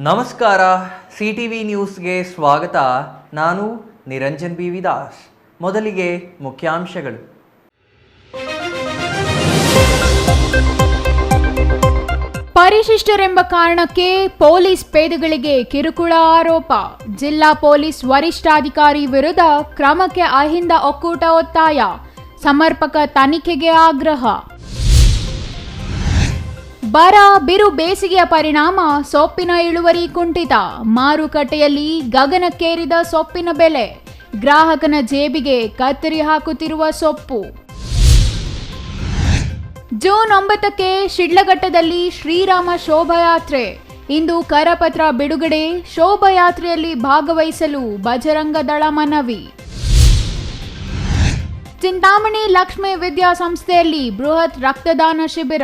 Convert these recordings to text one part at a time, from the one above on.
ನಮಸ್ಕಾರ, CTV ನ್ಯೂಸ್ಗೆ ಸ್ವಾಗತ. ನಾನು ನಿರಂಜನ್ ಬಿ ವಿದಾಸ್. ಮೊದಲಿಗೆ ಮುಖ್ಯಾಂಶಗಳು. ಪರಿಶಿಷ್ಟರೆಂಬ ಕಾರಣಕ್ಕೆ ಪೊಲೀಸ್ ಪೇದೆಗಳಿಗೆ ಕಿರುಕುಳ ಆರೋಪ. ಜಿಲ್ಲಾ ಪೊಲೀಸ್ ವರಿಷ್ಠಾಧಿಕಾರಿ ವಿರುದ್ಧ ಕ್ರಮಕ್ಕೆ ಅಹಿಂದ ಒಕ್ಕೂಟ ಒತ್ತಾಯ. ಸಮರ್ಪಕ ತನಿಖೆಗೆ ಆಗ್ರಹ. ಬರ ಬಿರು ಬೇಸಿಗೆಯ ಪರಿಣಾಮ ಸೊಪ್ಪಿನ ಇಳುವರಿ ಕುಂಠಿತ. ಮಾರುಕಟ್ಟೆಯಲ್ಲಿ ಗಗನಕ್ಕೇರಿದ ಸೊಪ್ಪಿನ ಬೆಲೆ. ಗ್ರಾಹಕನ ಜೇಬಿಗೆ ಕತ್ತರಿ ಹಾಕುತ್ತಿರುವ ಸೊಪ್ಪು. ಜೂನ್ 9ಕ್ಕೆ ಶಿಡ್ಲಘಟ್ಟದಲ್ಲಿ ಶ್ರೀರಾಮ ಶೋಭಾಯಾತ್ರೆ. ಇಂದು ಕರಪತ್ರ ಬಿಡುಗಡೆ. ಶೋಭಾಯಾತ್ರೆಯಲ್ಲಿ ಭಾಗವಹಿಸಲು ಬಜರಂಗ ದಳ ಮನವಿ. ಚಿಂತಾಮಣಿ ಲಕ್ಷ್ಮೀ ವಿದ್ಯಾಸಂಸ್ಥೆಯಲ್ಲಿ ಬೃಹತ್ ರಕ್ತದಾನ ಶಿಬಿರ.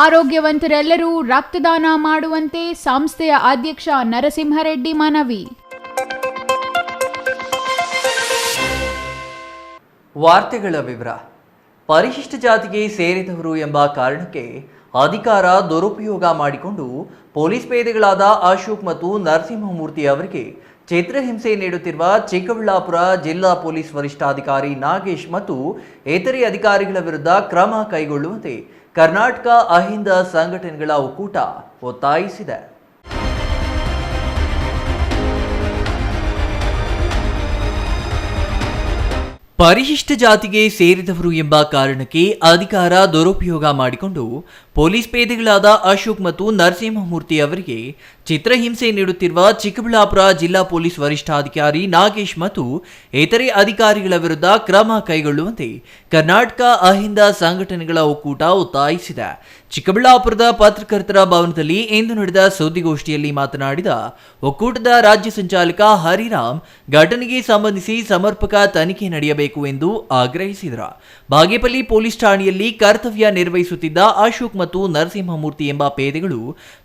ಆರೋಗ್ಯವಂತರೆಲ್ಲರೂ ರಕ್ತದಾನ ಮಾಡುವಂತೆ ಸಂಸ್ಥೆಯ ಅಧ್ಯಕ್ಷ ನರಸಿಂಹರೆಡ್ಡಿ ಮನವಿ. ವಾರ್ತೆಗಳ ವಿವರ. ಪರಿಶಿಷ್ಟ ಜಾತಿಗೆ ಸೇರಿದವರು ಎಂಬ ಕಾರಣಕ್ಕೆ ಅಧಿಕಾರ ದುರುಪಯೋಗ ಮಾಡಿಕೊಂಡು ಪೊಲೀಸ್ ಪೇದೆಗಳಾದ ಅಶೋಕ್ ಮತ್ತು ನರಸಿಂಹಮೂರ್ತಿ ಅವರಿಗೆ ಚಿತ್ರಹಿಂಸೆ ನೀಡುತ್ತಿರುವ ಚಿಕ್ಕಬಳ್ಳಾಪುರ ಜಿಲ್ಲಾ ಪೊಲೀಸ್ ವರಿಷ್ಠಾಧಿಕಾರಿ ನಾಗೇಶ್ ಮತ್ತು ಇತರೆ ಅಧಿಕಾರಿಗಳ ವಿರುದ್ಧ ಕ್ರಮ ಕೈಗೊಳ್ಳುವಂತೆ ಕರ್ನಾಟಕ ಅಹಿಂದ ಸಂಘಟನೆಗಳ ಒಕ್ಕೂಟ ಒತ್ತಾಯಿಸಿದೆ. ಪರಿಶಿಷ್ಟ ಜಾತಿಗೆ ಸೇರಿದವರು ಎಂಬ ಕಾರಣಕ್ಕೆ ಅಧಿಕಾರ ದುರುಪಯೋಗ ಮಾಡಿಕೊಂಡು ಪೊಲೀಸ್ ಪೇದೆಗಳಾದ ಅಶೋಕ್ ಮತ್ತು ನರಸಿಂಹಮೂರ್ತಿ ಅವರಿಗೆ ಚಿತ್ರಹಿಂಸೆ ನೀಡುತ್ತಿರುವ ಚಿಕ್ಕಬಳ್ಳಾಪುರ ಜಿಲ್ಲಾ ಪೊಲೀಸ್ ವರಿಷ್ಠಾಧಿಕಾರಿ ನಾಗೇಶ್ ಮತ್ತು ಇತರೆ ಅಧಿಕಾರಿಗಳ ವಿರುದ್ಧ ಕ್ರಮ ಕೈಗೊಳ್ಳುವಂತೆ ಕರ್ನಾಟಕ ಅಹಿಂದ ಸಂಘಟನೆಗಳ ಒಕ್ಕೂಟ ಒತ್ತಾಯಿಸಿದೆ. ಚಿಕ್ಕಬಳ್ಳಾಪುರದ ಪತ್ರಕರ್ತರ ಭವನದಲ್ಲಿ ಇಂದು ನಡೆದ ಸುದ್ದಿಗೋಷ್ಠಿಯಲ್ಲಿ ಮಾತನಾಡಿದ ಒಕ್ಕೂಟದ ರಾಜ್ಯ ಸಂಚಾಲಕ ಹರಿರಾಮ್, ಘಟನೆಗೆ ಸಂಬಂಧಿಸಿ ಸಮರ್ಪಕ ತನಿಖೆ ನಡೆಯಬೇಕು ಎಂದು ಆಗ್ರಹಿಸಿದರು. ಬಾಗೇಪಲ್ಲಿ ಪೊಲೀಸ್ ಠಾಣೆಯಲ್ಲಿ ಕರ್ತವ್ಯ ನಿರ್ವಹಿಸುತ್ತಿದ್ದ ಅಶೋಕ್ ಮತ್ತು ನರಸಿಂಹಮೂರ್ತಿ ಎಂಬ ಪೇದೆಗಳು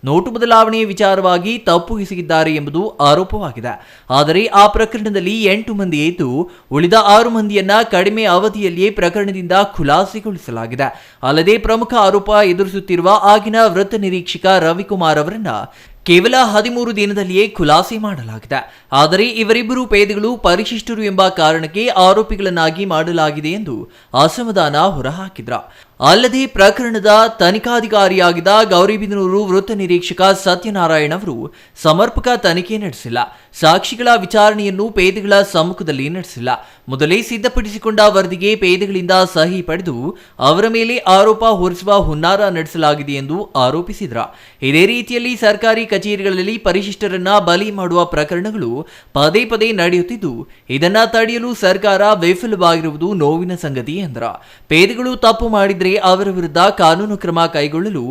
ನೋಟು ಬದಲಾವಣೆ ವಿಚಾರವಾಗಿ ತಪ್ಪು ಎಸಗಿದ್ದಾರೆ ಎಂಬುದು ಆರೋಪವಾಗಿದೆ. ಆದರೆ ಆ ಪ್ರಕರಣದಲ್ಲಿ 8 ಮಂದಿ ಇದ್ದು ಉಳಿದ 6 ಮಂದಿಯನ್ನ ಕಡಿಮೆ ಅವಧಿಯಲ್ಲಿಯೇ ಪ್ರಕರಣದಿಂದ ಖುಲಾಸೆಗೊಳಿಸಲಾಗಿದೆ. ಅಲ್ಲದೆ ಪ್ರಮುಖ ಆರೋಪ ಎದುರಿಸುತ್ತಿರುವ ಆಗಿನ ವೃತ್ತ ನಿರೀಕ್ಷಕ ರವಿಕುಮಾರ್ ಅವರನ್ನ ಕೇವಲ 13 ದಿನದಲ್ಲಿಯೇ ಖುಲಾಸೆ ಮಾಡಲಾಗಿದೆ. ಆದರೆ ಇವರಿಬ್ಬರು ಪೇದೆಗಳು ಪರಿಶಿಷ್ಟರು ಎಂಬ ಕಾರಣಕ್ಕೆ ಆರೋಪಿಗಳನ್ನಾಗಿ ಮಾಡಲಾಗಿದೆ ಎಂದು ಅಸಮಾಧಾನ ಹೊರಹಾಕಿದ್ರು. ಅಲ್ಲದೆ ಪ್ರಕರಣದ ತನಿಖಾಧಿಕಾರಿಯಾಗಿದ್ದ ಗೌರಿಬಿದನೂರು ವೃತ್ತ ನಿರೀಕ್ಷಕ ಸತ್ಯನಾರಾಯಣ್ ಅವರು ಸಮರ್ಪಕ ತನಿಖೆ ನಡೆಸಿಲ್ಲ. ಸಾಕ್ಷಿಗಳ ವಿಚಾರಣೆಯನ್ನು ಪೇದೆಗಳ ಸಮ್ಮುಖದಲ್ಲಿ ನಡೆಸಿಲ್ಲ. ಮೊದಲೇ ಸಿದ್ಧಪಡಿಸಿಕೊಂಡ ವರದಿಗೆ ಪೇದೆಗಳಿಂದ ಸಹಿ ಪಡೆದು ಅವರ ಮೇಲೆ ಆರೋಪ ಹೊರಿಸುವ ಹುನ್ನಾರ ನಡೆಸಲಾಗಿದೆ ಎಂದು ಆರೋಪಿಸಿದ್ರು. ಇದೇ ರೀತಿಯಲ್ಲಿ ಸರ್ಕಾರಿ ಕಚೇರಿಗಳಲ್ಲಿ ಪರಿಶಿಷ್ಟರನ್ನ ಬಲಿ ಮಾಡುವ ಪ್ರಕರಣಗಳು ಪದೇ ಪದೇ ನಡೆಯುತ್ತಿದ್ದು ಇದನ್ನ ತಡೆಯಲು ಸರ್ಕಾರ ವಿಫಲವಾಗಿರುವುದು ನೋವಿನ ಸಂಗತಿ ಎಂದರು. ಪೇದೆಗಳು ತಪ್ಪು ಮಾಡಿದ್ರೆ ಅವರ ವಿರುದ್ಧ ಕಾನೂನು ಕ್ರಮ ಕೈಗೊಳ್ಳಲು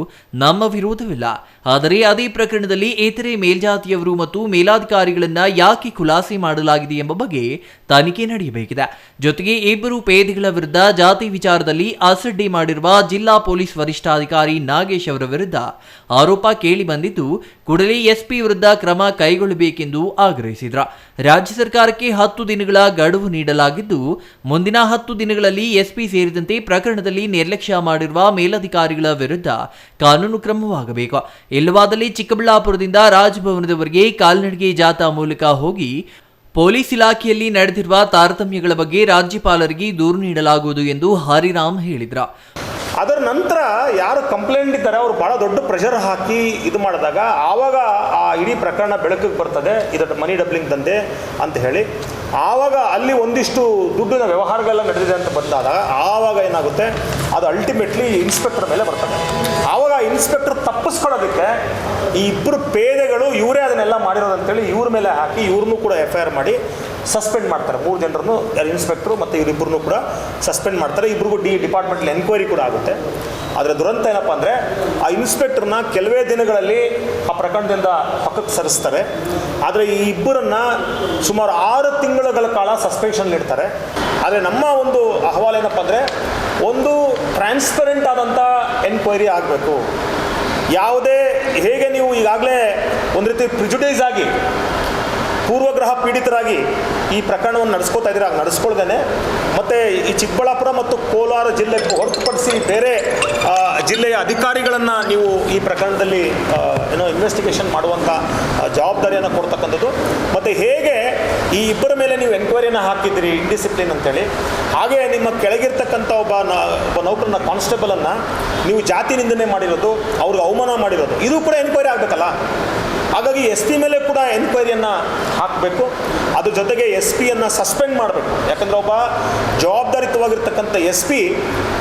ನಮ್ಮ ವಿರೋಧವಿಲ್ಲ. ಆದರೆ ಅದೇ ಪ್ರಕರಣದಲ್ಲಿ ಇತರೆ ಮೇಲ್ಜಾತಿಯವರು ಮತ್ತು ಮೇಲಾಧಿಕಾರಿಗಳನ್ನ ಯಾಕೆ ಖುಲಾಸೆ ಮಾಡಲಾಗಿದೆ ಎಂಬ ಬಗ್ಗೆ ತನಿಖೆ ನಡೆಯಬೇಕಿದೆ. ಜೊತೆಗೆ ಇಬ್ಬರು ಪೇದೆಗಳ ವಿರುದ್ಧ ಜಾತಿ ವಿಚಾರದಲ್ಲಿ ಅಸಡ್ಡೆ ಮಾಡಿರುವ ಜಿಲ್ಲಾ ಪೊಲೀಸ್ ವರಿಷ್ಠಾಧಿಕಾರಿ ನಾಗೇಶ್ ಅವರ ವಿರುದ್ಧ ಆರೋಪ ಕೇಳಿ ಬಂದಿದ್ದು ಕೂಡಲೇ SP ವಿರುದ್ಧ ಕ್ರಮ ಕೈಗೊಳ್ಳಬೇಕೆಂದು ಆಗ್ರಹಿಸಿದ್ರು. ರಾಜ್ಯ ಸರ್ಕಾರಕ್ಕೆ 10 ದಿನಗಳ ಗಡುವು ನೀಡಲಾಗಿದ್ದು ಮುಂದಿನ 10 ದಿನಗಳಲ್ಲಿ SP ಸೇರಿದಂತೆ ಪ್ರಕರಣದಲ್ಲಿ ನಿರ್ಲಕ್ಷ್ಯ ಮಾಡಿರುವ ಮೇಲಧಿಕಾರಿಗಳ ವಿರುದ್ಧ ಕಾನೂನು ಕ್ರಮವಾಗಬೇಕು. ಇಲ್ಲವಾದಲ್ಲಿ ಚಿಕ್ಕಬಳ್ಳಾಪುರದಿಂದ ರಾಜಭವನದವರೆಗೆ ಕಾಲ್ನಡಿಗೆ ಜಾಥಾ ಮೂಲಕ ಹೋಗಿ ಪೊಲೀಸ್ ಇಲಾಖೆಯಲ್ಲಿ ನಡೆದಿರುವ ತಾರತಮ್ಯಗಳ ಬಗ್ಗೆ ರಾಜ್ಯಪಾಲರಿಗೆ ದೂರು ನೀಡಲಾಗುವುದು ಎಂದು ಹರಿರಾಮ್ ಹೇಳಿದ್ರು. ಅದರ ನಂತರ ಯಾರು ಕಂಪ್ಲೇಂಟ್ ಇದ್ದಾರೆ ಅವರು ಭಾಳ ದೊಡ್ಡ ಪ್ರೆಷರ್ ಹಾಕಿ ಇದು ಮಾಡಿದಾಗ ಆವಾಗ ಆ ಇಡೀ ಪ್ರಕರಣ ಬೆಳಕಿಗೆ ಬರ್ತದೆ. ಇದರ ಮನಿ ಡಬ್ಲಿಂಗ್ ದಂಧೆ ಅಂತ ಹೇಳಿ ಆವಾಗ ಅಲ್ಲಿ ಒಂದಿಷ್ಟು ದುಡ್ಡಿನ ವ್ಯವಹಾರಗಳೆಲ್ಲ ನಡೆದಿದೆ ಅಂತ ಬಂದಾಗ ಆವಾಗ ಏನಾಗುತ್ತೆ, ಅದು ಅಲ್ಟಿಮೇಟ್ಲಿ ಇನ್ಸ್ಪೆಕ್ಟರ್ ಮೇಲೆ ಬರ್ತದೆ. ಆವಾಗ ಇನ್ಸ್ಪೆಕ್ಟರ್ ತಪ್ಪಿಸ್ಕೊಳ್ಳೋದಕ್ಕೆ ಈ ಇಬ್ಬರು ಪೇದೆಗಳು ಇವರೇ ಅದನ್ನೆಲ್ಲ ಮಾಡಿರೋದಂತೇಳಿ ಇವ್ರ ಮೇಲೆ ಹಾಕಿ ಇವ್ರನ್ನೂ ಕೂಡ FIR ಮಾಡಿ ಸಸ್ಪೆಂಡ್ ಮಾಡ್ತಾರೆ. 3 ಜನರನ್ನು, ಇನ್ಸ್ಪೆಕ್ಟ್ರು ಮತ್ತು ಇವರಿಬ್ಬರನ್ನೂ ಕೂಡ ಸಸ್ಪೆಂಡ್ ಮಾಡ್ತಾರೆ. ಇಬ್ಬರಿಗೂ ಡಿಪಾರ್ಟ್ಮೆಂಟಲ್ಲಿ ಎನ್ಕ್ವೈರಿ ಕೂಡ ಆಗುತ್ತೆ. ಆದರೆ ದುರಂತ ಏನಪ್ಪ ಅಂದರೆ ಆ ಇನ್ಸ್ಪೆಕ್ಟರ್ನ ಕೆಲವೇ ದಿನಗಳಲ್ಲಿ ಆ ಪ್ರಕರಣದಿಂದ ಪಕ್ಕಕ್ಕೆ ಸರಿಸ್ತಾರೆ. ಆದರೆ ಈ ಇಬ್ಬರನ್ನು ಸುಮಾರು 6 ತಿಂಗಳುಗಳ ಕಾಲ ಸಸ್ಪೆನ್ಷನ್ ಇಡ್ತಾರೆ. ಆದರೆ ನಮ್ಮ ಒಂದು ಅಹವಾಲು ಏನಪ್ಪ ಅಂದರೆ ಒಂದು ಟ್ರಾನ್ಸ್ಪರೆಂಟ್ ಆದಂಥ ಎನ್ಕ್ವೈರಿ ಆಗಬೇಕು. ಯಾವುದೇ ಹೇಗೆ ನೀವು ಈಗಾಗಲೇ ಒಂದು ರೀತಿ ಪ್ರಿಜುಡೈಸ್ ಆಗಿ ಪೂರ್ವಗ್ರಹ ಪೀಡಿತರಾಗಿ ಈ ಪ್ರಕರಣವನ್ನು ನಡೆಸ್ಕೋತಾ ಇದ್ದೀರಾ, ನಡೆಸ್ಕೊಳ್ದೇನೆ ಮತ್ತು ಈ ಚಿಕ್ಕಬಳ್ಳಾಪುರ ಮತ್ತು ಕೋಲಾರ ಜಿಲ್ಲೆಗೆ ಹೊರತುಪಡಿಸಿ ಬೇರೆ ಜಿಲ್ಲೆಯ ಅಧಿಕಾರಿಗಳನ್ನು ನೀವು ಈ ಪ್ರಕರಣದಲ್ಲಿ ಇನ್ವೆಸ್ಟಿಗೇಷನ್ ಮಾಡುವಂಥ ಜವಾಬ್ದಾರಿಯನ್ನು ಕೊಡ್ತಕ್ಕಂಥದ್ದು. ಮತ್ತು ಹೇಗೆ ಈ ಇಬ್ಬರ ಮೇಲೆ ನೀವು ಎಂಕ್ವೈರಿನ ಹಾಕಿದ್ದೀರಿ ಇಂಡಿಸಿಪ್ಲಿನ್ ಅಂತೇಳಿ, ಹಾಗೆ ನಿಮ್ಮ ಕೆಳಗಿರ್ತಕ್ಕಂಥ ಒಬ್ಬ ನೌಕರನ ಕಾನ್ಸ್ಟೇಬಲನ್ನು ನೀವು ಜಾತಿ ನಿಂದನೆ ಮಾಡಿರೋದು, ಅವ್ರಿಗೆ ಅವಮಾನ ಮಾಡಿರೋದು, ಇದು ಕೂಡ ಎನ್ಕ್ವೈರಿ ಆಗಬೇಕಲ್ಲ. ಹಾಗಾಗಿ ಎಸ್ ಪಿ ಮೇಲೆ ಕೂಡ ಎನ್ಕ್ವೈರಿಯನ್ನು ಹಾಕಬೇಕು. ಅದ್ರ ಜೊತೆಗೆ ಎಸ್ ಪಿಯನ್ನು ಸಸ್ಪೆಂಡ್ ಮಾಡಬೇಕು. ಯಾಕಂದರೆ ಒಬ್ಬ ಜವಾಬ್ದಾರಿತವಾಗಿರ್ತಕ್ಕಂಥ ಎಸ್ ಪಿ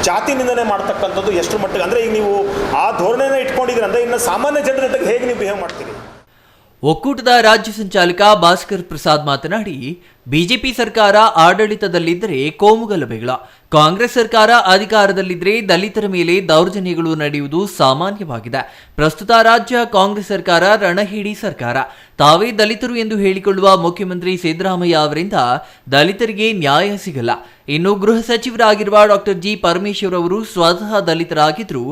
ಜಾತಿ ನಿಂದನೆ ಮಾಡ್ತಕ್ಕಂಥದ್ದು ಎಷ್ಟು ಮಟ್ಟಿಗೆ ಅಂದರೆ, ಈಗ ನೀವು ಆ ಧೋರಣೆನ ಇಟ್ಕೊಂಡಿದ್ದೀರಿ ಅಂದರೆ ಇನ್ನು ಸಾಮಾನ್ಯ ಜನರ ಜೊತೆಗೆ ಹೇಗೆ ನೀವು ಬಿಹೇವ್ ಮಾಡ್ತೀರಿ? ಒಕ್ಕೂಟದ ರಾಜ್ಯ ಸಂಚಾಲಕ ಭಾಸ್ಕರ್ ಪ್ರಸಾದ್ ಮಾತನಾಡಿ, ಬಿಜೆಪಿ ಸರ್ಕಾರ ಆಡಳಿತದಲ್ಲಿದ್ದರೆ ಕೋಮುಗಲಭೆಗಳ, ಕಾಂಗ್ರೆಸ್ ಸರ್ಕಾರ ಅಧಿಕಾರದಲ್ಲಿದ್ದರೆ ದಲಿತರ ಮೇಲೆ ದೌರ್ಜನ್ಯಗಳು ನಡೆಯುವುದು ಸಾಮಾನ್ಯವಾಗಿದೆ. ಪ್ರಸ್ತುತ ರಾಜ್ಯ ಕಾಂಗ್ರೆಸ್ ಸರ್ಕಾರ ರಣಹೇಡಿ ಸರ್ಕಾರ. ತಾವೇ ದಲಿತರು ಎಂದು ಹೇಳಿಕೊಳ್ಳುವ ಮುಖ್ಯಮಂತ್ರಿ ಸಿದ್ದರಾಮಯ್ಯ ಅವರಿಂದ ದಲಿತರಿಗೆ ನ್ಯಾಯ ಸಿಗಲ್ಲ. ಇನ್ನು ಗೃಹ ಸಚಿವರಾಗಿರುವ ಡಾಕ್ಟರ್ ಜಿ ಪರಮೇಶ್ವರ್ ಅವರು ಸ್ವತಃ ದಲಿತರಾಗಿದ್ರೂ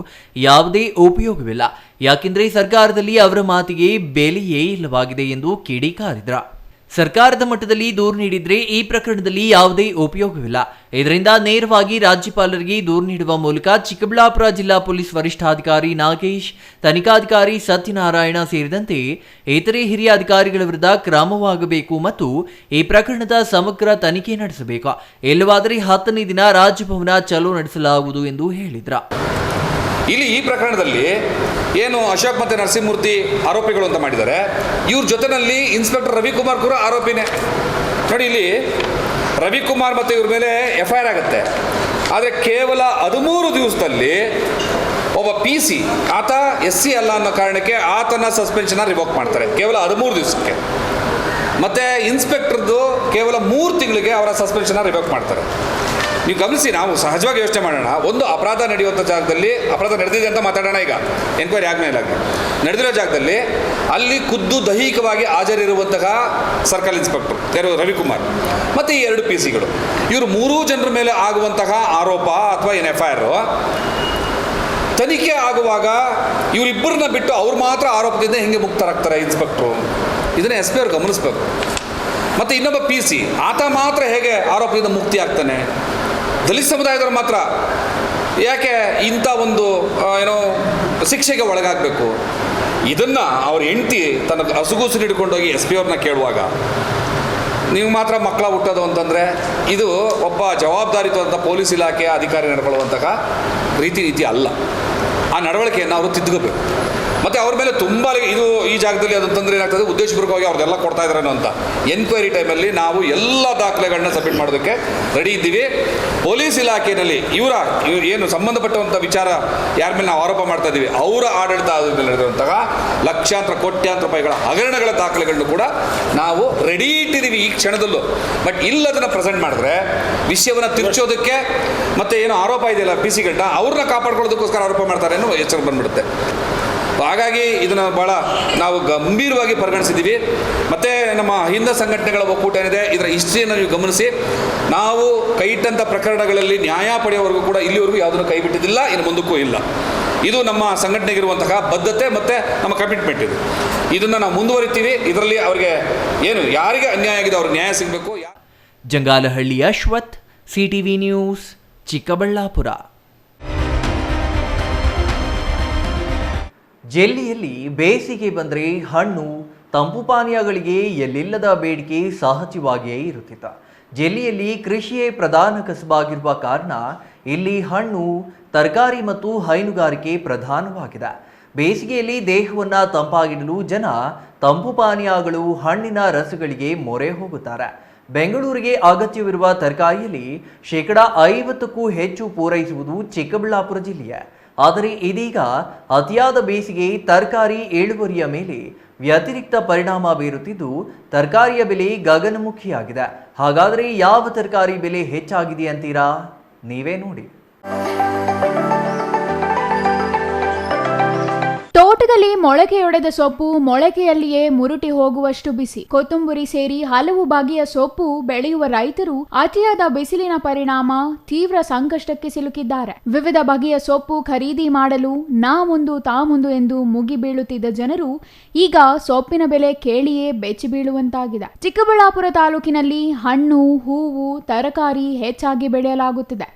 ಯಾವುದೇ ಉಪಯೋಗವಿಲ್ಲ. ಯಾಕೆಂದ್ರೆ ಸರ್ಕಾರದಲ್ಲಿ ಅವರ ಮಾತಿಗೆ ಬೆಲೆಯೇ ಇಲ್ಲವಾಗಿದೆ ಎಂದು ಕಿಡಿಕಾರಿದ್ರ. ಸರ್ಕಾರದ ಮಟ್ಟದಲ್ಲಿ ದೂರು ನೀಡಿದ್ರೆ ಈ ಪ್ರಕರಣದಲ್ಲಿ ಯಾವುದೇ ಉಪಯೋಗವಿಲ್ಲ. ಇದರಿಂದ ನೇರವಾಗಿ ರಾಜ್ಯಪಾಲರಿಗೆ ದೂರು ನೀಡುವ ಮೂಲಕ ಚಿಕ್ಕಬಳ್ಳಾಪುರ ಜಿಲ್ಲಾ ಪೊಲೀಸ್ ವರಿಷ್ಠಾಧಿಕಾರಿ ನಾಗೇಶ್, ತನಿಖಾಧಿಕಾರಿ ಸತ್ಯನಾರಾಯಣ ಸೇರಿದಂತೆ ಇತರೆ ಹಿರಿಯ ಅಧಿಕಾರಿಗಳ ವಿರುದ್ಧ ಕ್ರಮವಾಗಬೇಕು ಮತ್ತು ಈ ಪ್ರಕರಣದ ಸಮಗ್ರ ತನಿಖೆ ನಡೆಸಬೇಕು. ಇಲ್ಲವಾದರೆ 10ನೇ ದಿನ ರಾಜಭವನ ಚಲೋ ನಡೆಸಲಾಗುವುದು ಎಂದು ಹೇಳಿದ್ರ. ಇಲ್ಲಿ ಈ ಪ್ರಕರಣದಲ್ಲಿ ಏನು ಅಶೋಕ್ ಮತ್ತು ನರಸಿಂಹಮೂರ್ತಿ ಆರೋಪಿಗಳು ಅಂತ ಮಾಡಿದ್ದಾರೆ, ಇವ್ರ ಜೊತೆಯಲ್ಲಿ ಇನ್ಸ್ಪೆಕ್ಟರ್ ರವಿಕುಮಾರ್ ಕೂಡ ಆರೋಪಿನೇ. ನೋಡಿ, ಇಲ್ಲಿ ರವಿಕುಮಾರ್ ಮತ್ತು ಇವ್ರ ಮೇಲೆ FIR ಆಗುತ್ತೆ. ಆದರೆ ಕೇವಲ 13 ದಿವಸದಲ್ಲಿ ಒಬ್ಬ PC ಆತ SC ಅಲ್ಲ ಅನ್ನೋ ಕಾರಣಕ್ಕೆ ಆತನ ಸಸ್ಪೆನ್ಷನ್ ರಿವೋಕ್ ಮಾಡ್ತಾರೆ ಕೇವಲ 13 ದಿವಸಕ್ಕೆ. ಮತ್ತು ಇನ್ಸ್ಪೆಕ್ಟರ್ದು ಕೇವಲ 3 ತಿಂಗಳಿಗೆ ಅವರ ಸಸ್ಪೆನ್ಷನ್ ರಿವೋಕ್ ಮಾಡ್ತಾರೆ. ನೀವು ಗಮನಿಸಿ, ನಾವು ಸಹಜವಾಗಿ ಯೋಚನೆ ಮಾಡೋಣ. ಒಂದು ಅಪರಾಧ ನಡೆಯುವಂಥ ಜಾಗದಲ್ಲಿ, ಅಪರಾಧ ನಡೆದಿದೆ ಅಂತ ಮಾತಾಡೋಣ, ಈಗ ಎನ್ಕ್ವೈರಿ ಆದ್ಮೇಲೆ ನಡೆದಿರೋ ಜಾಗದಲ್ಲಿ ಅಲ್ಲಿ ಖುದ್ದು ದೈಹಿಕವಾಗಿ ಹಾಜರಿರುವಂತಹ ಸರ್ಕಲ್ ಇನ್ಸ್ಪೆಕ್ಟರ್ ಯಾರು ರವಿಕುಮಾರ್ ಮತ್ತು ಈ 2 PC ಗಳು, ಇವರು 3 ಜನರ ಮೇಲೆ ಆಗುವಂತಹ ಆರೋಪ ಅಥವಾ ಏನು FIR ತನಿಖೆ ಆಗುವಾಗ ಇವರಿಬ್ಬರನ್ನ ಬಿಟ್ಟು ಅವ್ರು ಮಾತ್ರ ಆರೋಪದಿಂದ ಹೆಂಗೆ ಮುಕ್ತರಾಗ್ತಾರೆ ಇನ್ಸ್ಪೆಕ್ಟ್ರು? ಇದನ್ನು SP ಅವ್ರು ಗಮನಿಸ್ಬೇಕು. ಮತ್ತು ಇನ್ನೊಬ್ಬ PC ಆತ ಮಾತ್ರ ಹೇಗೆ ಆರೋಪದಿಂದ ಮುಕ್ತಿ ಆಗ್ತಾನೆ? ದಲಿತ ಸಮುದಾಯದವರು ಮಾತ್ರ ಯಾಕೆ ಇಂಥ ಒಂದು ಶಿಕ್ಷೆಗೆ ಒಳಗಾಗಬೇಕು? ಇದನ್ನು ಅವ್ರ ಹೆಂಡತಿ ತನ್ನ ಹಸುಗೂಸು ಹಿಡ್ಕೊಂಡೋಗಿ SP ಅವ್ರನ್ನ ಕೇಳುವಾಗ ನೀವು ಮಾತ್ರ ಮಕ್ಕಳ ಹುಟ್ಟೋದು ಅಂತಂದರೆ ಇದು ಒಬ್ಬ ಜವಾಬ್ದಾರಿಯುತ ಪೊಲೀಸ್ ಇಲಾಖೆಯ ಅಧಿಕಾರಿ ನಡ್ಕೊಳ್ಳುವಂತಹ ರೀತಿ ಅಲ್ಲ. ಆ ನಡವಳಿಕೆಯನ್ನು ಅವರು ತಿದ್ದುಕೋಬೇಕು. ಮತ್ತು ಅವ್ರ ಮೇಲೆ ತುಂಬ ಇದು ಈ ಜಾಗದಲ್ಲಿ ಅದು ತೊಂದರೆ ಏನಾಗ್ತದೆ, ಉದ್ದೇಶಪೂರ್ವಕವಾಗಿ ಅವ್ರದ್ದೆಲ್ಲ ಕೊಡ್ತಾ ಇದ್ದಾರೇನೋ ಅಂತ. ಎನ್ಕ್ವೈರಿ ಟೈಮಲ್ಲಿ ನಾವು ಎಲ್ಲ ದಾಖಲೆಗಳನ್ನ ಸಬ್ಮಿಟ್ ಮಾಡೋದಕ್ಕೆ ರೆಡಿ ಇದ್ದೀವಿ. ಪೊಲೀಸ್ ಇಲಾಖೆಯಲ್ಲಿ ಇವ್ರು ಏನು ಸಂಬಂಧಪಟ್ಟಂಥ ವಿಚಾರ ಯಾರ ಮೇಲೆ ನಾವು ಆರೋಪ ಮಾಡ್ತಾ ಇದ್ದೀವಿ, ಅವರ ಆಡಳಿತ ಮೇಲೆ ನಡೆದಿರುವಂತಹ ಲಕ್ಷಾಂತರ ಕೋಟ್ಯಾಂತರ ರೂಪಾಯಿಗಳ ಹಗರಣಗಳ ದಾಖಲೆಗಳನ್ನು ಕೂಡ ನಾವು ರೆಡಿ ಇಟ್ಟಿದ್ದೀವಿ ಈ ಕ್ಷಣದಲ್ಲೂ. ಬಟ್ ಇಲ್ಲದನ್ನು ಪ್ರೆಸೆಂಟ್ ಮಾಡಿದ್ರೆ ವಿಷಯವನ್ನು ತಿರ್ಚೋದಕ್ಕೆ ಮತ್ತು ಏನು ಆರೋಪ ಇದೆಯಲ್ಲ PC ಅವ್ರನ್ನ ಕಾಪಾಡ್ಕೊಳ್ಳೋದಕ್ಕೋಸ್ಕರ ಆರೋಪ ಮಾಡ್ತಾರೆ ಅನ್ನೋ ಎಚ್ಚರ ಬಂದ್ಬಿಡುತ್ತೆ. ಹಾಗಾಗಿ ಇದನ್ನು ಭಾಳ ನಾವು ಗಂಭೀರವಾಗಿ ಪರಿಗಣಿಸಿದ್ದೀವಿ. ಮತ್ತು ನಮ್ಮ ಹಿಂದೂ ಸಂಘಟನೆಗಳ ಒಕ್ಕೂಟ ಏನಿದೆ, ಇದರ ಹಿಸ್ಟ್ರಿಯನ್ನು ನೀವು ಗಮನಿಸಿ. ನಾವು ಕೈಯಿಟ್ಟಂಥ ಪ್ರಕರಣಗಳಲ್ಲಿ ನ್ಯಾಯ ಪಡೆಯುವವರೆಗೂ ಕೂಡ ಇಲ್ಲಿವರೆಗೂ ಯಾವುದನ್ನು ಕೈ ಬಿಟ್ಟಿದ್ದಿಲ್ಲ, ಇನ್ನು ಮುಂದಕ್ಕೂ ಇಲ್ಲ. ಇದು ನಮ್ಮ ಸಂಘಟನೆಗಿರುವಂತಹ ಬದ್ಧತೆ ಮತ್ತು ನಮ್ಮ ಕಮಿಟ್ಮೆಂಟ್ ಇದು. ಇದನ್ನು ನಾವು ಮುಂದುವರಿತೀವಿ. ಇದರಲ್ಲಿ ಅವರಿಗೆ ಏನು ಯಾರಿಗೆ ಅನ್ಯಾಯ ಆಗಿದೆ ಅವ್ರಿಗೆ ನ್ಯಾಯ ಸಿಗಬೇಕು. Jangalahalli Ashwath, CTV news, Chikkaballapur. ಜೆಲ್ಲಿಯಲ್ಲಿ ಬೇಸಿಗೆ ಬಂದರೆ ಹಣ್ಣು, ತಂಪು ಪಾನೀಯಗಳಿಗೆ ಎಲ್ಲಿಲ್ಲದ ಬೇಡಿಕೆ ಸಹಜವಾಗಿಯೇ ಇರುತ್ತಿತ್ತು. ಜೆಲ್ಲಿಯಲ್ಲಿ ಕೃಷಿಯೇ ಪ್ರಧಾನ ಕಸಬಾಗಿರುವ ಕಾರಣ ಇಲ್ಲಿ ಹಣ್ಣು, ತರಕಾರಿ ಮತ್ತು ಹೈನುಗಾರಿಕೆ ಪ್ರಧಾನವಾಗಿದೆ. ಬೇಸಿಗೆಯಲ್ಲಿ ದೇಹವನ್ನು ತಂಪಾಗಿಡಲು ಜನ ತಂಪು ಪಾನೀಯಗಳು, ಹಣ್ಣಿನ ರಸಗಳಿಗೆ ಮೊರೆ ಹೋಗುತ್ತಾರೆ. ಬೆಂಗಳೂರಿಗೆ ಅಗತ್ಯವಿರುವ ತರಕಾರಿಯಲ್ಲಿ 50%ಕ್ಕೂ ಹೆಚ್ಚು ಪೂರೈಸುವುದು ಚಿಕ್ಕಬಳ್ಳಾಪುರ ಜಿಲ್ಲೆಯ. ಆದರೆ ಇದೀಗ ಅತಿಯಾದ ಬೇಸಿಗೆ ತರಕಾರಿ ಇಳುವರಿಯ ಮೇಲೆ ವ್ಯತಿರಿಕ್ತ ಪರಿಣಾಮ ಬೀರುತ್ತಿದ್ದು ತರಕಾರಿಯ ಬೆಲೆ ಗಗನಮುಖಿಯಾಗಿದೆ. ಹಾಗಾದರೆ ಯಾವ ತರಕಾರಿ ಬೆಲೆ ಹೆಚ್ಚಾಗಿದೆ ಅಂತೀರಾ? ನೀವೇ ನೋಡಿ. ತೋಟದಲ್ಲಿ ಮೊಳಕೆಯೊಡೆದ ಸೊಪ್ಪು ಮೊಳಕೆಯಲ್ಲಿಯೇ ಮುರುಟಿ ಹೋಗುವಷ್ಟು ಬಿಸಿ. ಕೊತ್ತಂಬರಿ ಸೇರಿ ಹಲವು ಬಗೆಯ ಸೊಪ್ಪು ಬೆಳೆಯುವ ರೈತರು ಅತಿಯಾದ ಬಿಸಿಲಿನ ಪರಿಣಾಮ ತೀವ್ರ ಸಂಕಷ್ಟಕ್ಕೆ ಸಿಲುಕಿದ್ದಾರೆ. ವಿವಿಧ ಬಗೆಯ ಸೊಪ್ಪು ಖರೀದಿ ಮಾಡಲು ನಾ ಮುಂದು ತಾ ಮುಂದು ಎಂದು ಮುಗಿ ಬೀಳುತ್ತಿದ್ದ ಜನರು ಈಗ ಸೊಪ್ಪಿನ ಬೆಲೆ ಕೇಳಿಯೇ ಬೆಚ್ಚಿ ಬೀಳುವಂತಾಗಿದೆ. ಚಿಕ್ಕಬಳ್ಳಾಪುರ ತಾಲೂಕಿನಲ್ಲಿ ಹಣ್ಣು, ಹೂವು, ತರಕಾರಿ ಹೆಚ್ಚಾಗಿ ಬೆಳೆಯಲಾಗುತ್ತಿದೆ.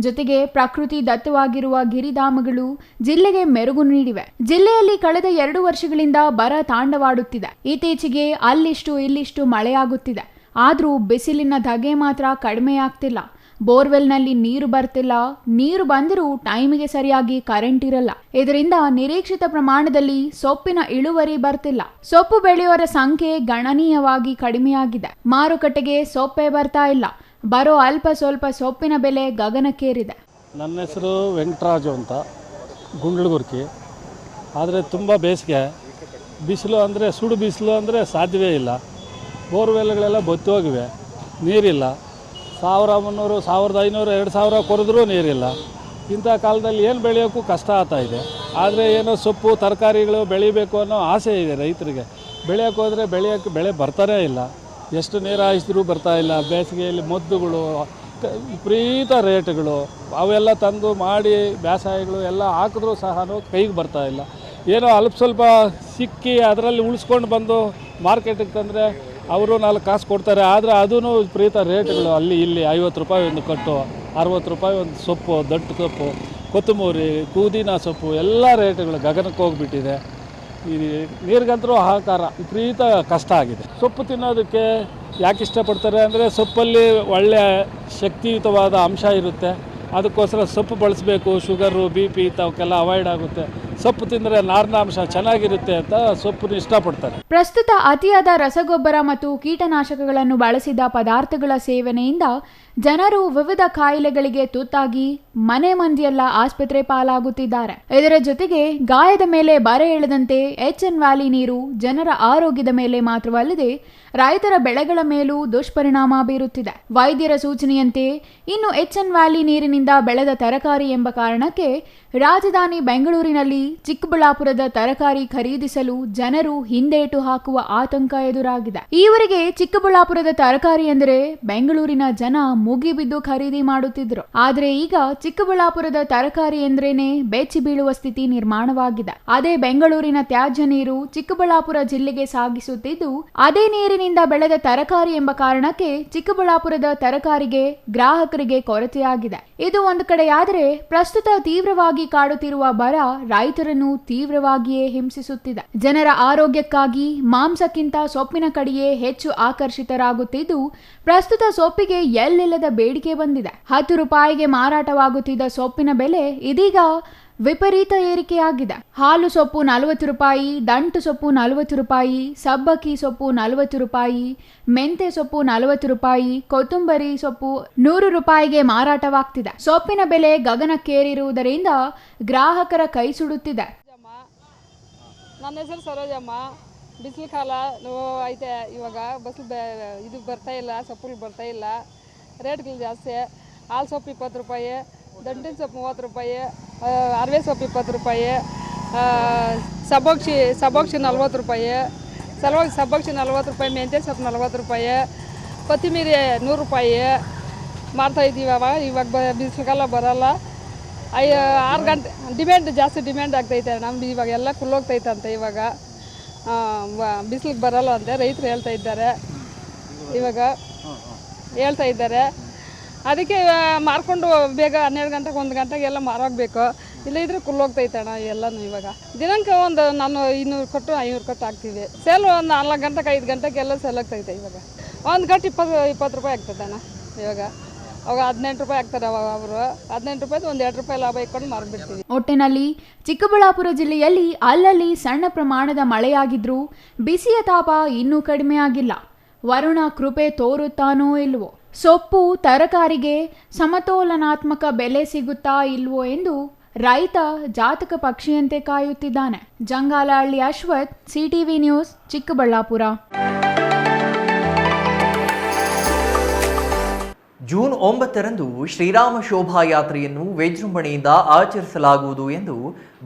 ಜೊತೆಗೆ ಪ್ರಕೃತಿ ದತ್ತವಾಗಿರುವ ಗಿರಿಧಾಮಗಳು ಜಿಲ್ಲೆಗೆ ಮೆರುಗು ನೀಡಿವೆ. ಜಿಲ್ಲೆಯಲ್ಲಿ ಕಳೆದ 2 ವರ್ಷಗಳಿಂದ ಬರ ತಾಂಡವಾಡುತ್ತಿದೆ. ಇತ್ತೀಚೆಗೆ ಅಲ್ಲಿಷ್ಟು ಇಲ್ಲಿಷ್ಟು ಮಳೆಯಾಗುತ್ತಿದೆ. ಆದರೂ ಬಿಸಿಲಿನ ಧಗೆ ಮಾತ್ರ ಕಡಿಮೆಯಾಗ್ತಿಲ್ಲ. ಬೋರ್ವೆಲ್ನಲ್ಲಿ ನೀರು ಬರ್ತಿಲ್ಲ. ನೀರು ಬಂದರೂ ಟೈಮಿಗೆ ಸರಿಯಾಗಿ ಕರೆಂಟ್ ಇರಲ್ಲ. ಇದರಿಂದ ನಿರೀಕ್ಷಿತ ಪ್ರಮಾಣದಲ್ಲಿ ಸೊಪ್ಪಿನ ಇಳುವರಿ ಬರ್ತಿಲ್ಲ. ಸೊಪ್ಪು ಬೆಳೆಯೋರ ಸಂಖ್ಯೆ ಗಣನೀಯವಾಗಿ ಕಡಿಮೆಯಾಗಿದೆ. ಮಾರುಕಟ್ಟೆಗೆ ಸೊಪ್ಪೇ ಬರ್ತಾ ಇಲ್ಲ. ಬರೋ ಅಲ್ಪ ಸ್ವಲ್ಪ ಸೊಪ್ಪಿನ ಬೆಲೆ ಗಗನಕ್ಕೇರಿದೆ. ನನ್ನ ಹೆಸರು ವೆಂಕಟರಾಜು ಅಂತ, ಗುಂಡ್ಲುಗುರ್ಕಿ. ಆದರೆ ತುಂಬ ಬೇಸಿಗೆ, ಬಿಸಿಲು ಅಂದರೆ ಸುಡು ಬಿಸಿಲು ಅಂದರೆ ಸಾಧ್ಯವೇ ಇಲ್ಲ. ಬೋರ್ವೆಲ್ಗಳೆಲ್ಲ ಬತ್ತಿ ಹೋಗಿವೆ, ನೀರಿಲ್ಲ. 1300, 1500, 2000 ಕೊರೆದ್ರೂ ನೀರಿಲ್ಲ. ಇಂಥ ಕಾಲದಲ್ಲಿ ಏನು ಬೆಳೆಯೋಕ್ಕೂ ಕಷ್ಟ ಆಗ್ತಾ ಇದೆ. ಆದರೆ ಏನೋ ಸೊಪ್ಪು ತರಕಾರಿಗಳು ಬೆಳಿಬೇಕು ಅನ್ನೋ ಆಸೆ ಇದೆ ರೈತರಿಗೆ. ಬೆಳೆಯೋಕ್ಕೆ ಹೋದರೆ ಬೆಳೆ ಬರ್ತಾನೇ ಇಲ್ಲ. ಎಷ್ಟು ನೀರು ಹಾಯಿಸಿದ್ರೂ ಬರ್ತಾ ಇಲ್ಲ. ಬೇಸಿಗೆಯಲ್ಲಿ ಮದ್ದುಗಳು, ವಿಪರೀತ ರೇಟ್ಗಳು, ಅವೆಲ್ಲ ತಂದು ಮಾಡಿ ಬೇಸಾಯಗಳು ಎಲ್ಲ ಹಾಕಿದ್ರೂ ಸಹ ಕೈಗೆ ಬರ್ತಾ ಇಲ್ಲ. ಏನೋ ಅಲ್ಪ ಸ್ವಲ್ಪ ಸಿಕ್ಕಿ ಅದರಲ್ಲಿ ಉಳಿಸ್ಕೊಂಡು ಬಂದು ಮಾರ್ಕೆಟಿಗೆ ತಂದರೆ ಅವರು 4 ಕಾಸು ಕೊಡ್ತಾರೆ. ಆದರೆ ಅದೂ ವಿಪರೀತ ರೇಟ್ಗಳು. ಅಲ್ಲಿ ಇಲ್ಲಿ 50 ರೂಪಾಯಿ ಒಂದು ಕಟ್ಟು, 60 ರೂಪಾಯಿ ಒಂದು ಸೊಪ್ಪು, ದಟ್ಟು ಸೊಪ್ಪು, ಕೊತ್ತಂಬರಿ, ಪುದೀನ ಸೊಪ್ಪು ಎಲ್ಲ ರೇಟ್ಗಳು ಗಗನಕ್ಕೆ ಹೋಗಿಬಿಟ್ಟಿದೆ. ಈ ನೀರಿಗಂತರೂ ಹಾಹಾಕಾರ, ವಿಪರೀತ ಕಷ್ಟ ಆಗಿದೆ. ಸೊಪ್ಪು ತಿನ್ನೋದಕ್ಕೆ ಯಾಕೆ ಇಷ್ಟಪಡ್ತಾರೆ ಅಂದರೆ ಸೊಪ್ಪಲ್ಲಿ ಒಳ್ಳೆಯ ಶಕ್ತಿಯುತವಾದ ಅಂಶ ಇರುತ್ತೆ. ಅದಕ್ಕೋಸ್ಕರ ಸೊಪ್ಪು ಬಳಸಬೇಕು. ಶುಗರು, BP ಇಂಥವಕ್ಕೆಲ್ಲ ಅವಾಯ್ಡ್ ಆಗುತ್ತೆ. ಸೊಪ್ಪು ತಿಂದರೆ ನಾರಿನಾಂಶ ಚೆನ್ನಾಗಿರುತ್ತೆ ಅಂತ ಸೊಪ್ಪನ್ನು ಇಷ್ಟಪಡ್ತಾರೆ. ಪ್ರಸ್ತುತ ಅತಿಯಾದ ರಸಗೊಬ್ಬರ ಮತ್ತು ಕೀಟನಾಶಕಗಳನ್ನು ಬಳಸಿದ ಪದಾರ್ಥಗಳ ಸೇವನೆಯಿಂದ ಜನರು ವಿವಿಧ ಕಾಯಿಲೆಗಳಿಗೆ ತುತ್ತಾಗಿ ಮನೆ ಮಂದಿಯೆಲ್ಲ ಆಸ್ಪತ್ರೆ ಪಾಲಾಗುತ್ತಿದ್ದಾರೆ. ಇದರ ಜೊತೆಗೆ ಗಾಯದ ಮೇಲೆ ಬರೆ ಎಳೆದಂತೆ HN ವ್ಯಾಲಿ ನೀರು ಜನರ ಆರೋಗ್ಯದ ಮೇಲೆ ಮಾತ್ರವಲ್ಲದೆ ರೈತರ ಬೆಳೆಗಳ ಮೇಲೂ ದುಷ್ಪರಿಣಾಮ ಬೀರುತ್ತಿದೆ. ವೈದ್ಯರ ಸೂಚನೆಯಂತೆ ಇನ್ನು HN ವ್ಯಾಲಿ ನೀರಿನಿಂದ ಬೆಳೆದ ತರಕಾರಿ ಎಂಬ ಕಾರಣಕ್ಕೆ ರಾಜಧಾನಿ ಬೆಂಗಳೂರಿನಲ್ಲಿ ಚಿಕ್ಕಬಳ್ಳಾಪುರದ ತರಕಾರಿ ಖರೀದಿಸಲು ಜನರು ಹಿಂದೇಟು ಹಾಕುವ ಆತಂಕ ಎದುರಾಗಿದೆ. ಈವರೆಗೆ ಚಿಕ್ಕಬಳ್ಳಾಪುರದ ತರಕಾರಿ ಎಂದರೆ ಬೆಂಗಳೂರಿನ ಜನ ಮುಗಿಬಿದ್ದು ಖರೀದಿ ಮಾಡುತ್ತಿದ್ರು. ಆದರೆ ಈಗ ಚಿಕ್ಕಬಳ್ಳಾಪುರದ ತರಕಾರಿ ಎಂದ್ರೇನೆ ಬೆಚ್ಚಿ ಬೀಳುವ ಸ್ಥಿತಿ ನಿರ್ಮಾಣವಾಗಿದೆ. ಅದೇ ಬೆಂಗಳೂರಿನ ತ್ಯಾಜ್ಯ ನೀರು ಚಿಕ್ಕಬಳ್ಳಾಪುರ ಜಿಲ್ಲೆಗೆ ಸಾಗಿಸುತ್ತಿದ್ದು, ಅದೇ ನೀರಿನಿಂದ ಬೆಳೆದ ತರಕಾರಿ ಎಂಬ ಕಾರಣಕ್ಕೆ ಚಿಕ್ಕಬಳ್ಳಾಪುರದ ತರಕಾರಿಗೆ ಗ್ರಾಹಕರಿಗೆ ಕೊರತೆಯಾಗಿದೆ. ಇದು ಒಂದು ಕಡೆಯಾದರೆ ಪ್ರಸ್ತುತ ತೀವ್ರವಾಗಿ ಕಾಡುತ್ತಿರುವ ಬರ ರೈತರನ್ನು ತೀವ್ರವಾಗಿಯೇ ಹಿಂಸಿಸುತ್ತಿದೆ. ಜನರ ಆರೋಗ್ಯಕ್ಕಾಗಿ ಮಾಂಸಕ್ಕಿಂತ ಸೊಪ್ಪಿನ ಕಡೆಯೇ ಹೆಚ್ಚು ಆಕರ್ಷಿತರಾಗುತ್ತಿದ್ದು, ಪ್ರಸ್ತುತ ಸೊಪ್ಪಿಗೆ ಎಲ್ಲಿಲ್ಲದ ಬೇಡಿಕೆ ಬಂದಿದೆ. 10 ರೂಪಾಯಿಗೆ ಮಾರಾಟವಾಗುತ್ತಿದ್ದ ಸೊಪ್ಪಿನ ಬೆಲೆ ಇದೀಗ ವಿಪರೀತ ಏರಿಕೆಯಾಗಿದೆ. ಹಾಲು ಸೊಪ್ಪು 40 ರೂಪಾಯಿ, ದಂಟು ಸೊಪ್ಪು 40 ರೂಪಾಯಿ, ಸಬ್ಬಕ್ಕಿ ಸೊಪ್ಪು 40 ರೂಪಾಯಿ, ಮೆಂತೆ ಸೊಪ್ಪು 40 ರೂಪಾಯಿ, ಕೊತ್ತಂಬರಿ ಸೊಪ್ಪು 100 ರೂಪಾಯಿಗೆ ಮಾರಾಟವಾಗ್ತಿದೆ. ಸೊಪ್ಪಿನ ಬೆಲೆ ಗಗನಕ್ಕೇರಿರುವುದರಿಂದ ಗ್ರಾಹಕರ ಕೈ ಸುಡುತ್ತಿದೆ. ನನ್ನ ಹೆಸರು ಸರೋಜಮ್ಮ. ಬಿಸಿಲು ಕಾಲ ಐತೆ. ಇವಾಗ ಇದು ಬರ್ತಾ ಇಲ್ಲ, ಸೊಪ್ಪುಗಳು ಬರ್ತಾ ಇಲ್ಲ, ರೇಟ್ಗಳು ಜಾಸ್ತಿ. ಹಾಲು ಸೊಪ್ಪು 20 ರೂಪಾಯಿ, ದಂಟಿನ ಸೊಪ್ಪು 30 ರೂಪಾಯಿ, ಅರವೆ ಸೊಪ್ಪು 20 ರೂಪಾಯಿ, ಸಬ್ಬಕ್ಕಿ 40 ರೂಪಾಯಿ, ಸಬ್ಬಕ್ಕಿ 40 ರೂಪಾಯಿ, ಮೆಂತ್ಯ ಸೊಪ್ಪು 40 ರೂಪಾಯಿ, ಕೊತ್ತಿಮೀರಿ 100 ರೂಪಾಯಿ ಮಾರ್ತಾಯಿದ್ದೀವಿ. ಇವಾಗ ಬಿಸಿಲು ಕಾಲ ಬರೋಲ್ಲ. 6 ಗಂಟೆ ಜಾಸ್ತಿ ಡಿಮ್ಯಾಂಡ್ ಆಗ್ತೈತೆ. ನಮ್ದು ಇವಾಗ ಎಲ್ಲ ಕುಲ್ಲೋಗ್ತೈತಂತೆ. ಇವಾಗ ಬಿಸಿಲಿಗೆ ಬರೋಲ್ಲ ಅಂತ ರೈತರು ಹೇಳ್ತಾ ಇದ್ದಾರೆ. ಅದಕ್ಕೆ ಮಾರ್ಕೊಂಡು ಬೇಗ 12 ಗಂಟೆಗೆ 1 ಗಂಟೆಗೆ ಎಲ್ಲ ಮಾರೋಗಬೇಕು. ಇಲ್ಲದಿದ್ರೆ ಕುಲ್ಲೋಗ್ತೈತೆ ಅಣ್ಣ ಎಲ್ಲನೂ. ಇವಾಗ ದಿನಕ್ಕೆ ನಾನು 200 ಕೊಟ್ಟು 500 ಕೊಟ್ಟು ಹಾಕ್ತೀವಿ. ಸೇಲ್ 4 ಗಂಟೆಗೆ 5 ಗಂಟೆಗೆಲ್ಲ ಸೇಲ್ ಆಗ್ತೈತೆ. ಇವಾಗ 1 ಗಂಟೆ 20 ರೂಪಾಯಿ ಆಗ್ತದೆ ಅಣ್ಣ. ಇವಾಗ ಅವಾಗ 18 ರೂಪಾಯಿ ಆಗ್ತಾರೆ. ಅವರು 18 ರೂಪಾಯಿ 2 ರೂಪಾಯಿ ಲಾಭ ಇಟ್ಕೊಂಡು ಮಾರ್ಬಿಡ್ತೀವಿ. ಒಟ್ಟಿನಲ್ಲಿ ಚಿಕ್ಕಬಳ್ಳಾಪುರ ಜಿಲ್ಲೆಯಲ್ಲಿ ಅಲ್ಲಲ್ಲಿ ಸಣ್ಣ ಪ್ರಮಾಣದ ಮಳೆಯಾಗಿದ್ರೂ ಬಿಸಿಯ ತಾಪ ಇನ್ನೂ ಕಡಿಮೆ ಆಗಿಲ್ಲ. ವರುಣ ಕೃಪೆ ತೋರುತ್ತಾನೋ ಇಲ್ವೋ, ಸೊಪ್ಪು ತರಕಾರಿಗೆ ಸಮತೋಲನಾತ್ಮಕ ಬೆಲೆ ಸಿಗುತ್ತಾ ಇಲ್ವೋ ಎಂದು ರೈತ ಜಾತಕ ಪಕ್ಷಿಯಂತೆ ಕಾಯುತ್ತಿದ್ದಾನೆ. Jangalahalli Ashwath, CTV news, Chikkaballapur. June 9ರಂದು ಶ್ರೀರಾಮ ಶೋಭಾಯಾತ್ರೆಯನ್ನು ವಿಜೃಂಭಣೆಯಿಂದ ಆಚರಿಸಲಾಗುವುದು ಎಂದು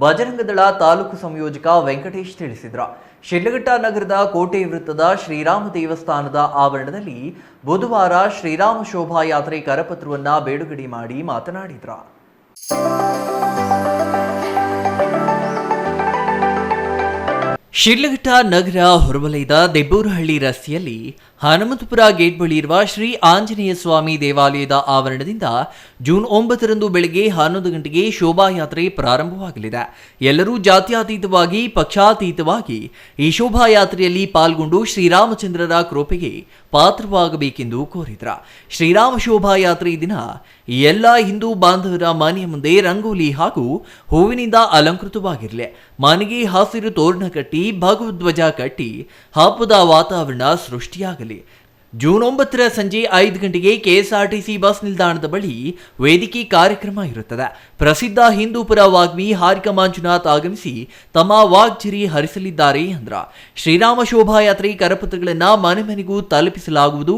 ಬಜರಂಗದಳ ತಾಲೂಕು ಸಂಯೋಜಕ ವೆಂಕಟೇಶ್ ತಿಳಿಸಿದರು. ಶಿಡ್ಲಘಟ್ಟ ನಗರದ ಕೋಟೆ ವೃತ್ತದ ಶ್ರೀರಾಮ ದೇವಸ್ಥಾನದ ಆವರಣದಲ್ಲಿ ಬುಧವಾರ ಶ್ರೀರಾಮ ಶೋಭಾಯಾತ್ರೆ ಕರಪತ್ರವನ್ನು ಬಿಡುಗಡೆ ಮಾಡಿ ಮಾತನಾಡಿದರು. ಶಿಡ್ಲಘಟ್ಟ ನಗರ ಹೊರವಲಯದ ದೆಬ್ಬೂರಹಳ್ಳಿ ರಸ್ತೆಯಲ್ಲಿ ಹನುಮಂತಪುರ ಗೇಟ್ ಬಳಿ ಇರುವ ಶ್ರೀ ಆಂಜನೇಯ ಸ್ವಾಮಿ ದೇವಾಲಯದ ಆವರಣದಿಂದ ಜೂನ್ 9ರಂದು ಬೆಳಗ್ಗೆ 11 ಗಂಟೆಗೆ ಶೋಭಾಯಾತ್ರೆ ಪ್ರಾರಂಭವಾಗಲಿದೆ. ಎಲ್ಲರೂ ಜಾತ್ಯತೀತವಾಗಿ ಪಕ್ಷಾತೀತವಾಗಿ ಈ ಶೋಭಾಯಾತ್ರೆಯಲ್ಲಿ ಪಾಲ್ಗೊಂಡು ಶ್ರೀರಾಮಚಂದ್ರರ ಕೃಪೆಗೆ ಪಾತ್ರವಾಗಬೇಕೆಂದು ಕೋರಿದ್ರ. ಶ್ರೀರಾಮ ಶೋಭಾಯಾತ್ರೆ ದಿನ ಎಲ್ಲ ಹಿಂದೂ ಬಾಂಧವರ ಮನೆಯ ಮುಂದೆ ರಂಗೋಲಿ ಹಾಗೂ ಹೂವಿನಿಂದ ಅಲಂಕೃತವಾಗಿರಲಿ. ಮನೆಗೆ ಹಸಿರು ತೋರಣ ಕಟ್ಟಿ ಭಗವಧ್ವಜ ಕಟ್ಟಿ ಹಬ್ಬದ ವಾತಾವರಣ ಸೃಷ್ಟಿಯಾಗಲಿ. ಜೂನ್ 9ರ ಸಂಜೆ 5 ಗಂಟೆಗೆ ಕೆಎಸ್ಆರ್ಟಿಸಿ ಬಸ್ ನಿಲ್ದಾಣದ ಬಳಿ ವೇದಿಕೆ ಕಾರ್ಯಕ್ರಮ ಇರುತ್ತದೆ. ಪ್ರಸಿದ್ಧ ಹಿಂದೂಪುರ ವಾಗ್ಮಿ ಹಾರಿಕ ಮಂಜುನಾಥ್ ಆಗಮಿಸಿ ತಮ್ಮ ವಾಗ್ಝರಿ ಹರಿಸಲಿದ್ದಾರೆ ಎಂದ್ರ. ಶ್ರೀರಾಮ ಶೋಭಾಯಾತ್ರೆ ಕರಪತ್ರಗಳನ್ನು ಮನೆ ಮನೆಗೂ ತಲುಪಿಸಲಾಗುವುದು.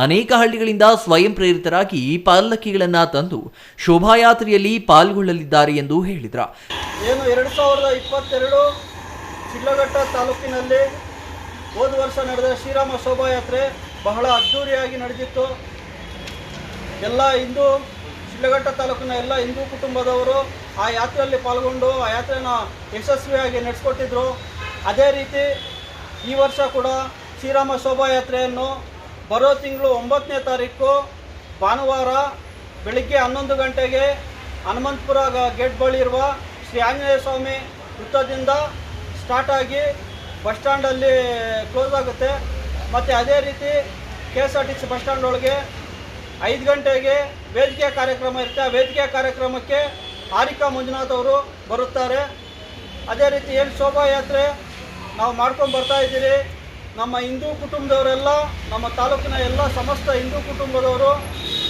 ಅನೇಕ ಹಳ್ಳಿಗಳಿಂದ ಸ್ವಯಂ ಪ್ರೇರಿತರಾಗಿ ಪಲ್ಲಕ್ಕಿಗಳನ್ನು ತಂದು ಶೋಭಾಯಾತ್ರೆಯಲ್ಲಿ ಪಾಲ್ಗೊಳ್ಳಲಿದ್ದಾರೆ ಎಂದು ಹೇಳಿದ್ರ. ಏನು 2022 ಶಿಡ್ಲಘಟ್ಟ ತಾಲೂಕಿನಲ್ಲಿ ಹೋದ ವರ್ಷ ನಡೆದ ಶ್ರೀರಾಮ ಶೋಭಾಯಾತ್ರೆ ಬಹಳ ಅದ್ಧೂರಿಯಾಗಿ ನಡೆದಿತ್ತು. ಎಲ್ಲ ಶಿಡ್ಲಘಟ್ಟ ತಾಲೂಕಿನ ಎಲ್ಲ ಹಿಂದೂ ಕುಟುಂಬದವರು ಆ ಯಾತ್ರೆಯಲ್ಲಿ ಪಾಲ್ಗೊಂಡು ಆ ಯಾತ್ರೆನ ಯಶಸ್ವಿಯಾಗಿ ನಡೆಸ್ಕೊಟ್ಟಿದ್ರು. ಅದೇ ರೀತಿ ಈ ವರ್ಷ ಕೂಡ ಶ್ರೀರಾಮ ಶೋಭಾಯಾತ್ರೆಯನ್ನು ಬರೋ ತಿಂಗಳು 9ನೇ ತಾರೀಕು ಭಾನುವಾರ ಬೆಳಿಗ್ಗೆ 11 ಗಂಟೆಗೆ ಹನುಮಂತಪುರ ಗೇಟ್ ಬಳಿ ಇರುವ ಶ್ರೀ ಆಂಜನೇಯ ಸ್ವಾಮಿ ವೃತ್ತದಿಂದ ಸ್ಟಾರ್ಟ್ ಆಗಿ ಬಸ್ ಸ್ಟ್ಯಾಂಡಲ್ಲಿ ಕ್ಲೋಸ್ ಆಗುತ್ತೆ. ಮತ್ತು ಅದೇ ರೀತಿ KSRTC ಬಸ್ ಸ್ಟ್ಯಾಂಡ್ ಒಳಗೆ 5 ಗಂಟೆಗೆ ವೇದಿಕೆ ಕಾರ್ಯಕ್ರಮ ಇರುತ್ತೆ. ಆ ವೇದಿಕೆ ಕಾರ್ಯಕ್ರಮಕ್ಕೆ ಹಾರಿಕಾ ಮಂಜುನಾಥ್ ಅವರು ಬರುತ್ತಾರೆ. ಅದೇ ರೀತಿ ಏನು ಶೋಭಾಯಾತ್ರೆ ನಾವು ಮಾಡ್ಕೊಂಡು ಬರ್ತಾ ಇದ್ದೀರಿ, ನಮ್ಮ ಹಿಂದೂ ಕುಟುಂಬದವರೆಲ್ಲ, ನಮ್ಮ ತಾಲೂಕಿನ ಎಲ್ಲ ಸಮಸ್ತ ಹಿಂದೂ ಕುಟುಂಬದವರು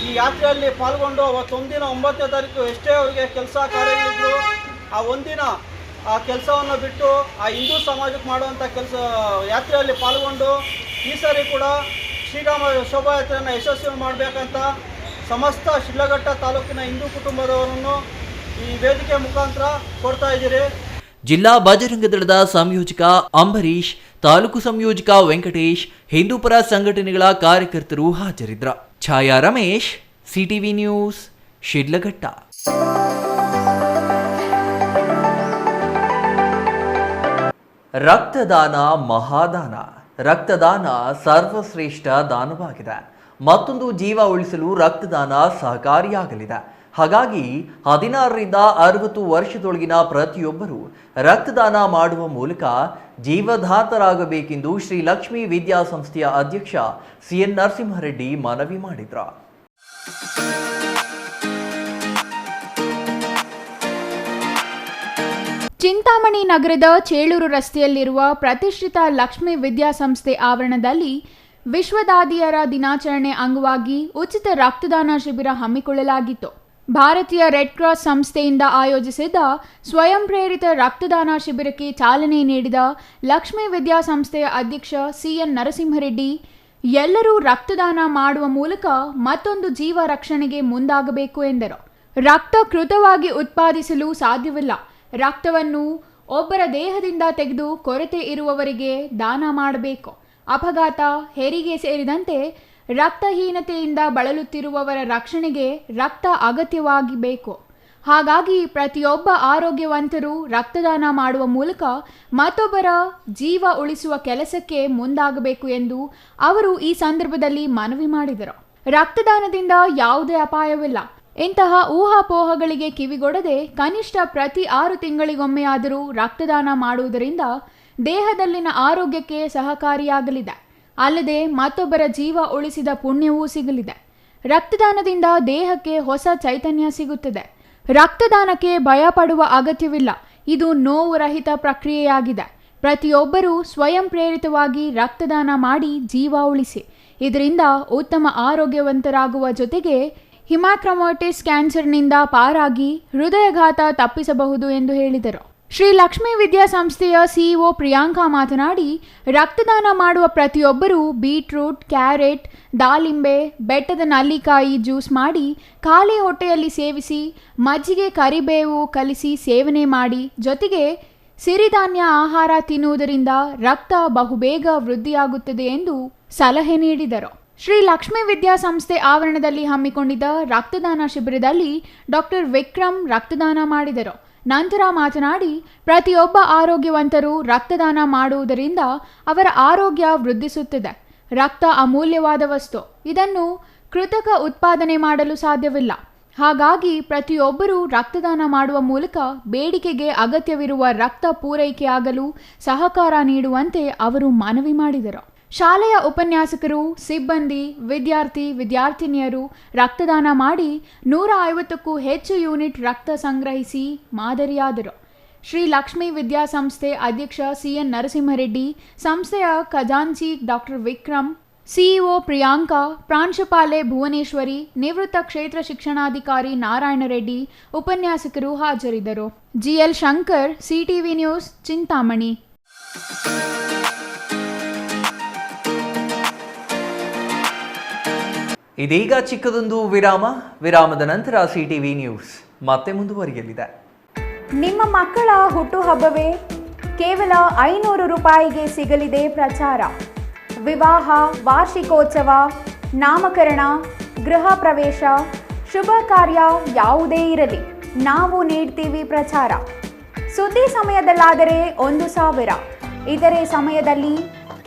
ಈ ಯಾತ್ರೆಯಲ್ಲಿ ಪಾಲ್ಗೊಂಡು ಅವತ್ತೊಂದಿನ 9ನೇ ತಾರೀಕು ಎಷ್ಟೇ ಅವರಿಗೆ ಕೆಲಸ ಕಾರ್ಯಗಳಿದ್ರು ಆ ಒಂದಿನ ಆ ಕೆಲಸವನ್ನು ಬಿಟ್ಟು ಆ ಹಿಂದೂ ಸಮಾಜಕ್ಕೆ ಮಾಡುವಂಥ ಯಾತ್ರೆಯಲ್ಲಿ ಪಾಲ್ಗೊಂಡು ಈ ಸಾರಿ ಕೂಡ ಶ್ರೀರಾಮ ಶೋಭಾಯಾತ್ರೆಯನ್ನು ಯಶಸ್ವಿ ಮಾಡಬೇಕಂತ ಸಮಸ್ತ ಶಿಡ್ಲಘಟ್ಟ ತಾಲೂಕಿನ ಹಿಂದೂ ಕುಟುಂಬದವರನ್ನು ಈ ವೇದಿಕೆ ಮುಖಾಂತರ ಕೊಡ್ತಾ ಇದ್ದೀರಿ. ಜಿಲ್ಲಾ ಬಜರಂಗ ದಳದ ಸಂಯೋಜಕ ಅಂಬರೀಶ್, ತಾಲೂಕು ಸಂಯೋಜಕ ವೆಂಕಟೇಶ್, ಹಿಂದೂಪರ ಸಂಘಟನೆಗಳ ಕಾರ್ಯಕರ್ತರು ಹಾಜರಿದ್ರ. ಛಾಯಾ ರಮೇಶ್, ಸಿಟಿವಿ ನ್ಯೂಸ್, ಶಿಡ್ಲಘಟ್ಟ. ರಕ್ತದಾನ ಮಹಾದಾನ. ರಕ್ತದಾನ ಸರ್ವಶ್ರೇಷ್ಠ ದಾನವಾಗಿದೆ. ಮತ್ತೊಂದು ಜೀವ ಉಳಿಸಲು ರಕ್ತದಾನ ಸಹಕಾರಿಯಾಗಲಿದೆ. ಹಾಗಾಗಿ 16ರಿಂದ 60 ವರ್ಷದೊಳಗಿನ ಪ್ರತಿಯೊಬ್ಬರು ರಕ್ತದಾನ ಮಾಡುವ ಮೂಲಕ ಜೀವಧಾತರಾಗಬೇಕೆಂದು ಶ್ರೀ ಲಕ್ಷ್ಮೀ ವಿದ್ಯಾಸಂಸ್ಥೆಯ ಅಧ್ಯಕ್ಷ CN ನರಸಿಂಹರೆಡ್ಡಿ ಮನವಿ ಮಾಡಿದರು. ಚಿಂತಾಮಣಿ ನಗರದ ಚೇಳೂರು ರಸ್ತೆಯಲ್ಲಿರುವ ಪ್ರತಿಷ್ಠಿತ ಲಕ್ಷ್ಮೀ ವಿದ್ಯಾಸಂಸ್ಥೆ ಆವರಣದಲ್ಲಿ ವಿಶ್ವದಾದಿಯರ ದಿನಾಚರಣೆ ಅಂಗವಾಗಿ ಉಚಿತ ರಕ್ತದಾನ ಶಿಬಿರ ಹಮ್ಮಿಕೊಳ್ಳಲಾಗಿತ್ತು. ಭಾರತೀಯ ರೆಡ್ ಕ್ರಾಸ್ ಸಂಸ್ಥೆಯಿಂದ ಆಯೋಜಿಸಿದ್ದ ಸ್ವಯಂ ಪ್ರೇರಿತ ರಕ್ತದಾನ ಶಿಬಿರಕ್ಕೆ ಚಾಲನೆ ನೀಡಿದ ಲಕ್ಷ್ಮೀ ವಿದ್ಯಾಸಂಸ್ಥೆಯ ಅಧ್ಯಕ್ಷ CN ನರಸಿಂಹರೆಡ್ಡಿ, ಎಲ್ಲರೂ ರಕ್ತದಾನ ಮಾಡುವ ಮೂಲಕ ಮತ್ತೊಂದು ಜೀವ ರಕ್ಷಣೆಗೆ ಮುಂದಾಗಬೇಕು ಎಂದರು. ರಕ್ತ ಕೃತವಾಗಿ ಉತ್ಪಾದಿಸಲು ಸಾಧ್ಯವಿಲ್ಲ. ರಕ್ತವನ್ನು ಒಬ್ಬರ ದೇಹದಿಂದ ತೆಗೆದು ಕೊರತೆ ಇರುವವರಿಗೆ ದಾನ ಮಾಡಬೇಕು. ಅಪಘಾತ, ಹೆರಿಗೆ ಸೇರಿದಂತೆ ರಕ್ತಹೀನತೆಯಿಂದ ಬಳಲುತ್ತಿರುವವರ ರಕ್ಷಣೆಗೆ ರಕ್ತ ಅಗತ್ಯವಾಗಬೇಕು. ಹಾಗಾಗಿ ಪ್ರತಿಯೊಬ್ಬ ಆರೋಗ್ಯವಂತರು ರಕ್ತದಾನ ಮಾಡುವ ಮೂಲಕ ಮತ್ತೊಬ್ಬರ ಜೀವ ಉಳಿಸುವ ಕೆಲಸಕ್ಕೆ ಮುಂದಾಗಬೇಕು ಎಂದು ಅವರು ಈ ಸಂದರ್ಭದಲ್ಲಿ ಮನವಿ ಮಾಡಿದರು. ರಕ್ತದಾನದಿಂದ ಯಾವುದೇ ಅಪಾಯವಿಲ್ಲ. ಇಂತಹ ಊಹಾಪೋಹಗಳಿಗೆ ಕಿವಿಗೊಡದೆ ಕನಿಷ್ಠ ಪ್ರತಿ 6 ತಿಂಗಳಿಗೊಮ್ಮೆಯಾದರೂ ರಕ್ತದಾನ ಮಾಡುವುದರಿಂದ ದೇಹದಲ್ಲಿನ ಆರೋಗ್ಯಕ್ಕೆ ಸಹಕಾರಿಯಾಗಲಿದೆ. ಅಲ್ಲದೆ ಮತ್ತೊಬ್ಬರ ಜೀವ ಉಳಿಸಿದ ಪುಣ್ಯವೂ ಸಿಗಲಿದೆ. ರಕ್ತದಾನದಿಂದ ದೇಹಕ್ಕೆ ಹೊಸ ಚೈತನ್ಯ ಸಿಗುತ್ತದೆ. ರಕ್ತದಾನಕ್ಕೆ ಭಯಪಡುವ ಅಗತ್ಯವಿಲ್ಲ. ಇದು ನೋವು ರಹಿತ ಪ್ರಕ್ರಿಯೆಯಾಗಿದೆ. ಪ್ರತಿಯೊಬ್ಬರೂ ಸ್ವಯಂ ಪ್ರೇರಿತವಾಗಿ ರಕ್ತದಾನ ಮಾಡಿ ಜೀವ ಉಳಿಸಿ. ಇದರಿಂದ ಉತ್ತಮ ಆರೋಗ್ಯವಂತರಾಗುವ ಜೊತೆಗೆ ಹಿಮಾಕ್ರಮೋಟಿಸ್ ಕ್ಯಾನ್ಸರ್ನಿಂದ ಪಾರಾಗಿ ಹೃದಯಘಾತ ತಪ್ಪಿಸಬಹುದು ಎಂದು ಹೇಳಿದರು. ಶ್ರೀ ಲಕ್ಷ್ಮೀ ವಿದ್ಯಾಸಂಸ್ಥೆಯ CEO ಪ್ರಿಯಾಂಕಾ ಮಾತನಾಡಿ, ರಕ್ತದಾನ ಮಾಡುವ ಪ್ರತಿಯೊಬ್ಬರೂ ಬೀಟ್ರೂಟ್, ಕ್ಯಾರೆಟ್, ದಾಳಿಂಬೆ, ಬೆಟ್ಟದ ನಲ್ಲಿಕಾಯಿ ಜ್ಯೂಸ್ ಮಾಡಿ ಖಾಲಿ ಹೊಟ್ಟೆಯಲ್ಲಿ ಸೇವಿಸಿ, ಮಜ್ಜಿಗೆ, ಕರಿಬೇವು ಕಲಿಸಿ ಸೇವನೆ ಮಾಡಿ, ಜೊತೆಗೆ ಸಿರಿಧಾನ್ಯ ಆಹಾರ ತಿನ್ನುವುದರಿಂದ ರಕ್ತ ಬಹುಬೇಗ ವೃದ್ಧಿಯಾಗುತ್ತದೆ ಎಂದು ಸಲಹೆ ನೀಡಿದರು. ಶ್ರೀ ಲಕ್ಷ್ಮೀ ವಿದ್ಯಾಸಂಸ್ಥೆ ಆವರಣದಲ್ಲಿ ಹಮ್ಮಿಕೊಂಡಿದ್ದ ರಕ್ತದಾನ ಶಿಬಿರದಲ್ಲಿ ಡಾಕ್ಟರ್ ವಿಕ್ರಮ್ ರಕ್ತದಾನ ಮಾಡಿದರು. ನಂತರ ಮಾತನಾಡಿ, ಪ್ರತಿಯೊಬ್ಬ ಆರೋಗ್ಯವಂತರು ರಕ್ತದಾನ ಮಾಡುವುದರಿಂದ ಅವರ ಆರೋಗ್ಯ ವೃದ್ಧಿಸುತ್ತದೆ. ರಕ್ತ ಅಮೂಲ್ಯವಾದ ವಸ್ತು. ಇದನ್ನು ಕೃತಕ ಉತ್ಪಾದನೆ ಮಾಡಲು ಸಾಧ್ಯವಿಲ್ಲ. ಹಾಗಾಗಿ ಪ್ರತಿಯೊಬ್ಬರೂ ರಕ್ತದಾನ ಮಾಡುವ ಮೂಲಕ ಬೇಡಿಕೆಗೆ ಅಗತ್ಯವಿರುವ ರಕ್ತ ಪೂರೈಕೆಯಾಗಲು ಸಹಕಾರ ನೀಡುವಂತೆ ಅವರು ಮನವಿ ಮಾಡಿದರು. ಶಾಲೆಯ ಉಪನ್ಯಾಸಕರು, ಸಿಬ್ಬಂದಿ, ವಿದ್ಯಾರ್ಥಿನಿಯರು ರಕ್ತದಾನ ಮಾಡಿ 150ಕ್ಕೂ ಹೆಚ್ಚು ಯೂನಿಟ್ ರಕ್ತ ಸಂಗ್ರಹಿಸಿ ಮಾದರಿಯಾದರು. ಶ್ರೀ ಲಕ್ಷ್ಮೀ ವಿದ್ಯಾಸಂಸ್ಥೆ ಅಧ್ಯಕ್ಷ CN ನರಸಿಂಹರೆಡ್ಡಿ, ಸಂಸ್ಥೆಯ ಖಜಾಂಚಿ ಡಾಕ್ಟರ್ ವಿಕ್ರಮ್, ಸಿಇಒ ಪ್ರಿಯಾಂಕಾ, ಪ್ರಾಂಶುಪಾಲೆ ಭುವನೇಶ್ವರಿ, ನಿವೃತ್ತ ಕ್ಷೇತ್ರ ಶಿಕ್ಷಣಾಧಿಕಾರಿ ನಾರಾಯಣರೆಡ್ಡಿ ಉಪನ್ಯಾಸಕರು ಹಾಜರಿದ್ದರು. GL Shankar, CTV news, Chintamani. ಇದೀಗ ಚಿಕ್ಕದೊಂದು ವಿರಾಮದ ನಂತರ CTV ನ್ಯೂಸ್ ಮತ್ತೆ ಮುಂದುವರಿಯಲಿದೆ. ನಿಮ್ಮ ಮಕ್ಕಳ ಹುಟ್ಟುಹಬ್ಬವೇ ಕೇವಲ 500 ರೂಪಾಯಿಗೆ ಸಿಗಲಿದೆ ಪ್ರಚಾರ. ವಿವಾಹ, ವಾರ್ಷಿಕೋತ್ಸವ, ನಾಮಕರಣ, ಗೃಹ ಪ್ರವೇಶ, ಶುಭ ಕಾರ್ಯ ಯಾವುದೇ ಇರಲಿ, ನಾವು ನೀಡ್ತೀವಿ ಪ್ರಚಾರ. ಸುದ್ದಿ ಸಮಯದಲ್ಲಾದರೆ 1,000, ಇತರೆ ಸಮಯದಲ್ಲಿ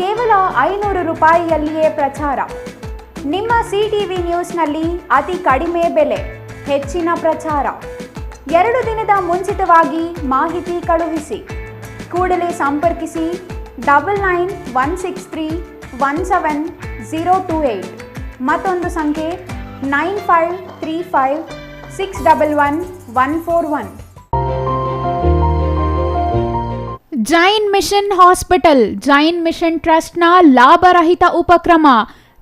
ಕೇವಲ 500 ರೂಪಾಯಿಯಲ್ಲಿಯೇ ಪ್ರಚಾರ. ನಿಮ್ಮ CTV ನ್ಯೂಸ್ನಲ್ಲಿ ಅತಿ ಕಡಿಮೆ ಬೆಲೆ, ಹೆಚ್ಚಿನ ಪ್ರಚಾರ. 2 ದಿನದ ಮುಂಚಿತವಾಗಿ ಮಾಹಿತಿ ಕಳುಹಿಸಿ. ಕೂಡಲೇ ಸಂಪರ್ಕಿಸಿ 9916317028. ಮತ್ತೊಂದು ಸಂಖ್ಯೆ 9535611141. Jain mission hospital, Jain mission ಟ್ರಸ್ಟ್ನ ಲಾಭರಹಿತ ಉಪಕ್ರಮ,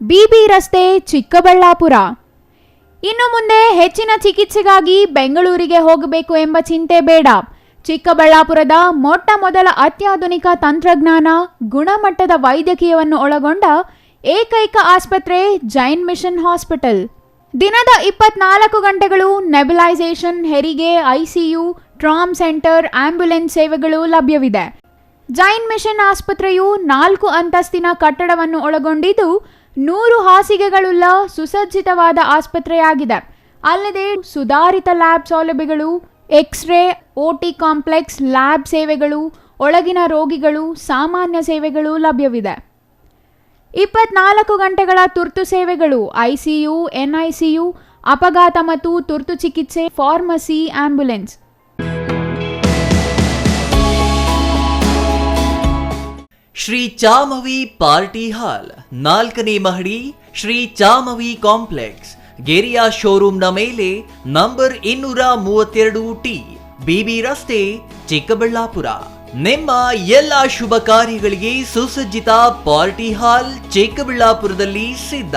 BB ರಸ್ತೆ, ಚಿಕ್ಕಬಳ್ಳಾಪುರ. ಇನ್ನು ಮುಂದೆ ಹೆಚ್ಚಿನ ಚಿಕಿತ್ಸೆಗಾಗಿ ಬೆಂಗಳೂರಿಗೆ ಹೋಗಬೇಕು ಎಂಬ ಚಿಂತೆ ಬೇಡ. ಚಿಕ್ಕಬಳ್ಳಾಪುರದ ಮೊಟ್ಟ ಮೊದಲ ಅತ್ಯಾಧುನಿಕ ತಂತ್ರಜ್ಞಾನ, ಗುಣಮಟ್ಟದ ವೈದ್ಯಕೀಯವನ್ನು ಒಳಗೊಂಡ ಏಕೈಕ ಆಸ್ಪತ್ರೆ ಜೈನ್ ಮಿಷನ್ ಹಾಸ್ಪಿಟಲ್. ದಿನದ 24 ಗಂಟೆಗಳು ನೆಬುಲೈಸೇಷನ್, ಹೆರಿಗೆ, ICU, ಟ್ರಾಮ್ ಸೆಂಟರ್, ಆಂಬ್ಯುಲೆನ್ಸ್ ಸೇವೆಗಳು ಲಭ್ಯವಿದೆ. ಜೈನ್ ಮಿಷನ್ ಆಸ್ಪತ್ರೆಯು 4 ಅಂತಸ್ತಿನ ಕಟ್ಟಡವನ್ನು ಒಳಗೊಂಡಿದ್ದು 100 ಹಾಸಿಗೆಗಳುಳ್ಳ ಸುಸಜ್ಜಿತವಾದ ಆಸ್ಪತ್ರೆಯಾಗಿದೆ. ಅಲ್ಲದೆ ಸುಧಾರಿತ ಲ್ಯಾಬ್ ಸೌಲಭ್ಯಗಳು, ಎಕ್ಸ್ರೇ, OT ಕಾಂಪ್ಲೆಕ್ಸ್, ಲ್ಯಾಬ್ ಸೇವೆಗಳು, ಒಳಗಿನ ರೋಗಿಗಳು, ಸಾಮಾನ್ಯ ಸೇವೆಗಳು ಲಭ್ಯವಿದೆ. 24 ಗಂಟೆಗಳ ತುರ್ತು ಸೇವೆಗಳು, ICU, NICU, ಅಪಘಾತ ಮತ್ತು ತುರ್ತು ಚಿಕಿತ್ಸೆ, pharmacy, ambulance. Shri Chamavi party hall, 4ನೇ ಮಹಡಿ, ಶ್ರೀ ಚಾಮವಿ ಕಾಂಪ್ಲೆಕ್ಸ್, ಗೆರಿಯಾ ಶೋರೂಮ್ನ ಮೇಲೆ, ನಂಬರ್ 232T, BB ರಸ್ತೆ, ಚಿಕ್ಕಬಳ್ಳಾಪುರ. ನಿಮ್ಮ ಎಲ್ಲ ಶುಭ ಕಾರ್ಯಗಳಿಗೆ ಸುಸಜ್ಜಿತ ಪಾರ್ಟಿ ಹಾಲ್ ಚಿಕ್ಕಬಳ್ಳಾಪುರದಲ್ಲಿ ಸಿದ್ಧ.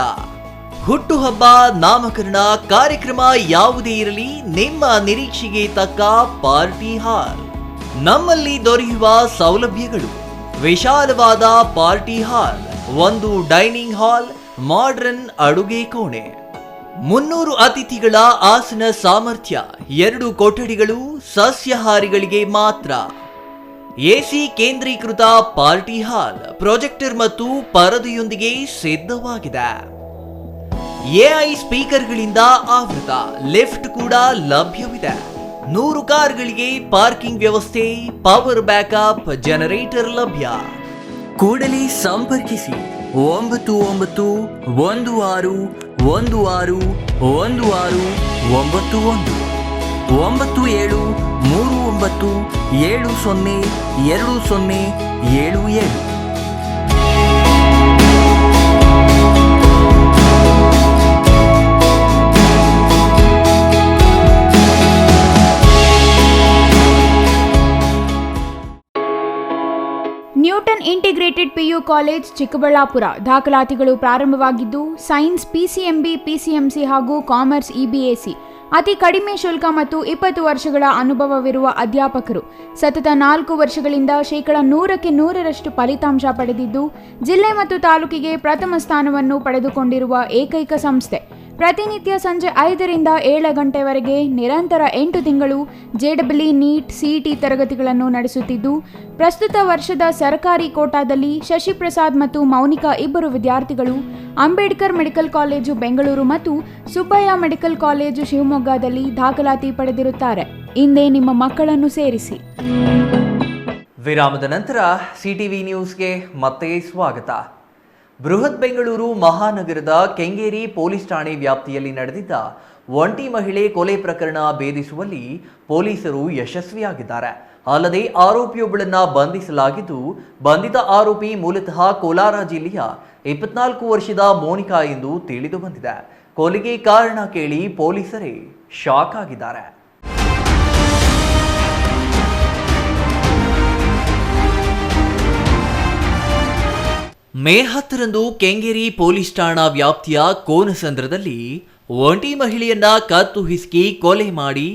ಹುಟ್ಟುಹಬ್ಬ, ನಾಮಕರಣ, ಕಾರ್ಯಕ್ರಮ ಯಾವುದೇ ಇರಲಿ, ನಿಮ್ಮ ನಿರೀಕ್ಷೆಗೆ ತಕ್ಕ ಪಾರ್ಟಿ ಹಾಲ್. ನಮ್ಮಲ್ಲಿ ದೊರೆಯುವ ಸೌಲಭ್ಯಗಳು: ವಿಶಾಲವಾದ party hall, 1 dining hall, modern ಅಡುಗೆ ಕೋಣೆ, 300 ಅತಿಥಿಗಳ ಆಸನ ಸಾಮರ್ಥ್ಯ, 2 ಕೊಠಡಿಗಳು ಸಸ್ಯಾಹಾರಿಗಳಿಗೆ ಮಾತ್ರ, AC ಕೇಂದ್ರೀಕೃತ ಪಾರ್ಟಿ ಹಾಲ್, ಪ್ರೊಜೆಕ್ಟರ್ ಮತ್ತು ಪರದೆಯೊಂದಿಗೆ ಸಿದ್ಧವಾಗಿದೆ. AI ಸ್ಪೀಕರ್ಗಳಿಂದ ಆವೃತ, ಲಿಫ್ಟ್ ಕೂಡ ಲಭ್ಯವಿದೆ. 100 ಕಾರ್ಗಳಿಗೆ ಪಾರ್ಕಿಂಗ್ ವ್ಯವಸ್ಥೆ, ಪವರ್ ಬ್ಯಾಕಪ್ ಜನರೇಟರ್ ಲಭ್ಯ. ಕೂಡಲೇ ಸಂಪರ್ಕಿಸಿ 9916161691 9739702077. Newton integrated PU college, Chikkaballapur. ದಾಖಲಾತಿಗಳು ಪ್ರಾರಂಭವಾಗಿದ್ದು ಸೈನ್ಸ್ PCMB, PCMC ಹಾಗೂ ಕಾಮರ್ಸ್ EBAC. ಅತಿ ಕಡಿಮೆ ಶುಲ್ಕ ಮತ್ತು 20 ವರ್ಷಗಳ ಅನುಭವವಿರುವ ಅಧ್ಯಾಪಕರು. ಸತತ 4 ವರ್ಷಗಳಿಂದ 100ಕ್ಕೆ 100ರಷ್ಟು ಫಲಿತಾಂಶ ಪಡೆದಿದ್ದು ಜಿಲ್ಲೆ ಮತ್ತು ತಾಲೂಕಿಗೆ ಪ್ರಥಮ ಸ್ಥಾನವನ್ನು ಪಡೆದುಕೊಂಡಿರುವ ಏಕೈಕ ಸಂಸ್ಥೆ. ಪ್ರತಿನಿತ್ಯ ಸಂಜೆ 5ರಿಂದ 7 ಗಂಟೆವರೆಗೆ ನಿರಂತರ 8 ತಿಂಗಳು JEE, NEET, CET ತರಗತಿಗಳನ್ನು ನಡೆಸುತ್ತಿದ್ದು ಪ್ರಸ್ತುತ ವರ್ಷದ ಸರ್ಕಾರಿ ಕೋಟಾದಲ್ಲಿ ಶಶಿಪ್ರಸಾದ್ ಮತ್ತು ಮೌನಿಕಾ ಇಬ್ಬರು ವಿದ್ಯಾರ್ಥಿಗಳು ಅಂಬೇಡ್ಕರ್ ಮೆಡಿಕಲ್ ಕಾಲೇಜು ಬೆಂಗಳೂರು ಮತ್ತು ಸುಬ್ಬಯ್ಯ ಮೆಡಿಕಲ್ ಕಾಲೇಜು ಶಿವಮೊಗ್ಗದಲ್ಲಿ ದಾಖಲಾತಿ ಪಡೆದಿರುತ್ತಾರೆ. ಇಂದೇ ನಿಮ್ಮ ಮಕ್ಕಳನ್ನು ಸೇರಿಸಿ. ವಿರಾಮದ ನಂತರ ಸಿಟಿವಿ ನ್ಯೂಸ್ಗೆ ಮತ್ತೆ ಸ್ವಾಗತ. ಬೃಹತ್ ಬೆಂಗಳೂರು ಮಹಾನಗರದ ಕೆಂಗೇರಿ ಪೊಲೀಸ್ ಠಾಣೆ ವ್ಯಾಪ್ತಿಯಲ್ಲಿ ನಡೆದಿದ್ದ ಒಂಟಿ ಮಹಿಳೆ ಕೊಲೆ ಪ್ರಕರಣ ಭೇದಿಸುವಲ್ಲಿ ಪೊಲೀಸರು ಯಶಸ್ವಿಯಾಗಿದ್ದಾರೆ. ಅಲ್ಲದೆ ಆರೋಪಿಯೊಬ್ಬಳನ್ನ ಬಂಧಿಸಲಾಗಿದ್ದು, ಬಂಧಿತ ಆರೋಪಿ ಮೂಲತಃ ಕೋಲಾರ ಜಿಲ್ಲೆಯ 24 ವರ್ಷದ ಮೋನಿಕಾ ಎಂದು ತಿಳಿದು ಬಂದಿದೆ. ಕೊಲೆಗೆ ಕಾರಣ ಕೇಳಿ ಪೊಲೀಸರೇ ಶಾಕ್ ಆಗಿದ್ದಾರೆ. ಮೇ 10ರಂದು ಕೆಂಗೇರಿ ಪೊಲೀಸ್ ಠಾಣಾ ವ್ಯಾಪ್ತಿಯ ಕೋನಸಂದ್ರದಲ್ಲಿ ಒಂಟಿ ಮಹಿಳೆಯನ್ನ ಕತ್ತು ಹಿಸುಕಿ ಕೊಲೆ ಮಾಡಿ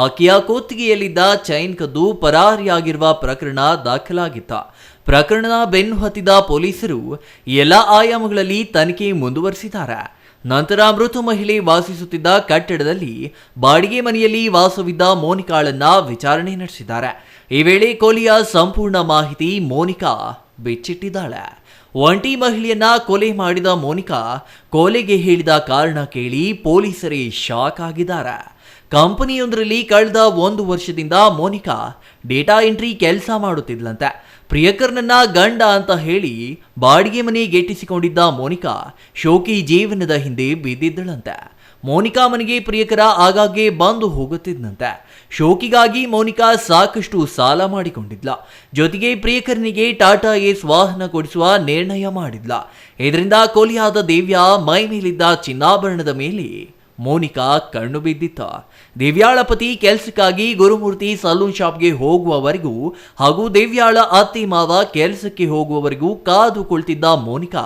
ಆಕೆಯ ಕುತ್ತಿಗೆಯಲ್ಲಿದ್ದ ಚೈನ್ ಕದ್ದು ಪರಾರಿಯಾಗಿರುವ ಪ್ರಕರಣ ದಾಖಲಾಗಿತ್ತು. ಪ್ರಕರಣ ಬೆನ್ನು ಹತ್ತಿದ ಪೊಲೀಸರು ಎಲ್ಲ ಆಯಾಮಗಳಲ್ಲಿ ತನಿಖೆ ಮುಂದುವರಿಸಿದ್ದಾರೆ. ನಂತರ ಮೃತ ಮಹಿಳೆ ವಾಸಿಸುತ್ತಿದ್ದ ಕಟ್ಟಡದಲ್ಲಿ ಬಾಡಿಗೆ ಮನೆಯಲ್ಲಿ ವಾಸವಿದ್ದ ಮೋನಿಕಾಳನ್ನ ವಿಚಾರಣೆ ನಡೆಸಿದ್ದಾರೆ. ಈ ವೇಳೆ ಕೊಲೆಯ ಸಂಪೂರ್ಣ ಮಾಹಿತಿ ಮೋನಿಕಾ ಬಿಚ್ಚಿಟ್ಟಿದ್ದಾಳೆ. ಒಂಟಿ ಮಹಿಳೆಯನ್ನ ಕೊಲೆ ಮಾಡಿದ ಮೋನಿಕಾ ಕೊಲೆಗೆ ಹೇಳಿದ ಕಾರಣ ಕೇಳಿ ಪೊಲೀಸರೇ ಶಾಕ್ ಆಗಿದ್ದಾರೆ. ಕಂಪನಿಯೊಂದರಲ್ಲಿ ಕಳೆದ 1 ವರ್ಷದಿಂದ ಮೋನಿಕಾ ಡೇಟಾ ಎಂಟ್ರಿ ಕೆಲಸ ಮಾಡುತ್ತಿದ್ಲಂತೆ. ಪ್ರಿಯಕರನನ್ನ ಗಂಡ ಅಂತ ಹೇಳಿ ಬಾಡಿಗೆ ಮನೆ ಗೆಟ್ಟಿಸಿಕೊಂಡಿದ್ದ ಮೋನಿಕಾ ಶೋಕಿ ಜೀವನದ ಹಿಂದೆ ಬಿದ್ದಿದ್ದಳಂತೆ. ಮೋನಿಕಾ ಮನೆಗೆ ಪ್ರಿಯಕರ ಆಗಾಗ್ಗೆ ಬಂದು ಹೋಗುತ್ತಿದ್ದಂತೆ. ಶೋಕಿಗಾಗಿ ಮೋನಿಕಾ ಸಾಕಷ್ಟು ಸಾಲ ಮಾಡಿಕೊಂಡಿದ್ಲ. ಜೊತೆಗೆ ಪ್ರಿಯಕರನಿಗೆ ಟಾಟಾ ಏಸ್ ವಾಹನ ಕೊಡಿಸುವ ನಿರ್ಣಯ ಮಾಡಿದ್ಲ. ಇದರಿಂದ ಕೊಲೆಯಾದ ದಿವ್ಯಾ ಮೈ ಮೇಲಿದ್ದ ಚಿನ್ನಾಭರಣದ ಮೇಲೆ ಮೋನಿಕಾ ಕಣ್ಣು ಬಿದ್ದಿತ್ತ. ದಿವ್ಯಾಳ ಪತಿ ಕೆಲಸಕ್ಕಾಗಿ ಗುರುಮೂರ್ತಿ ಸಲೂನ್ ಶಾಪ್ಗೆ ಹೋಗುವವರೆಗೂ ಹಾಗೂ ದಿವ್ಯಾಳ ಅತ್ತೆ ಮಾವ ಕೆಲಸಕ್ಕೆ ಹೋಗುವವರೆಗೂ ಕಾದು ಕುಳಿತಿದ್ದ ಮೋನಿಕಾ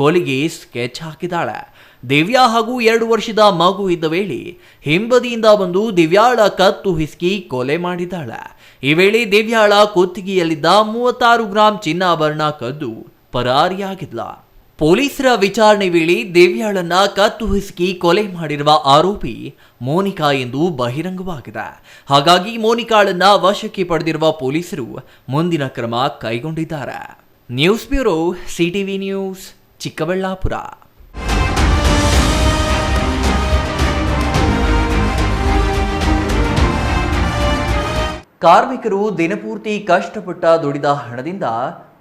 ಕೊಲೆಗೆ ಸ್ಕೆಚ್ ಹಾಕಿದಾಳೆ. ದಿವ್ಯಾ ಹಾಗೂ 2 ವರ್ಷದ ಮಗು ಇದ್ದ ವೇಳೆ ಹಿಂಬದಿಯಿಂದ ಬಂದು ದಿವ್ಯಾಳ ಕತ್ತು ಹಿಸುಕಿ ಕೊಲೆ ಮಾಡಿದ್ದಾಳೆ. ಈ ವೇಳೆ ದಿವ್ಯಾಳ ಕುತ್ತಿಗೆಯಲ್ಲಿದ್ದ 36 ಗ್ರಾಂ ಚಿನ್ನಾಭರಣ ಕದ್ದು ಪರಾರಿಯಾಗಿದ್ಲ. ಪೊಲೀಸರ ವಿಚಾರಣೆ ವೇಳೆ ದಿವ್ಯಾಳನ್ನ ಕತ್ತು ಹಿಸುಕಿ ಕೊಲೆ ಮಾಡಿರುವ ಆರೋಪಿ ಮೋನಿಕಾ ಎಂದು ಬಹಿರಂಗವಾಗಿದೆ. ಹಾಗಾಗಿ ಮೋನಿಕಾಳನ್ನ ವಶಕ್ಕೆ ಪಡೆದಿರುವ ಪೊಲೀಸರು ಮುಂದಿನ ಕ್ರಮ ಕೈಗೊಂಡಿದ್ದಾರೆ. News bureau, CTV news, Chikkaballapur. ಕಾರ್ಮಿಕರು ದಿನಪೂರ್ತಿ ಕಷ್ಟಪಟ್ಟ ದುಡಿದ ಹಣದಿಂದ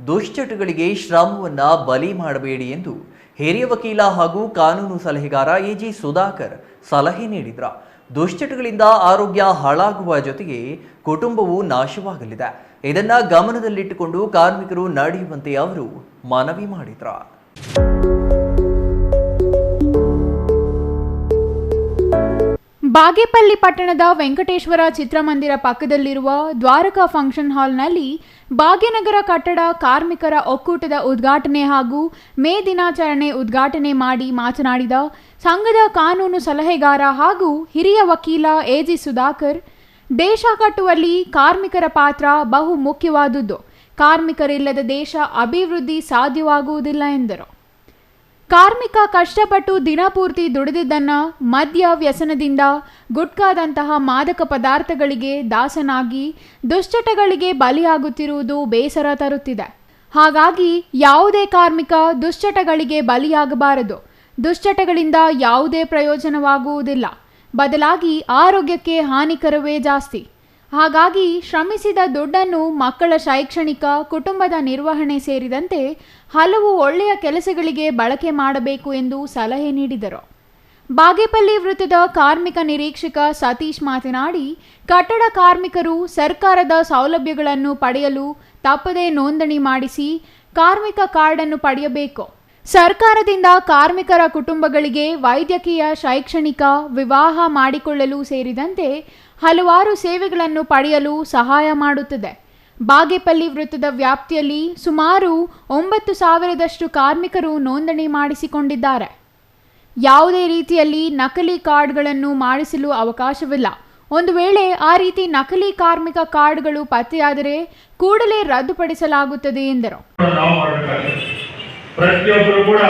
ದುಶ್ಚಟಗಳಿಗೆ ಶ್ರಮವನ್ನ ಬಲಿ ಮಾಡಬೇಡಿ ಎಂದು ಹಿರಿಯ ವಕೀಲ ಹಾಗೂ ಕಾನೂನು ಸಲಹೆಗಾರ ಎಜಿ ಸುಧಾಕರ್ ಸಲಹೆ ನೀಡಿದ್ರು. ದುಶ್ಚಟಗಳಿಂದ ಆರೋಗ್ಯ ಹಾಳಾಗುವ ಜೊತೆಗೆ ಕುಟುಂಬವು ನಾಶವಾಗಲಿದೆ. ಇದನ್ನ ಗಮನದಲ್ಲಿಟ್ಟುಕೊಂಡು ಕಾರ್ಮಿಕರು ನಡೆಯುವಂತೆ ಅವರು ಮನವಿ ಮಾಡಿದ್ರು. ಬಾಗೇಪಲ್ಲಿ ಪಟ್ಟಣದ ವೆಂಕಟೇಶ್ವರ ಚಿತ್ರಮಂದಿರ ಪಕ್ಕದಲ್ಲಿರುವ ದ್ವಾರಕಾ ಫಂಕ್ಷನ್ ಹಾಲ್ನಲ್ಲಿ ಭಾಗ್ಯನಗರ ಕಟ್ಟಡ ಕಾರ್ಮಿಕರ ಒಕ್ಕೂಟದ ಉದ್ಘಾಟನೆ ಹಾಗೂ ಮೇ ದಿನಾಚರಣೆ ಉದ್ಘಾಟನೆ ಮಾಡಿ ಮಾತನಾಡಿದ ಸಂಘದ ಕಾನೂನು ಸಲಹೆಗಾರ ಹಾಗೂ ಹಿರಿಯ ವಕೀಲ ಎಜಿ ಸುಧಾಕರ್, ದೇಶ ಕಟ್ಟುವಲ್ಲಿ ಕಾರ್ಮಿಕರ ಪಾತ್ರ ಬಹು ಮುಖ್ಯವಾದುದು. ಕಾರ್ಮಿಕರಿಲ್ಲದ ದೇಶ ಅಭಿವೃದ್ಧಿ ಸಾಧ್ಯವಾಗುವುದಿಲ್ಲ ಎಂದರು. ಕಾರ್ಮಿಕ ಕಷ್ಟಪಟ್ಟು ದಿನಪೂರ್ತಿ ದುಡಿದಿದ್ದನ್ನು ಮದ್ಯ ವ್ಯಸನದಿಂದ, ಗುಟ್ಕಾದಂತಹ ಮಾದಕ ಪದಾರ್ಥಗಳಿಗೆ ದಾಸನಾಗಿ ದುಶ್ಚಟಗಳಿಗೆ ಬಲಿಯಾಗುತ್ತಿರುವುದು ಬೇಸರ ತರುತ್ತಿದೆ. ಹಾಗಾಗಿ ಯಾವುದೇ ಕಾರ್ಮಿಕ ದುಶ್ಚಟಗಳಿಗೆ ಬಲಿಯಾಗಬಾರದು. ದುಶ್ಚಟಗಳಿಂದ ಯಾವುದೇ ಪ್ರಯೋಜನವಾಗುವುದಿಲ್ಲ, ಬದಲಾಗಿ ಆರೋಗ್ಯಕ್ಕೆ ಹಾನಿಕರವೇ ಜಾಸ್ತಿ. ಹಾಗಾಗಿ ಶ್ರಮಿಸಿದ ದುಡ್ಡನ್ನು ಮಕ್ಕಳ ಶೈಕ್ಷಣಿಕ, ಕುಟುಂಬದ ನಿರ್ವಹಣೆ ಸೇರಿದಂತೆ ಹಲವು ಒಳ್ಳೆಯ ಕೆಲಸಗಳಿಗೆ ಬಳಕೆ ಮಾಡಬೇಕು ಎಂದು ಸಲಹೆ ನೀಡಿದರು. ಬಾಗೇಪಲ್ಲಿ ವೃತ್ತದ ಕಾರ್ಮಿಕ ನಿರೀಕ್ಷಕ ಸತೀಶ್ ಮಾತನಾಡಿ, ಕಟ್ಟಡ ಕಾರ್ಮಿಕರು ಸರ್ಕಾರದ ಸೌಲಭ್ಯಗಳನ್ನು ಪಡೆಯಲು ತಪ್ಪದೇ ನೋಂದಣಿ ಮಾಡಿಸಿ ಕಾರ್ಮಿಕ ಕಾರ್ಡನ್ನು ಪಡೆಯಬೇಕು. ಸರ್ಕಾರದಿಂದ ಕಾರ್ಮಿಕರ ಕುಟುಂಬಗಳಿಗೆ ವೈದ್ಯಕೀಯ, ಶೈಕ್ಷಣಿಕ, ವಿವಾಹ ಮಾಡಿಕೊಳ್ಳಲು ಸೇರಿದಂತೆ ಹಲವಾರು ಸೇವೆಗಳನ್ನು ಪಡೆಯಲು ಸಹಾಯ ಮಾಡುತ್ತದೆ. ಬಾಗೇಪಲ್ಲಿ ವೃತ್ತದ ವ್ಯಾಪ್ತಿಯಲ್ಲಿ ಸುಮಾರು 9,000 ಕಾರ್ಮಿಕರು ನೋಂದಣಿ ಮಾಡಿಸಿಕೊಂಡಿದ್ದಾರೆ. ಯಾವುದೇ ರೀತಿಯಲ್ಲಿ ನಕಲಿ ಕಾರ್ಡ್ಗಳನ್ನು ಮಾಡಿಸಲು ಅವಕಾಶವಿಲ್ಲ. ಒಂದು ವೇಳೆ ಆ ರೀತಿ ನಕಲಿ ಕಾರ್ಮಿಕ ಕಾರ್ಡ್ಗಳು ಪತ್ತೆಯಾದರೆ ಕೂಡಲೇ ರದ್ದುಪಡಿಸಲಾಗುತ್ತದೆ ಎಂದರು. ಪ್ರತಿಯೊಬ್ಬರು ಕೂಡ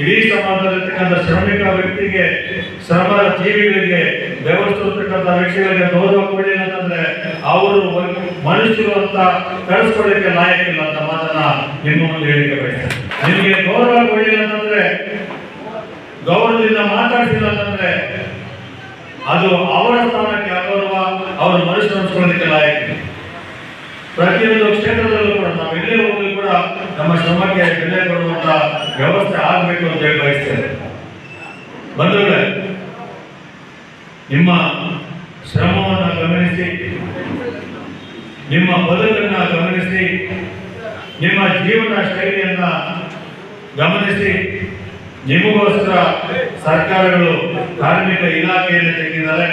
ಇಡೀ ಸಮಾಜದಲ್ಲಿರ್ತಕ್ಕಂಥ ಶ್ರಮಿಕ ವ್ಯಕ್ತಿಗೆ, ಶ್ರಮ ಜೀವಿಗಳಿಗೆ, ವ್ಯವಸ್ಥಿರ್ತಕ್ಕಂಥ ವ್ಯಕ್ತಿಗಳಿಗೆ ಗೌರವ ಕೊಡಲಿಲ್ಲ ಅಂತಂದ್ರೆ ಅವರು ಮನುಷ್ಯರು ಅಂತ ಕಳಿಸ್ಕೊಳ್ಳಿಕ್ಕೆ ಲಾಯಕ್ಕಿಲ್ಲ ಅಂತ ಮಾತನ್ನ ನಿಮ್ಮ ಮುಂದೆ ಹೇಳಿಕೆ ಬಯಸ್ತೇನೆ. ನಿಮಗೆ ಗೌರವ ಕೊಡಲಿಲ್ಲ ಅಂತಂದ್ರೆ, ಗೌರವದಿಂದ ಮಾತಾಡ್ತಿಲ್ಲ ಅಂತಂದ್ರೆ ಅದು ಅವರ ಸ್ಥಾನಕ್ಕೆ ಅಗೌರವ, ಅವರು ಮನುಷ್ಯರು ಅನ್ಸ್ಕೊಳ್ಳೋದಕ್ಕೆ ಲಾಯಕ. ಪ್ರತಿಯೊಂದು ಕ್ಷೇತ್ರದಲ್ಲೂ ಕೂಡ ನಾವು ಎಲ್ಲೇ ಹೋಗಲು ಕೂಡ ನಮ್ಮ ಶ್ರಮಕ್ಕೆ ಬೆಲೆ ಕೊಡುವಂತ ವ್ಯವಸ್ಥೆ ಆಗಬೇಕು ಅಂತ ಹೇಳಿ ಬಯಸ್ತೇನೆ. ಬಂಧುಗಳೇ, ನಿಮ್ಮ ಶ್ರಮವನ್ನು ಗಮನಿಸಿ, ನಿಮ್ಮ ಬದುಕನ್ನು ಗಮನಿಸಿ, ನಿಮ್ಮ ಜೀವನ ಶೈಲಿಯನ್ನ ಗಮನಿಸಿ, ನಿಮಗೋಸ್ಕರ ಸರ್ಕಾರಗಳು ಕಾರ್ಮಿಕ ಇಲಾಖೆಯನ್ನು ತೆಗೆದಿದ್ದಾರೆ.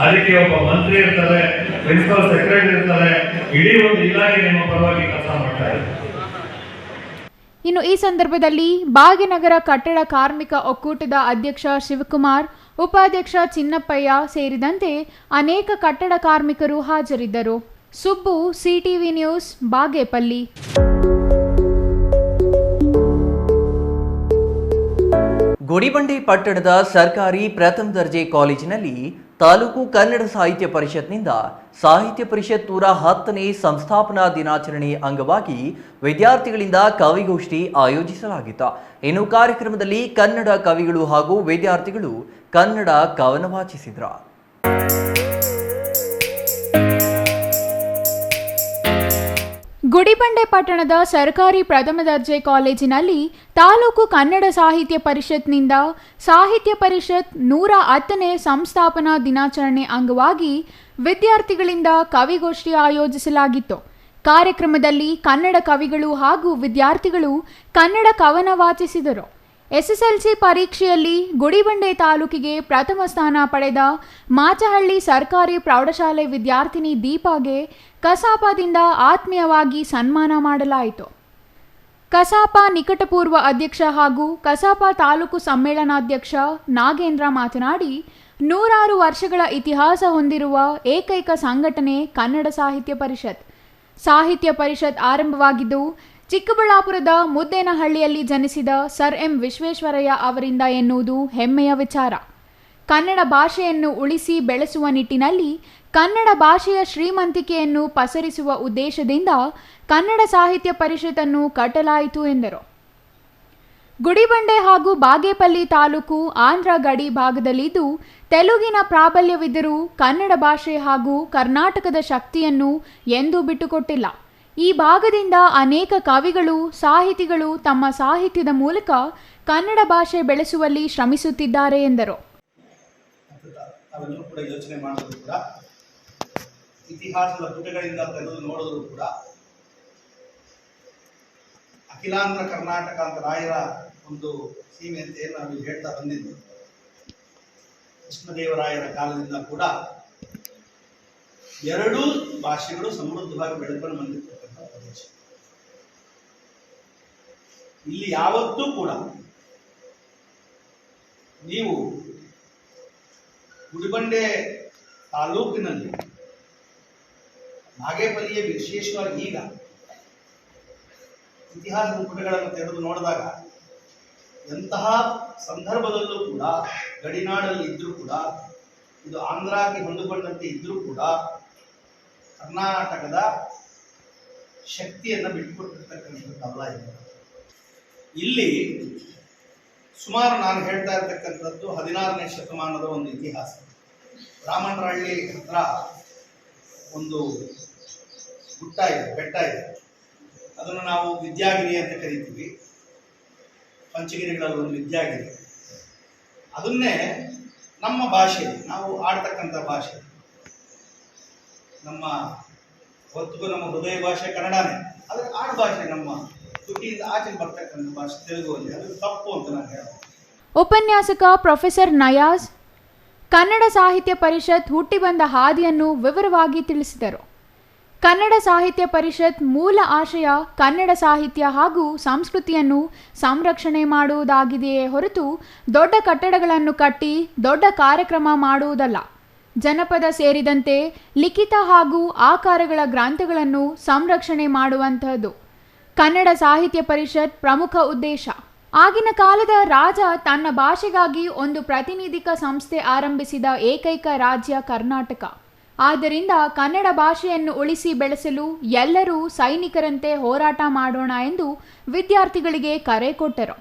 ಅದಕ್ಕೆ ಒಬ್ಬ ಮಂತ್ರಿ ಇರ್ತಾರೆ, ಪ್ರಿನ್ಸಿಪಲ್ ಸೆಕ್ರೆಟರಿ ಇರ್ತಾರೆ, ಇಡೀ ಒಂದು ಇಲಾಖೆ ನಿಮ್ಮ ಪರವಾಗಿ ಕೆಲಸ ಮಾಡ್ತಾರೆ. ಇನ್ನು ಈ ಸಂದರ್ಭದಲ್ಲಿ ಭಾಗ್ಯನಗರ ಕಟ್ಟಡ ಕಾರ್ಮಿಕ ಒಕ್ಕೂಟದ ಅಧ್ಯಕ್ಷ ಶಿವಕುಮಾರ್, ಉಪಾಧ್ಯಕ್ಷ ಚಿನ್ನಪ್ಪಯ್ಯ ಸೇರಿದಂತೆ ಅನೇಕ ಕಟ್ಟಡ ಕಾರ್ಮಿಕರು ಹಾಜರಿದ್ದರು. Subbu, CTV news, Bagepalli. ಗುಡಿಬಂಡೆ ಪಟ್ಟಣದ ಸರ್ಕಾರಿ ಪ್ರಥಮ ದರ್ಜೆ ಕಾಲೇಜಿನಲ್ಲಿ ತಾಲೂಕು ಕನ್ನಡ ಸಾಹಿತ್ಯ ಪರಿಷತ್ನಿಂದ ಸಾಹಿತ್ಯ ಪರಿಷತ್ 110ನೇ ಸಂಸ್ಥಾಪನಾ ದಿನಾಚರಣೆ ಅಂಗವಾಗಿ ವಿದ್ಯಾರ್ಥಿಗಳಿಂದ ಕವಿಗೋಷ್ಠಿ ಆಯೋಜಿಸಲಾಗಿತ್ತು. ಇನ್ನು ಕಾರ್ಯಕ್ರಮದಲ್ಲಿ ಕನ್ನಡ ಕವಿಗಳು ಹಾಗೂ ವಿದ್ಯಾರ್ಥಿಗಳು ಕನ್ನಡ ಕವನ ವಾಚಿಸಿದರು. ಗುಡಿಬಂಡೆ ಪಟ್ಟಣದ ಸರ್ಕಾರಿ ಪ್ರಥಮ ದರ್ಜೆ ಕಾಲೇಜಿನಲ್ಲಿ ತಾಲೂಕು ಕನ್ನಡ ಸಾಹಿತ್ಯ ಪರಿಷತ್ನಿಂದ ಸಾಹಿತ್ಯ ಪರಿಷತ್ 110ನೇ ಸಂಸ್ಥಾಪನಾ ದಿನಾಚರಣೆ ಅಂಗವಾಗಿ ವಿದ್ಯಾರ್ಥಿಗಳಿಂದ ಕವಿಗೋಷ್ಠಿ ಆಯೋಜಿಸಲಾಗಿತ್ತು. ಕಾರ್ಯಕ್ರಮದಲ್ಲಿ ಕನ್ನಡ ಕವಿಗಳು ಹಾಗೂ ವಿದ್ಯಾರ್ಥಿಗಳು ಕನ್ನಡ ಕವನ ವಾಚಿಸಿದರು. ಎಸ್ಎಸ್ಎಲ್ಸಿ ಪರೀಕ್ಷೆಯಲ್ಲಿ ಗುಡಿಬಂಡೆ ತಾಲೂಕಿಗೆ ಪ್ರಥಮ ಸ್ಥಾನ ಪಡೆದ ಮಾಚಹಳ್ಳಿ ಸರ್ಕಾರಿ ಪ್ರೌಢಶಾಲೆ ವಿದ್ಯಾರ್ಥಿನಿ ದೀಪಾಗೆ ಕಸಾಪದಿಂದ ಆತ್ಮೀಯವಾಗಿ ಸನ್ಮಾನ ಮಾಡಲಾಯಿತು. ಕಸಾಪ ನಿಕಟಪೂರ್ವ ಅಧ್ಯಕ್ಷ ಹಾಗೂ ಕಸಾಪ ತಾಲೂಕು ಸಮ್ಮೇಳನಾಧ್ಯಕ್ಷ ನಾಗೇಂದ್ರ ಮಾತನಾಡಿ, 106 ವರ್ಷಗಳ ಇತಿಹಾಸ ಹೊಂದಿರುವ ಏಕೈಕ ಸಂಘಟನೆ ಕನ್ನಡ ಸಾಹಿತ್ಯ ಪರಿಷತ್. ಸಾಹಿತ್ಯ ಪರಿಷತ್ ಆರಂಭವಾಗಿದ್ದು ಚಿಕ್ಕಬಳ್ಳಾಪುರದ ಮುದ್ದೇನಹಳ್ಳಿಯಲ್ಲಿ ಜನಿಸಿದ ಸರ್ ಎಂ ವಿಶ್ವೇಶ್ವರಯ್ಯ ಅವರಿಂದ ಎನ್ನುವುದು ಹೆಮ್ಮೆಯ ವಿಚಾರ. ಕನ್ನಡ ಭಾಷೆಯನ್ನು ಉಳಿಸಿ ಬೆಳೆಸುವ ನಿಟ್ಟಿನಲ್ಲಿ ಕನ್ನಡ ಭಾಷೆಯ ಶ್ರೀಮಂತಿಕೆಯನ್ನು ಪಸರಿಸುವ ಉದ್ದೇಶದಿಂದ ಕನ್ನಡ ಸಾಹಿತ್ಯ ಪರಿಷತ್ತನ್ನು ಕಟ್ಟಲಾಯಿತು ಎಂದರು. ಗುಡಿಬಂಡೆ ಹಾಗೂ ಬಾಗೇಪಲ್ಲಿ ತಾಲೂಕು ಆಂಧ್ರ ಗಡಿ ಭಾಗದಲ್ಲಿದ್ದು ತೆಲುಗಿನ ಪ್ರಾಬಲ್ಯವಿದ್ದರೂ ಕನ್ನಡ ಭಾಷೆ ಹಾಗೂ ಕರ್ನಾಟಕದ ಶಕ್ತಿಯನ್ನು ಎಂದೂ ಬಿಟ್ಟುಕೊಟ್ಟಿಲ್ಲ. ಈ ಭಾಗದಿಂದ ಅನೇಕ ಕವಿಗಳು, ಸಾಹಿತಿಗಳು ತಮ್ಮ ಸಾಹಿತ್ಯದ ಮೂಲಕ ಕನ್ನಡ ಭಾಷೆ ಬೆಳೆಸುವಲ್ಲಿ ಶ್ರಮಿಸುತ್ತಿದ್ದಾರೆ ಎಂದರು. ನಾವೆಲ್ಲರೂ ಕೂಡ ಯೋಚನೆ ಮಾಡಿದ್ರು ಕೂಡ, ಇತಿಹಾಸದ ಪುಟಗಳಿಂದ ತೆಗೆದು ನೋಡಿದ್ರು ಕೂಡ ಅಖಿಲಾಂಧ್ರ ಕರ್ನಾಟಕ ಅಂತ ರಾಯರ ಒಂದು ಸೀಮೆ ಅಂತ ಏನು ನಾವು ಹೇಳ್ತಾ ಬಂದಿದ್ದು, ಕೃಷ್ಣದೇವರಾಯರ ಕಾಲದಿಂದ ಕೂಡ ಎರಡೂ ಭಾಷೆಗಳು ಸಮೃದ್ಧವಾಗಿ ಬೆಳೆದುಕೊಂಡು ಬಂದಿರ್ತಕ್ಕಂಥ ಪ್ರದೇಶ. ಇಲ್ಲಿ ಯಾವತ್ತೂ ಕೂಡ ನೀವು ಗುಡಿಬಂಡೆ ತಾಲೂಕಿನಲ್ಲಿ ಬಾಗೇಪಲ್ಲಿಯ ವಿಶೇಷವಾಗಿ ಈಗ ಇತಿಹಾಸದ ಪುಟಗಳನ್ನು ತೆಗೆದು ನೋಡಿದಾಗ ಎಂತಹ ಸಂದರ್ಭದಲ್ಲೂ ಕೂಡ ಗಡಿನಾಡಲ್ಲಿ ಇದ್ರೂ ಕೂಡ, ಇದು ಆಂಧ್ರಕ್ಕೆ ಹೊಂದಿಕೊಂಡಂತೆ ಇದ್ರೂ ಕೂಡ ಕರ್ನಾಟಕದ ಶಕ್ತಿಯನ್ನು ಬಿಟ್ಟುಕೊಟ್ಟಿರ್ತಕ್ಕಂಥದ್ದಲ್ಲ ಇದೆ. ಇಲ್ಲಿ ಸುಮಾರು ನಾನು ಹೇಳ್ತಾ ಇರ್ತಕ್ಕಂಥದ್ದು 16ನೇ ಶತಮಾನದ ಒಂದು ಇತಿಹಾಸ. ರಾಮನಹಳ್ಳಿ ಹತ್ರ ಒಂದು ಗುಟ್ಟ ಇದೆ, ಬೆಟ್ಟ ಇದೆ. ಅದನ್ನು ನಾವು ವಿದ್ಯಾಗಿರಿ ಅಂತ ಕರಿತೀವಿ. ಪಂಚಗಿರಿಗಳಲ್ಲಿ ಒಂದು ವಿದ್ಯಾಗಿರಿ. ಅದನ್ನೇ ನಮ್ಮ ಭಾಷೆ, ನಾವು ಆಡ್ತಕ್ಕಂಥ ಭಾಷೆ, ನಮ್ಮ ಹೊತ್ತಿಗೂ ನಮ್ಮ ಹೃದಯ ಭಾಷೆ ಕನ್ನಡನೇ, ಆದರೆ ಆಡು ಭಾಷೆ ನಮ್ಮ ತುಟಿಯಿಂದ ಆಚೆ ಬರ್ತಕ್ಕಂಥ ಭಾಷೆ ತೆಲುಗುವಲ್ಲಿ, ಅದು ತಪ್ಪು ಅಂತ ನಾನು ಹೇಳ್ತೀನಿ. ಉಪನ್ಯಾಸಕ ಪ್ರೊಫೆಸರ್ ನಯಾಜ್ ಕನ್ನಡ ಸಾಹಿತ್ಯ ಪರಿಷತ್ ಹುಟ್ಟಿ ಬಂದ ಹಾದಿಯನ್ನು ವಿವರವಾಗಿ ತಿಳಿಸಿದರು. ಕನ್ನಡ ಸಾಹಿತ್ಯ ಪರಿಷತ್ ಮೂಲ ಆಶಯ ಕನ್ನಡ ಸಾಹಿತ್ಯ ಹಾಗೂ ಸಂಸ್ಕೃತಿಯನ್ನು ಸಂರಕ್ಷಣೆ ಮಾಡುವುದಾಗಿದೆಯೇ ಹೊರತು ದೊಡ್ಡ ಕಟ್ಟಡಗಳನ್ನು ಕಟ್ಟಿ ದೊಡ್ಡ ಕಾರ್ಯಕ್ರಮ ಮಾಡುವುದಲ್ಲ. ಜನಪದ ಸೇರಿದಂತೆ ಲಿಖಿತ ಹಾಗೂ ಆಕಾರಗಳ ಗ್ರಂಥಗಳನ್ನು ಸಂರಕ್ಷಣೆ ಮಾಡುವಂತಹದ್ದು ಕನ್ನಡ ಸಾಹಿತ್ಯ ಪರಿಷತ್ ಪ್ರಮುಖ ಉದ್ದೇಶ. ಆಗಿನ ಕಾಲದ ರಾಜ ತನ್ನ ಭಾಷೆಗಾಗಿ ಒಂದು ಪ್ರತಿನಿಧಿಕ ಸಂಸ್ಥೆ ಆರಂಭಿಸಿದ ಏಕೈಕ ರಾಜ್ಯ ಕರ್ನಾಟಕ. ಆದ್ದರಿಂದ ಕನ್ನಡ ಭಾಷೆಯನ್ನು ಉಳಿಸಿ ಬೆಳೆಸಲು ಎಲ್ಲರೂ ಸೈನಿಕರಂತೆ ಹೋರಾಟ ಮಾಡೋಣ ಎಂದು ವಿದ್ಯಾರ್ಥಿಗಳಿಗೆ ಕರೆ ಕೊಟ್ಟರು.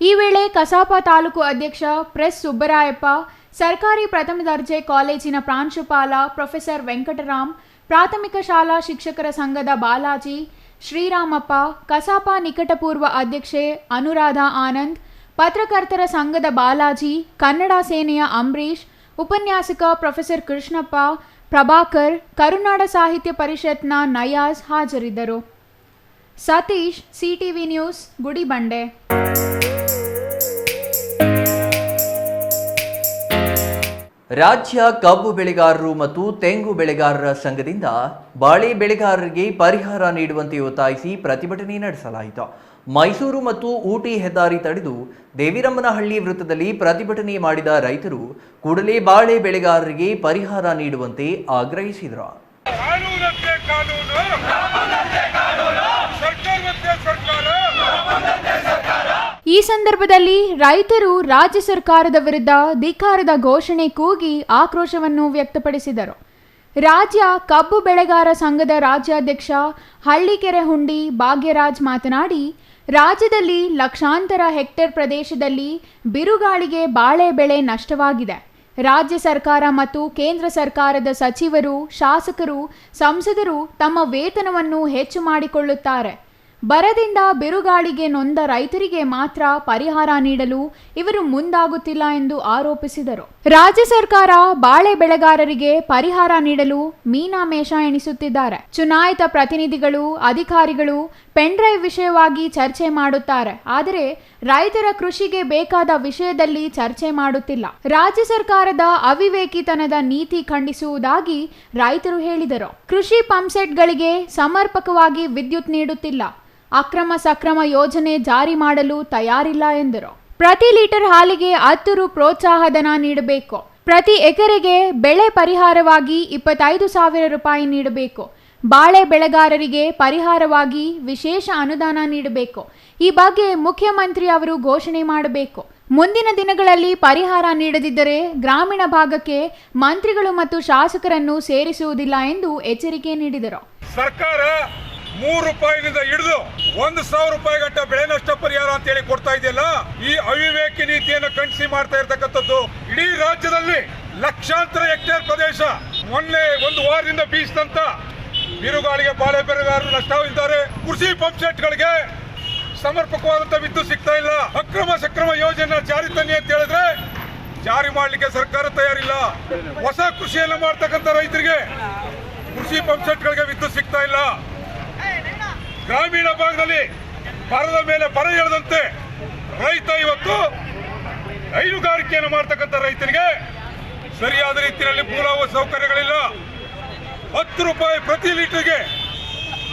ಈ ವೇಳೆ ಕಸಾಪ ತಾಲೂಕು ಅಧ್ಯಕ್ಷ ಪ್ರೆಸ್ ಸುಬ್ಬರಾಯಪ್ಪ, ಸರ್ಕಾರಿ ಪ್ರಥಮ ದರ್ಜೆ ಕಾಲೇಜಿನ ಪ್ರಾಂಶುಪಾಲ ಪ್ರೊಫೆಸರ್ ವೆಂಕಟರಾಮ್, ಪ್ರಾಥಮಿಕ ಶಾಲಾ ಶಿಕ್ಷಕರ ಸಂಘದ ಬಾಲಾಜಿ, ಶ್ರೀರಾಮಪ್ಪ, ಕಸಾಪ ನಿಕಟಪೂರ್ವ ಅಧ್ಯಕ್ಷೆ ಅನುರಾಧಾ ಆನಂದ್, ಪತ್ರಕರ್ತರ ಸಂಘದ ಬಾಲಾಜಿ, ಕನ್ನಡ ಸೇನೆಯ ಅಂಬರೀಶ್, ಉಪನ್ಯಾಸಕ ಪ್ರೊಫೆಸರ್ ಕೃಷ್ಣಪ್ಪ, ಪ್ರಭಾಕರ್, ಕರುನಾಡ ಸಾಹಿತ್ಯ ಪರಿಷತ್ನ ನಯಾಜ್ ಹಾಜರಿದ್ದರು. Satish, CTV news, Gudibande. ರಾಜ್ಯ ಕಬ್ಬು ಬೆಳೆಗಾರರು ಮತ್ತು ತೆಂಗು ಬೆಳೆಗಾರರ ಸಂಘದಿಂದ ಬಾಳೆ ಬೆಳೆಗಾರರಿಗೆ ಪರಿಹಾರ ನೀಡುವಂತೆ ಒತ್ತಾಯಿಸಿ ಪ್ರತಿಭಟನೆ ನಡೆಸಲಾಯಿತು. ಮೈಸೂರು ಮತ್ತು ಊಟಿ ಹೆದ್ದಾರಿ ತಡೆದು ದೇವಿರಮ್ಮನಹಳ್ಳಿ ವೃತ್ತದಲ್ಲಿ ಪ್ರತಿಭಟನೆ ಮಾಡಿದ ರೈತರು ಕೂಡಲೇ ಬಾಳೆ ಬೆಳೆಗಾರರಿಗೆ ಪರಿಹಾರ ನೀಡುವಂತೆ ಆಗ್ರಹಿಸಿದರು. ಈ ಸಂದರ್ಭದಲ್ಲಿ ರೈತರು ರಾಜ್ಯ ಸರ್ಕಾರದ ವಿರುದ್ಧ ಧಿಕ್ಕಾರದ ಘೋಷಣೆ ಕೂಗಿ ಆಕ್ರೋಶವನ್ನು ವ್ಯಕ್ತಪಡಿಸಿದರು. ರಾಜ್ಯ ಕಬ್ಬು ಬೆಳೆಗಾರ ಸಂಘದ ರಾಜ್ಯಾಧ್ಯಕ್ಷ ಹಳ್ಳಿಕೆರೆ ಹುಂಡಿ ಭಾಗ್ಯರಾಜ್ ಮಾತನಾಡಿ, ರಾಜ್ಯದಲ್ಲಿ ಲಕ್ಷಾಂತರ ಹೆಕ್ಟೇರ್ ಪ್ರದೇಶದಲ್ಲಿ ಬಿರುಗಾಳಿಗೆ ಬಾಳೆ ಬೆಳೆ ನಷ್ಟವಾಗಿದೆ. ರಾಜ್ಯ ಸರ್ಕಾರ ಮತ್ತು ಕೇಂದ್ರ ಸರ್ಕಾರದ ಸಚಿವರು, ಶಾಸಕರು, ಸಂಸದರು ತಮ್ಮ ವೇತನವನ್ನು ಹೆಚ್ಚು ಮಾಡಿಕೊಳ್ಳುತ್ತಾರೆ. ಬರದಿಂದ ಬಿರುಗಾಳಿಗೆ ನೊಂದ ರೈತರಿಗೆ ಮಾತ್ರ ಪರಿಹಾರ ನೀಡಲು ಇವರು ಮುಂದಾಗುತ್ತಿಲ್ಲ ಎಂದು ಆರೋಪಿಸಿದರು. ರಾಜ್ಯ ಸರ್ಕಾರ ಬಾಳೆ ಬೆಳೆಗಾರರಿಗೆ ಪರಿಹಾರ ನೀಡಲು ಮೀನಾಮೇಷ ಎಣಿಸುತ್ತಿದ್ದಾರೆ. ಚುನಾಯಿತ ಪ್ರತಿನಿಧಿಗಳು, ಅಧಿಕಾರಿಗಳು ಪೆನ್ಡ್ರೈವ್ ವಿಷಯವಾಗಿ ಚರ್ಚೆ ಮಾಡುತ್ತಾರೆ. ಆದರೆ ರೈತರ ಕೃಷಿಗೆ ಬೇಕಾದ ವಿಷಯದಲ್ಲಿ ಚರ್ಚೆ ಮಾಡುತ್ತಿಲ್ಲ. ರಾಜ್ಯ ಸರ್ಕಾರದ ಅವಿವೇಕಿತನದ ನೀತಿ ಖಂಡಿಸುವುದಾಗಿ ರೈತರು ಹೇಳಿದರು. ಕೃಷಿ ಪಂಪ್ಸೆಟ್ಗಳಿಗೆ ಸಮರ್ಪಕವಾಗಿ ವಿದ್ಯುತ್ ನೀಡುತ್ತಿಲ್ಲ. ಅಕ್ರಮ ಸಕ್ರಮ ಯೋಜನೆ ಜಾರಿ ಮಾಡಲು ತಯಾರಿಲ್ಲ ಎಂದರು. ಪ್ರತಿ ಲೀಟರ್ ಹಾಲಿಗೆ 10 ರು ಪ್ರೋತ್ಸಾಹಧನ ನೀಡಬೇಕು. ಪ್ರತಿ ಎಕರೆಗೆ ಬೆಳೆ ಪರಿಹಾರವಾಗಿ 25,000 ರೂಪಾಯಿ ನೀಡಬೇಕು. ಬಾಳೆ ಬೆಳೆಗಾರರಿಗೆ ಪರಿಹಾರವಾಗಿ ವಿಶೇಷ ಅನುದಾನ ನೀಡಬೇಕು. ಈ ಬಗ್ಗೆ ಮುಖ್ಯಮಂತ್ರಿ ಅವರು ಘೋಷಣೆ ಮಾಡಬೇಕು. ಮುಂದಿನ ದಿನಗಳಲ್ಲಿ ಪರಿಹಾರ ನೀಡದಿದ್ದರೆ ಗ್ರಾಮೀಣ ಭಾಗಕ್ಕೆ ಮಂತ್ರಿಗಳು ಮತ್ತು ಶಾಸಕರನ್ನು ಸೇರಿಸುವುದಿಲ್ಲ ಎಂದು ಎಚ್ಚರಿಕೆ ನೀಡಿದರು. ಸರ್ಕಾರ 3 ರೂಪಾಯಿನಿಂದ ಹಿಡಿದು 1,000 ರೂಪಾಯಿ ಗಂಟ ಬೆಳೆ ನಷ್ಟ ಪರಿಹಾರ ಅಂತ ಹೇಳಿ ಕೊಡ್ತಾ ಇದೆಯಲ್ಲ, ಈ ಅವಿವೇಕಿ ನೀತಿಯನ್ನು ಖಂಡಿಸಿ ಮಾಡ್ತಾ ಇರ್ತಕ್ಕಂಥದ್ದು. ಇಡೀ ರಾಜ್ಯದಲ್ಲಿ ಲಕ್ಷಾಂತರ ಹೆಕ್ಟೇರ್ ಪ್ರದೇಶ ಮೊನ್ನೆ 1 ವಾರದಿಂದ ಬೀಸಿದಂತ ಬಿರುಗಾಳಿಗೆ ಬಾಳೆ ಬೆಳೆಗಾರರು ನಷ್ಟವಿದ್ದಾರೆ. ಕೃಷಿ ಪಂಪ್ಸೆಟ್ಗಳಿಗೆ ಸಮರ್ಪಕವಾದಂತ ವಿದ್ಯುತ್ ಸಿಗ್ತಾ ಇಲ್ಲ. ಅಕ್ರಮ ಸಕ್ರಮ ಯೋಜನೆ ಜಾರಿ ತನ್ನಿ ಅಂತ ಹೇಳಿದ್ರೆ ಜಾರಿ ಮಾಡಲಿಕ್ಕೆ ಸರ್ಕಾರ ತಯಾರಿಲ್ಲ. ಹೊಸ ಕೃಷಿಯನ್ನು ಮಾಡ್ತಕ್ಕಂಥ ರೈತರಿಗೆ ಕೃಷಿ ಪಂಪ್ಸೆಟ್ಗಳಿಗೆ ವಿದ್ಯುತ್ ಸಿಗ್ತಾ ಇಲ್ಲ. ಗ್ರಾಮೀಣ ಭಾಗದಲ್ಲಿ ಬರದ ಮೇಲೆ ಬರ ಎಳೆದಂತೆ ರೈತ ಇವತ್ತು ಹೈನುಗಾರಿಕೆಯನ್ನು ಮಾಡ್ತಕ್ಕಂಥ ರೈತರಿಗೆ ಸರಿಯಾದ ರೀತಿಯಲ್ಲಿ ಮೂಲಭೂತ ಸೌಕರ್ಯಗಳಿಲ್ಲ. 10 ರೂಪಾಯಿ ಪ್ರತಿ ಲೀಟರ್ಗೆ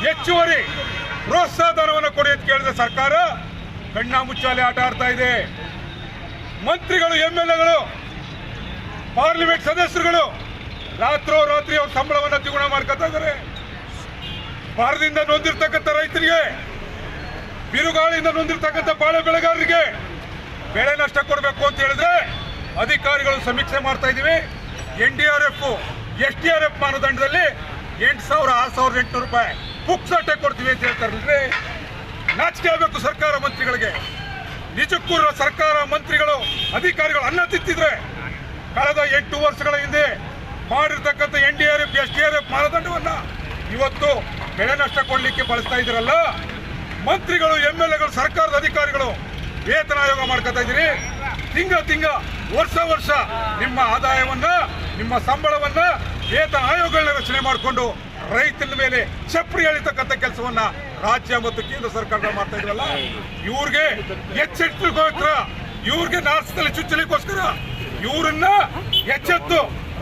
ಹೆಚ್ಚುವರಿ ಪ್ರೋತ್ಸಾಹ ಧನವನ್ನು ಕೊಡಿ ಅಂತ ಕೇಳಿದ ಸರ್ಕಾರ ಕಣ್ಣ ಮುಚ್ಚಾಲೆ ಆಟ ಆಡ್ತಾ ಇದೆ. ಮಂತ್ರಿಗಳು, MLAಗಳು, ಪಾರ್ಲಿಮೆಂಟ್ ಸದಸ್ಯರುಗಳು ರಾತ್ರೋರಾತ್ರಿ ಅವ್ರ ಸಂಬಳವನ್ನು ದ್ವಿಗುಣ ಮಾಡ್ಕೊತಾ ಇದ್ದಾರೆ. ಬರದಿಂದ ನೊಂದಿರ್ತಕ್ಕಂಥ ರೈತರಿಗೆ, ಬಿರುಗಾಳಿಯಿಂದ ನೊಂದಿರ್ತಕ್ಕಂಥ ಬಾಳೆ ಬೆಳೆಗಾರರಿಗೆ ಬೆಳೆ ನಷ್ಟ ಕೊಡಬೇಕು ಅಂತ ಹೇಳಿದ್ರೆ ಅಧಿಕಾರಿಗಳು ಸಮೀಕ್ಷೆ ಮಾಡ್ತಾ ಇದೀವಿ. NDRF, SDRF ಮಾನದಂಡದಲ್ಲಿ 8,000, 6,800 ರೂಪಾಯಿ ಪುಕ್ಸಟ್ಟೆ ಕೊಡ್ತೀವಿ ಅಂತ ಹೇಳ್ತಾರಲ್ರಿ. ನಾಚಿಕೆ ಆಗಬೇಕು ಸರ್ಕಾರ ಮಂತ್ರಿಗಳಿಗೆ. ನಿಜಕ್ಕೂ ಸರ್ಕಾರ ಮಂತ್ರಿಗಳು, ಅಧಿಕಾರಿಗಳು ಅನ್ನ ತಿಂತಿದ್ರೆ ಕಳೆದ 8 ವರ್ಷಗಳ ಹಿಂದೆ ಮಾಡಿರ್ತಕ್ಕಂಥ NDRF, SDRF ಮಾನದಂಡವನ್ನ ಇವತ್ತು ಬೆಳೆ ನಷ್ಟ ಕೊಡಲಿಕ್ಕೆ ಬಳಸ್ತಾ ಇದ್ದೀರಲ್ಲ. ಮಂತ್ರಿಗಳು, MLAಗಳು, ಸರ್ಕಾರದ ಅಧಿಕಾರಿಗಳು ವೇತನ ಆಯೋಗ ಮಾಡ್ಕೊತಾ ಇದ್ದೀರಿ. ತಿಂಗ ವರ್ಷ ನಿಮ್ಮ ಆದಾಯವನ್ನ, ನಿಮ್ಮ ಸಂಬಳವನ್ನ ವೇತನ ಆಯೋಗಗಳನ್ನ ರಚನೆ ಮಾಡಿಕೊಂಡು ರೈತನ ಮೇಲೆ ಚಪ್ರಿ ಎಳಿತಕ್ಕಂಥ ಕೆಲಸವನ್ನ ರಾಜ್ಯ ಮತ್ತು ಕೇಂದ್ರ ಸರ್ಕಾರಗಳು ಮಾಡ್ತಾ ಇದ್ರಲ್ಲ. ಇವ್ರಿಗೆ ಎಚ್ಚೆತ್ತುಗೋಸ್ಕರ, ಇವ್ರಿಗೆ ನಾರ್ಸದಲ್ಲಿ ಚುಚ್ಚಲಿಕ್ಕೋಸ್ಕರ ಇವರನ್ನ ಎಚ್ಚೆತ್ತು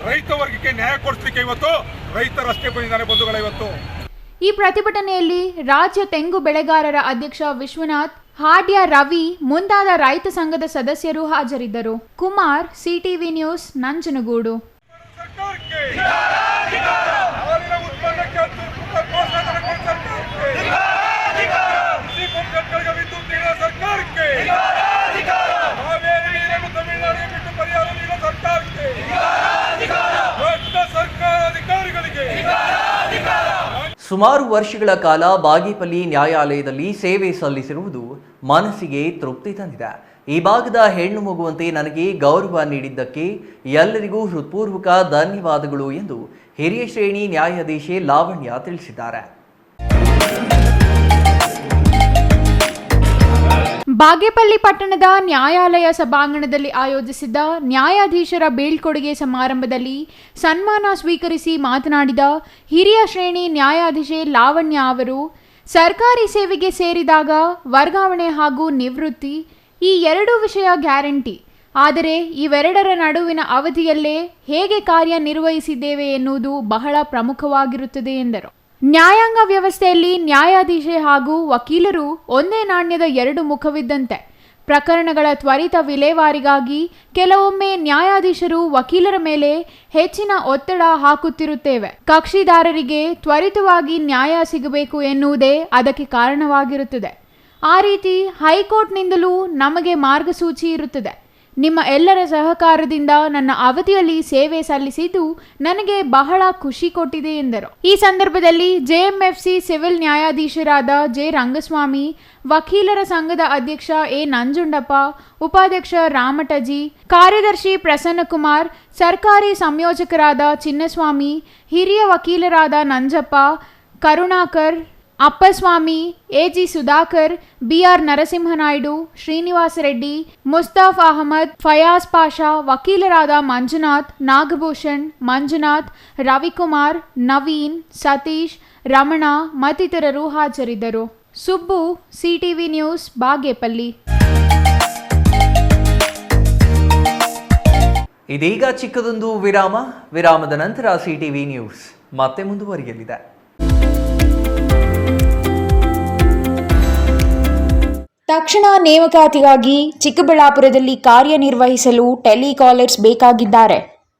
ರೈತ ವರ್ಗಕ್ಕೆ ನ್ಯಾಯ ಕೊಡಿಸ್ಲಿಕ್ಕೆ ಇವತ್ತು ರೈತರಷ್ಟೇ ಬಂದಿದ್ದಾನೆ ಬಂಧುಗಳ. ಇವತ್ತು ಈ ಪ್ರತಿಭಟನೆಯಲ್ಲಿ ರಾಜ್ಯ ತೆಂಗು ಬೆಳೆಗಾರರ ಅಧ್ಯಕ್ಷ ವಿಶ್ವನಾಥ್, ಹಾಡ್ಯ ರವಿ ಮುಂತಾದ ರೈತ ಸಂಘದ ಸದಸ್ಯರು ಹಾಜರಿದ್ದರು. Kumar, CTV news, Nanjangud. ಸುಮಾರು ವರ್ಷಗಳ ಕಾಲ ಬಾಗೇಪಲ್ಲಿ ನ್ಯಾಯಾಲಯದಲ್ಲಿ ಸೇವೆ ಸಲ್ಲಿಸಿರುವುದು ಮನಸ್ಸಿಗೆ ತೃಪ್ತಿ ತಂದಿದೆ. ಈ ಭಾಗದ ಹೆಣ್ಣು ಮಗುವಂತೆ ನನಗೆ ಗೌರವ ನೀಡಿದ್ದಕ್ಕೆ ಎಲ್ಲರಿಗೂ ಹೃತ್ಪೂರ್ವಕ ಧನ್ಯವಾದಗಳು ಎಂದು ಹಿರಿಯ ಶ್ರೇಣಿ ನ್ಯಾಯಾಧೀಶೆ ಲಾವಣ್ಯ ತಿಳಿಸಿದ್ದಾರೆ. ಬಾಗೇಪಲ್ಲಿ ಪಟ್ಟಣದ ನ್ಯಾಯಾಲಯ ಸಭಾಂಗಣದಲ್ಲಿ ಆಯೋಜಿಸಿದ್ದ ನ್ಯಾಯಾಧೀಶರ ಬೀಳ್ಕೊಡುಗೆ ಸಮಾರಂಭದಲ್ಲಿ ಸನ್ಮಾನ ಸ್ವೀಕರಿಸಿ ಮಾತನಾಡಿದ ಹಿರಿಯ ಶ್ರೇಣಿ ನ್ಯಾಯಾಧೀಶೆ ಲಾವಣ್ಯ ಅವರು, ಸರ್ಕಾರಿ ಸೇವೆಗೆ ಸೇರಿದಾಗ ವರ್ಗಾವಣೆ ಹಾಗೂ ನಿವೃತ್ತಿ ಈ ಎರಡೂ ವಿಷಯ ಗ್ಯಾರಂಟಿ. ಆದರೆ ಇವೆರಡರ ನಡುವಿನ ಅವಧಿಯಲ್ಲೇ ಹೇಗೆ ಕಾರ್ಯನಿರ್ವಹಿಸಿದ್ದೇವೆ ಎನ್ನುವುದು ಬಹಳ ಪ್ರಮುಖವಾಗಿರುತ್ತದೆ ಎಂದರು. ನ್ಯಾಯಾಂಗ ವ್ಯವಸ್ಥೆಯಲ್ಲಿ ನ್ಯಾಯಾಧೀಶೆ ಹಾಗೂ ವಕೀಲರು ಒಂದೇ ನಾಣ್ಯದ ಎರಡು ಮುಖವಿದ್ದಂತೆ. ಪ್ರಕರಣಗಳ ತ್ವರಿತ ವಿಲೇವಾರಿಗಾಗಿ ಕೆಲವೊಮ್ಮೆ ನ್ಯಾಯಾಧೀಶರು ವಕೀಲರ ಮೇಲೆ ಹೆಚ್ಚಿನ ಒತ್ತಡ ಹಾಕುತ್ತಿರುತ್ತೇವೆ. ಕಕ್ಷಿದಾರರಿಗೆ ತ್ವರಿತವಾಗಿ ನ್ಯಾಯ ಸಿಗಬೇಕು ಎನ್ನುವುದೇ ಅದಕ್ಕೆ ಕಾರಣವಾಗಿರುತ್ತದೆ. ಆ ರೀತಿ ಹೈಕೋರ್ಟ್ನಿಂದಲೂ ನಮಗೆ ಮಾರ್ಗಸೂಚಿ ಇರುತ್ತದೆ. ನಿಮ್ಮ ಎಲ್ಲರ ಸಹಕಾರದಿಂದ ನನ್ನ ಅವಧಿಯಲ್ಲಿ ಸೇವೆ ಸಲ್ಲಿಸಿದ್ದು ನನಗೆ ಬಹಳ ಖುಷಿ ಕೊಟ್ಟಿದೆ ಎಂದರು. ಈ ಸಂದರ್ಭದಲ್ಲಿ ಜೆಎಂಎಫ್ಸಿ ಸಿವಿಲ್ ನ್ಯಾಯಾಧೀಶರಾದ ಜೆ ರಂಗಸ್ವಾಮಿ, ವಕೀಲರ ಸಂಘದ ಅಧ್ಯಕ್ಷ ಎ ನಂಜುಂಡಪ್ಪ, ಉಪಾಧ್ಯಕ್ಷ ರಾಮಟಜಿ, ಕಾರ್ಯದರ್ಶಿ ಪ್ರಸನ್ನಕುಮಾರ್, ಸರ್ಕಾರಿ ಸಂಯೋಜಕರಾದ ಚಿನ್ನಸ್ವಾಮಿ, ಹಿರಿಯ ವಕೀಲರಾದ ನಂಜಪ್ಪ, ಕರುಣಾಕರ್, ಅಪ್ಪಸ್ವಾಮಿ, ಎಜಿ ಸುಧಾಕರ್, ಬಿಆರ್ ನರಸಿಂಹನಾಯ್ಡು, ಶ್ರೀನಿವಾಸ ರೆಡ್ಡಿ, ಮುಸ್ತಾಫ್ ಅಹಮದ್, ಫಯಾಜ್ ಪಾಷಾ, ವಕೀಲರಾದ ಮಂಜುನಾಥ್, ನಾಗಭೂಷಣ್, ಮಂಜುನಾಥ್, ರವಿಕುಮಾರ್, ನವೀನ್, ಸತೀಶ್, ರಮಣ ಮತ್ತಿತರರು ಹಾಜರಿದ್ದರು. Subbu, CTV news, Bagepalli. ಇದೀಗ ಚಿಕ್ಕದೊಂದು ವಿರಾಮದ ನಂತರ ಸಿಟಿವಿ ನ್ಯೂಸ್ ಮತ್ತೆ ಮುಂದುವರಿಯಲಿದೆ. ತಕ್ಷಣ ನೇಮಕಾತಿಗಾಗಿ ಚಿಕ್ಕಬಳ್ಳಾಪುರದಲ್ಲಿ ಕಾರ್ಯನಿರ್ವಹಿಸಲು ಟೆಲಿಕಾಲರ್ಸ್ ಬೇಕಾಗಿದ್ದಾರೆ.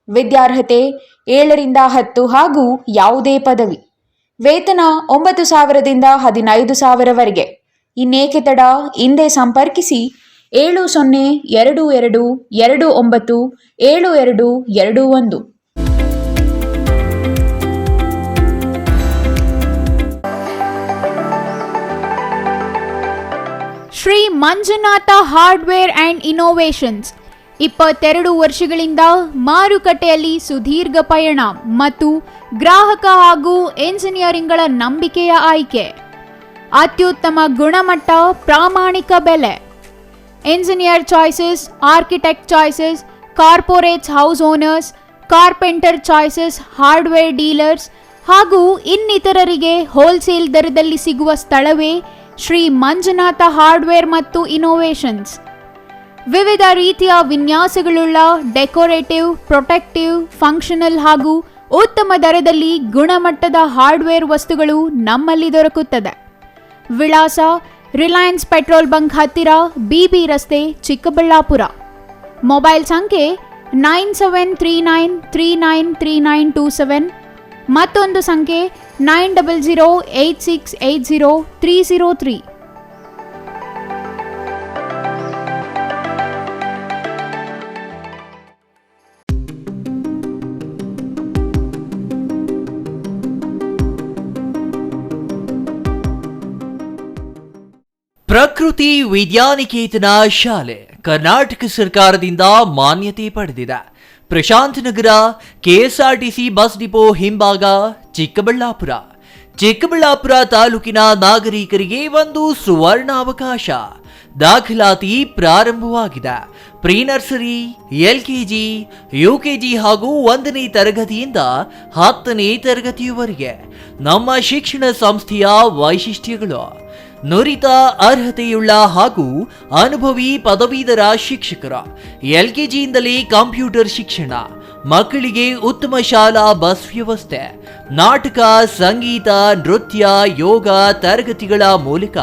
ವಿದ್ಯಾರ್ಹತೆ 7ರಿಂದ 10 ಹಾಗೂ ಯಾವುದೇ ಪದವಿ. ವೇತನ 9,000ದಿಂದ 15,000ವರೆಗೆ. ಇನ್ನೇಕೆ ತಡ, ಹಿಂದೆ ಸಂಪರ್ಕಿಸಿ 7022297221. Shri Manjunath hardware and innovations 22 ವರ್ಷಗಳಿಂದ ಮಾರುಕಟ್ಟೆಯಲ್ಲಿ ಸುದೀರ್ಘ ಪಯಣ ಮತ್ತು ಗ್ರಾಹಕ ಹಾಗೂ ಎಂಜಿನಿಯರಿಂಗ್ಗಳ ನಂಬಿಕೆಯ ಆಯ್ಕೆ. ಅತ್ಯುತ್ತಮ ಗುಣಮಟ್ಟ, ಪ್ರಾಮಾಣಿಕ ಬೆಲೆ. Engineer choices, architect choices, corporates house owners, carpenter choices, hardware dealers ಹಾಗೂ ಇನ್ನಿತರರಿಗೆ ಹೋಲ್ಸೇಲ್ ದರದಲ್ಲಿ ಸಿಗುವ ಸ್ಥಳವೇ ಶ್ರೀ ಮಂಜುನಾಥ ಹಾರ್ಡ್ವೇರ್ ಮತ್ತು ಇನೋವೇಷನ್ಸ್. ವಿವಿಧ ರೀತಿಯ ವಿನ್ಯಾಸಗಳುಳ್ಳ ಡೆಕೋರೇಟಿವ್, ಪ್ರೊಟೆಕ್ಟಿವ್, ಫಂಕ್ಷನಲ್ ಹಾಗೂ ಉತ್ತಮ ದರದಲ್ಲಿ ಗುಣಮಟ್ಟದ ಹಾರ್ಡ್ವೇರ್ ವಸ್ತುಗಳು ನಮ್ಮಲ್ಲಿ ದೊರಕುತ್ತದೆ. ವಿಳಾಸ: ರಿಲಯನ್ಸ್ ಪೆಟ್ರೋಲ್ ಬಂಕ್ ಹತ್ತಿರ, ಬಿಬಿ ರಸ್ತೆ, ಚಿಕ್ಕಬಳ್ಳಾಪುರ. ಮೊಬೈಲ್ ಸಂಖ್ಯೆ 9739393927. ಮತ್ತೊಂದು ಸಂಖ್ಯೆ 9008680303. ಪ್ರಕೃತಿ ವಿದ್ಯಾನಿಕೇತನ ಶಾಲೆ ಕರ್ನಾಟಕ ಸರ್ಕಾರದಿಂದ ಮಾನ್ಯತೆ ಪಡೆದಿದೆ. ಪ್ರಶಾಂತ್ ನಗರ, ಕೆಎಸ್ಆರ್ಟಿಸಿ ಬಸ್ ಡಿಪೋ ಹಿಂಭಾಗ, ಚಿಕ್ಕಬಳ್ಳಾಪುರ. ಚಿಕ್ಕಬಳ್ಳಾಪುರ ತಾಲೂಕಿನ ನಾಗರಿಕರಿಗೆ ಒಂದು ಸುವರ್ಣಾವಕಾಶ. ದಾಖಲಾತಿ ಪ್ರಾರಂಭವಾಗಿದೆ. ಪ್ರೀ ನರ್ಸರಿ, ಎಲ್ಕೆಜಿ, ಯುಕೆಜಿ ಹಾಗೂ 1ನೇ ತರಗತಿಯಿಂದ 10ನೇ ತರಗತಿಯವರೆಗೆ ನಮ್ಮ ಶಿಕ್ಷಣ ಸಂಸ್ಥೆಯ ವೈಶಿಷ್ಟ್ಯಗಳು: ನುರಿತ ಅರ್ಹತೆಯುಳ್ಳ ಹಾಗೂ ಅನುಭವಿ ಪದವೀಧರ ಶಿಕ್ಷಕರ. ಎಲ್ಕೆಜಿಯಿಂದಲೇ ಕಂಪ್ಯೂಟರ್ ಶಿಕ್ಷಣ. ಮಕ್ಕಳಿಗೆ ಉತ್ತಮ ಶಾಲಾ ಬಸ್ ವ್ಯವಸ್ಥೆ. ನಾಟಕ, ಸಂಗೀತ, ನೃತ್ಯ, ಯೋಗ ತರಗತಿಗಳ ಮೂಲಕ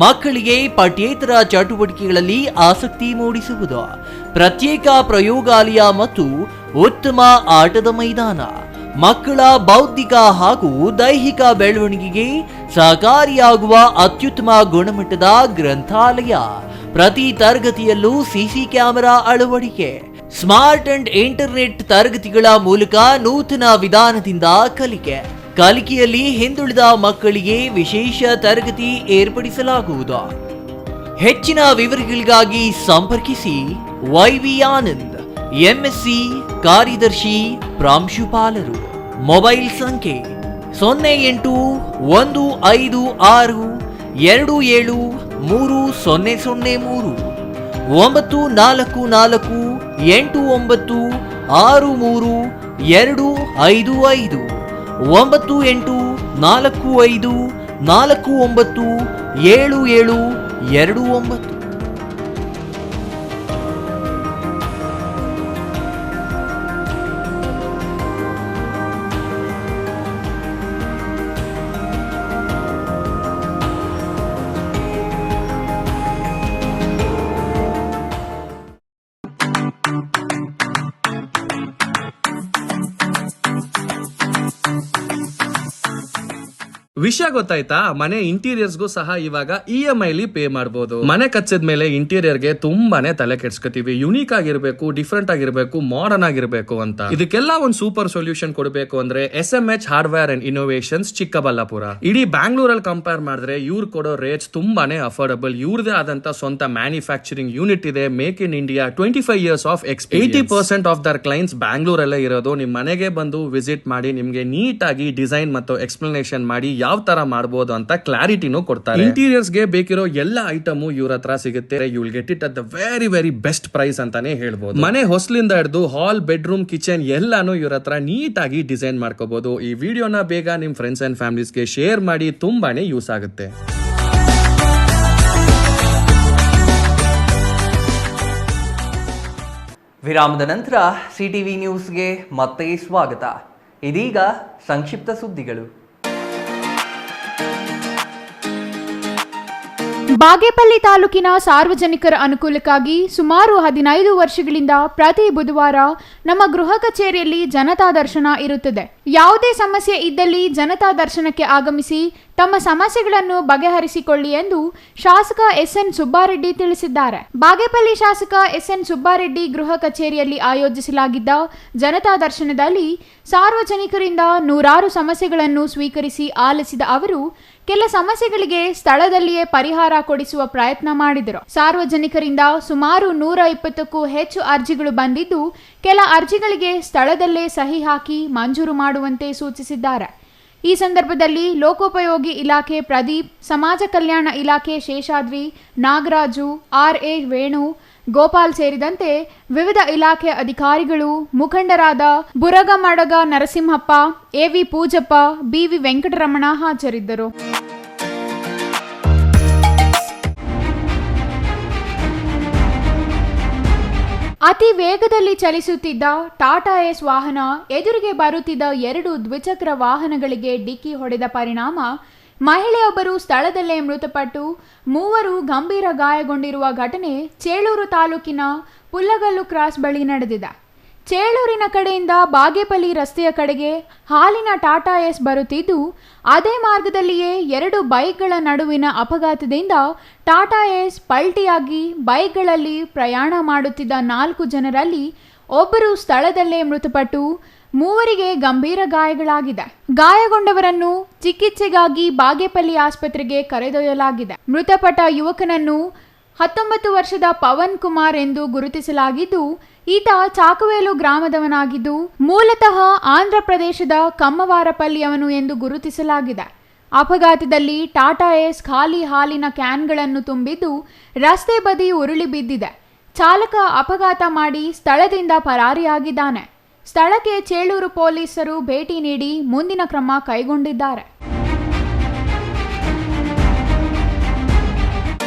ಮಕ್ಕಳಿಗೆ ಪಠ್ಯೇತರ ಚಟುವಟಿಕೆಗಳಲ್ಲಿ ಆಸಕ್ತಿ ಮೂಡಿಸುವುದು. ಪ್ರತ್ಯೇಕ ಪ್ರಯೋಗಾಲಯ ಮತ್ತು ಉತ್ತಮ ಆಟದ ಮೈದಾನ. ಮಕ್ಕಳ ಬೌದ್ಧಿಕ ಹಾಗೂ ದೈಹಿಕ ಬೆಳವಣಿಗೆಗೆ ಸಹಕಾರಿಯಾಗುವ ಅತ್ಯುತ್ತಮ ಗುಣಮಟ್ಟದ ಗ್ರಂಥಾಲಯ. ಪ್ರತಿ ತರಗತಿಯಲ್ಲೂ ಸಿಸಿ ಕ್ಯಾಮೆರಾ ಅಳವಡಿಕೆ. ಸ್ಮಾರ್ಟ್ ಅಂಡ್ ಇಂಟರ್ನೆಟ್ ತರಗತಿಗಳ ಮೂಲಕ ನೂತನ ವಿಧಾನದಿಂದ ಕಲಿಕೆಯಲ್ಲಿ ಹಿಂದುಳಿದ ಮಕ್ಕಳಿಗೆ ವಿಶೇಷ ತರಗತಿ ಏರ್ಪಡಿಸಲಾಗುವುದು. ಹೆಚ್ಚಿನ ವಿವರಗಳಿಗಾಗಿ ಸಂಪರ್ಕಿಸಿ YV ಆನಂದ್, MSc ಕಾರ್ಯದರ್ಶಿ, ಪ್ರಾಂಶುಪಾಲರು. ಮೊಬೈಲ್ ಸಂಖ್ಯೆ 081526273003 9448963255 9845497729. ವಿಷಯ ಗೊತ್ತಾಯ್ತಾ? ಮನೆ ಇಂಟೀರಿಯರ್ಸ್ಗೂ ಸಹ ಇವಾಗ EMI ಪೇ ಮಾಡಬಹುದು. ಮನೆ ಕಚ್ಚಿದ ಮೇಲೆ ಇಂಟೀರಿಯರ್ಗೆ ತುಂಬಾನೇ ತಲೆ ಕೆಡ್ಸ್ಕೊತೀವಿ. ಯುನೀಕ್ ಆಗಿರ್ಬೇಕು, ಡಿಫ್ರೆಂಟ್ ಆಗಿರ್ಬೇಕು, ಮಾಡರ್ನ್ ಆಗಿರ್ಬೇಕು ಅಂತ. ಇದಕ್ಕೆಲ್ಲ ಒಂದು ಸೂಪರ್ ಸೊಲ್ಯೂಷನ್ ಕೊಡಬೇಕು ಅಂದ್ರೆ SMH hardware and innovations Chikkaballapur. ಇಡೀ ಬ್ಯಾಂಗ್ಳೂರಲ್ಲಿ ಕಂಪೇರ್ ಮಾಡಿದ್ರೆ ಇವ್ರು ಕೊಡೋ ರೇಟ್ಸ್ ತುಂಬಾನೇ ಅಫೋರ್ಡಬಲ್. ಇವ್ರದೇ ಆದಂತ ಸ್ವಂತ ಮ್ಯಾನುಫ್ಯಾಕ್ಚರಿಂಗ್ ಯೂನಿಟ್ ಇದೆ. Make in India 25 years of experience. 80% of their clients ಬ್ಯಾಂಗ್ಳೂರಲ್ಲೇ ಇರೋದು. ನಿಮ್ ಮನೆಗೆ ಬಂದು ವಿಸಿಟ್ ಮಾಡಿ ನಿಮ್ಗೆ ನೀಟ್ ಆಗಿ ಡಿಸೈನ್ ಮತ್ತು ಎಕ್ಸ್ಪ್ಲನೇಷನ್ ಮಾಡಿ ಯಾವ ತರ ಮಾಡಬಹುದು ಅಂತ ಕ್ಲಾರಿಟಿನೂ ಕೊಡ್ತಾರೆ. ಇಂಟೀರಿಯರ್ಸ್ ಗೆ ಬೇಕಿರೋ ಎಲ್ಲ ಐಟಮ್ ಇವ್ರ ಹತ್ರ ಸಿಗುತ್ತೆ. You will get it at the very best price ಅಂತಾನೆ ಹೇಳ್ಬೋದು. ಮನೆ ಹೊಸಲಿಂದ ಹಿಡಿದು ಹಾಲ್, ಬೆಡ್ರೂಮ್, ಕಿಚನ್ ಎಲ್ಲಾನು ಇವ್ರ ಹತ್ರ ನೀಟ್ ಆಗಿ ಡಿಸೈನ್ ಮಾಡ್ಕೋಬಹುದು. ಈ ವಿಡಿಯೋನ ಬೇಗ ನಿಮ್ ಫ್ರೆಂಡ್ಸ್ ಅಂಡ್ ಫ್ಯಾಮಿಲೀಸ್ಗೆ ಶೇರ್ ಮಾಡಿ, ತುಂಬಾನೇ ಯೂಸ್ ಆಗುತ್ತೆ. ವಿರಾಮದ ನಂತರ CTV ನ್ಯೂಸ್ಗೆ ಮತ್ತೆ ಸ್ವಾಗತ. ಇದೀಗ ಸಂಕ್ಷಿಪ್ತ ಸುದ್ದಿಗಳು. ಬಾಗೇಪಲ್ಲಿ ತಾಲೂಕಿನ ಸಾರ್ವಜನಿಕರ ಅನುಕೂಲಕ್ಕಾಗಿ ಸುಮಾರು 15 ವರ್ಷಗಳಿಂದ ಪ್ರತಿ ಬುಧವಾರ ನಮ್ಮ ಗೃಹ ಕಚೇರಿಯಲ್ಲಿ ಜನತಾ ದರ್ಶನ ಇರುತ್ತದೆ. ಯಾವುದೇ ಸಮಸ್ಯೆ ಇದ್ದಲ್ಲಿ ಜನತಾ ದರ್ಶನಕ್ಕೆ ಆಗಮಿಸಿ ತಮ್ಮ ಸಮಸ್ಯೆಗಳನ್ನು ಬಗೆಹರಿಸಿಕೊಳ್ಳಿ ಎಂದು ಶಾಸಕ SN ಸುಬ್ಬಾರೆಡ್ಡಿ ತಿಳಿಸಿದ್ದಾರೆ. ಬಾಗೇಪಲ್ಲಿ ಶಾಸಕ SN ಸುಬ್ಬಾರೆಡ್ಡಿ ಗೃಹ ಕಚೇರಿಯಲ್ಲಿ ಆಯೋಜಿಸಲಾಗಿದ್ದ ಜನತಾ ದರ್ಶನದಲ್ಲಿ ಸಾರ್ವಜನಿಕರಿಂದ ನೂರಾರು ಸಮಸ್ಯೆಗಳನ್ನು ಸ್ವೀಕರಿಸಿ ಆಲಿಸಿದ ಅವರು ಕೆಲ ಸಮಸ್ಯೆಗಳಿಗೆ ಸ್ಥಳದಲ್ಲಿಯೇ ಪರಿಹಾರ ಕೊಡಿಸುವ ಪ್ರಯತ್ನ ಮಾಡಿದರು. ಸಾರ್ವಜನಿಕರಿಂದ ಸುಮಾರು 120ಕ್ಕೂ ಹೆಚ್ಚು ಅರ್ಜಿಗಳು ಬಂದಿದ್ದು, ಕೆಲ ಅರ್ಜಿಗಳಿಗೆ ಸ್ಥಳದಲ್ಲೇ ಸಹಿ ಹಾಕಿ ಮಂಜೂರು ಮಾಡುವಂತೆ ಸೂಚಿಸಿದ್ದಾರೆ. ಈ ಸಂದರ್ಭದಲ್ಲಿ ಲೋಕೋಪಯೋಗಿ ಇಲಾಖೆ ಪ್ರದೀಪ್, ಸಮಾಜ ಕಲ್ಯಾಣ ಇಲಾಖೆ ಶೇಷಾದ್ರಿ, ನಾಗರಾಜು, RA ವೇಣು, ಗೋಪಾಲ್ ಸೇರಿದಂತೆ ವಿವಿಧ ಇಲಾಖೆ ಅಧಿಕಾರಿಗಳು, ಮುಖಂಡರಾದ ಬುರಗಮಡಗ ನರಸಿಂಹಪ್ಪ, AV ಪೂಜಪ್ಪ, BV ವೆಂಕಟರಮಣ ಹಾಜರಿದ್ದರು. ಅತಿ ವೇಗದಲ್ಲಿ ಚಲಿಸುತ್ತಿದ್ದ ಟಾಟಾ ಏಸ್ ವಾಹನ ಎದುರಿಗೆ ಬರುತ್ತಿದ್ದ 2 ದ್ವಿಚಕ್ರ ವಾಹನಗಳಿಗೆ ಡಿಕ್ಕಿ ಹೊಡೆದ ಪರಿಣಾಮ ಮಹಿಳೆಯೊಬ್ಬರು ಸ್ಥಳದಲ್ಲೇ ಮೃತಪಟ್ಟು 3 ಗಂಭೀರ ಗಾಯಗೊಂಡಿರುವ ಘಟನೆ ಚೇಳೂರು ತಾಲೂಕಿನ ಪುಲ್ಲಗಲ್ಲು ಕ್ರಾಸ್ ಬಳಿ ನಡೆದಿದೆ. ಚೇಳೂರಿನ ಕಡೆಯಿಂದ ಬಾಗೇಪಲ್ಲಿ ರಸ್ತೆಯ ಕಡೆಗೆ ಹಾಲಿನ ಟಾಟಾ ಏಸ್ ಬರುತ್ತಿದ್ದು, ಅದೇ ಮಾರ್ಗದಲ್ಲಿಯೇ 2 ಬೈಕ್ಗಳ ನಡುವಿನ ಅಪಘಾತದಿಂದ ಟಾಟಾ ಏಸ್ ಪಲ್ಟಿಯಾಗಿ ಬೈಕ್ಗಳಲ್ಲಿ ಪ್ರಯಾಣ ಮಾಡುತ್ತಿದ್ದ 4 ಜನರಲ್ಲಿ ಒಬ್ಬರು ಸ್ಥಳದಲ್ಲೇ ಮೃತಪಟ್ಟು 3ರಿಗೆ ಗಂಭೀರ ಗಾಯಗಳಾಗಿದೆ. ಗಾಯಗೊಂಡವರನ್ನು ಚಿಕಿತ್ಸೆಗಾಗಿ ಬಾಗೇಪಲ್ಲಿ ಆಸ್ಪತ್ರೆಗೆ ಕರೆದೊಯ್ಯಲಾಗಿದೆ. ಮೃತಪಟ್ಟ ಯುವಕನನ್ನು 19 ವರ್ಷದ ಪವನ್ ಕುಮಾರ್ ಎಂದು ಗುರುತಿಸಲಾಗಿದ್ದು, ಈತ ಚಾಕವೇಲು ಗ್ರಾಮದವನಾಗಿದ್ದು ಮೂಲತಃ ಆಂಧ್ರ ಪ್ರದೇಶದ ಕಮ್ಮವಾರಪಲ್ಲಿಯವನು ಎಂದು ಗುರುತಿಸಲಾಗಿದೆ. ಅಪಘಾತದಲ್ಲಿ ಟಾಟಾ ಏಸ್ ಖಾಲಿ ಹಾಲಿನ ಕ್ಯಾನ್ಗಳನ್ನು ತುಂಬಿದ್ದು ರಸ್ತೆ ಬದಿ ಉರುಳಿ ಬಿದ್ದಿದೆ. ಚಾಲಕ ಅಪಘಾತ ಮಾಡಿ ಸ್ಥಳದಿಂದ ಪರಾರಿಯಾಗಿದ್ದಾನೆ. ಸ್ಥಳಕ್ಕೆ ಚೇಳೂರು ಪೊಲೀಸರು ಭೇಟಿ ನೀಡಿ ಮುಂದಿನ ಕ್ರಮ ಕೈಗೊಂಡಿದ್ದಾರೆ.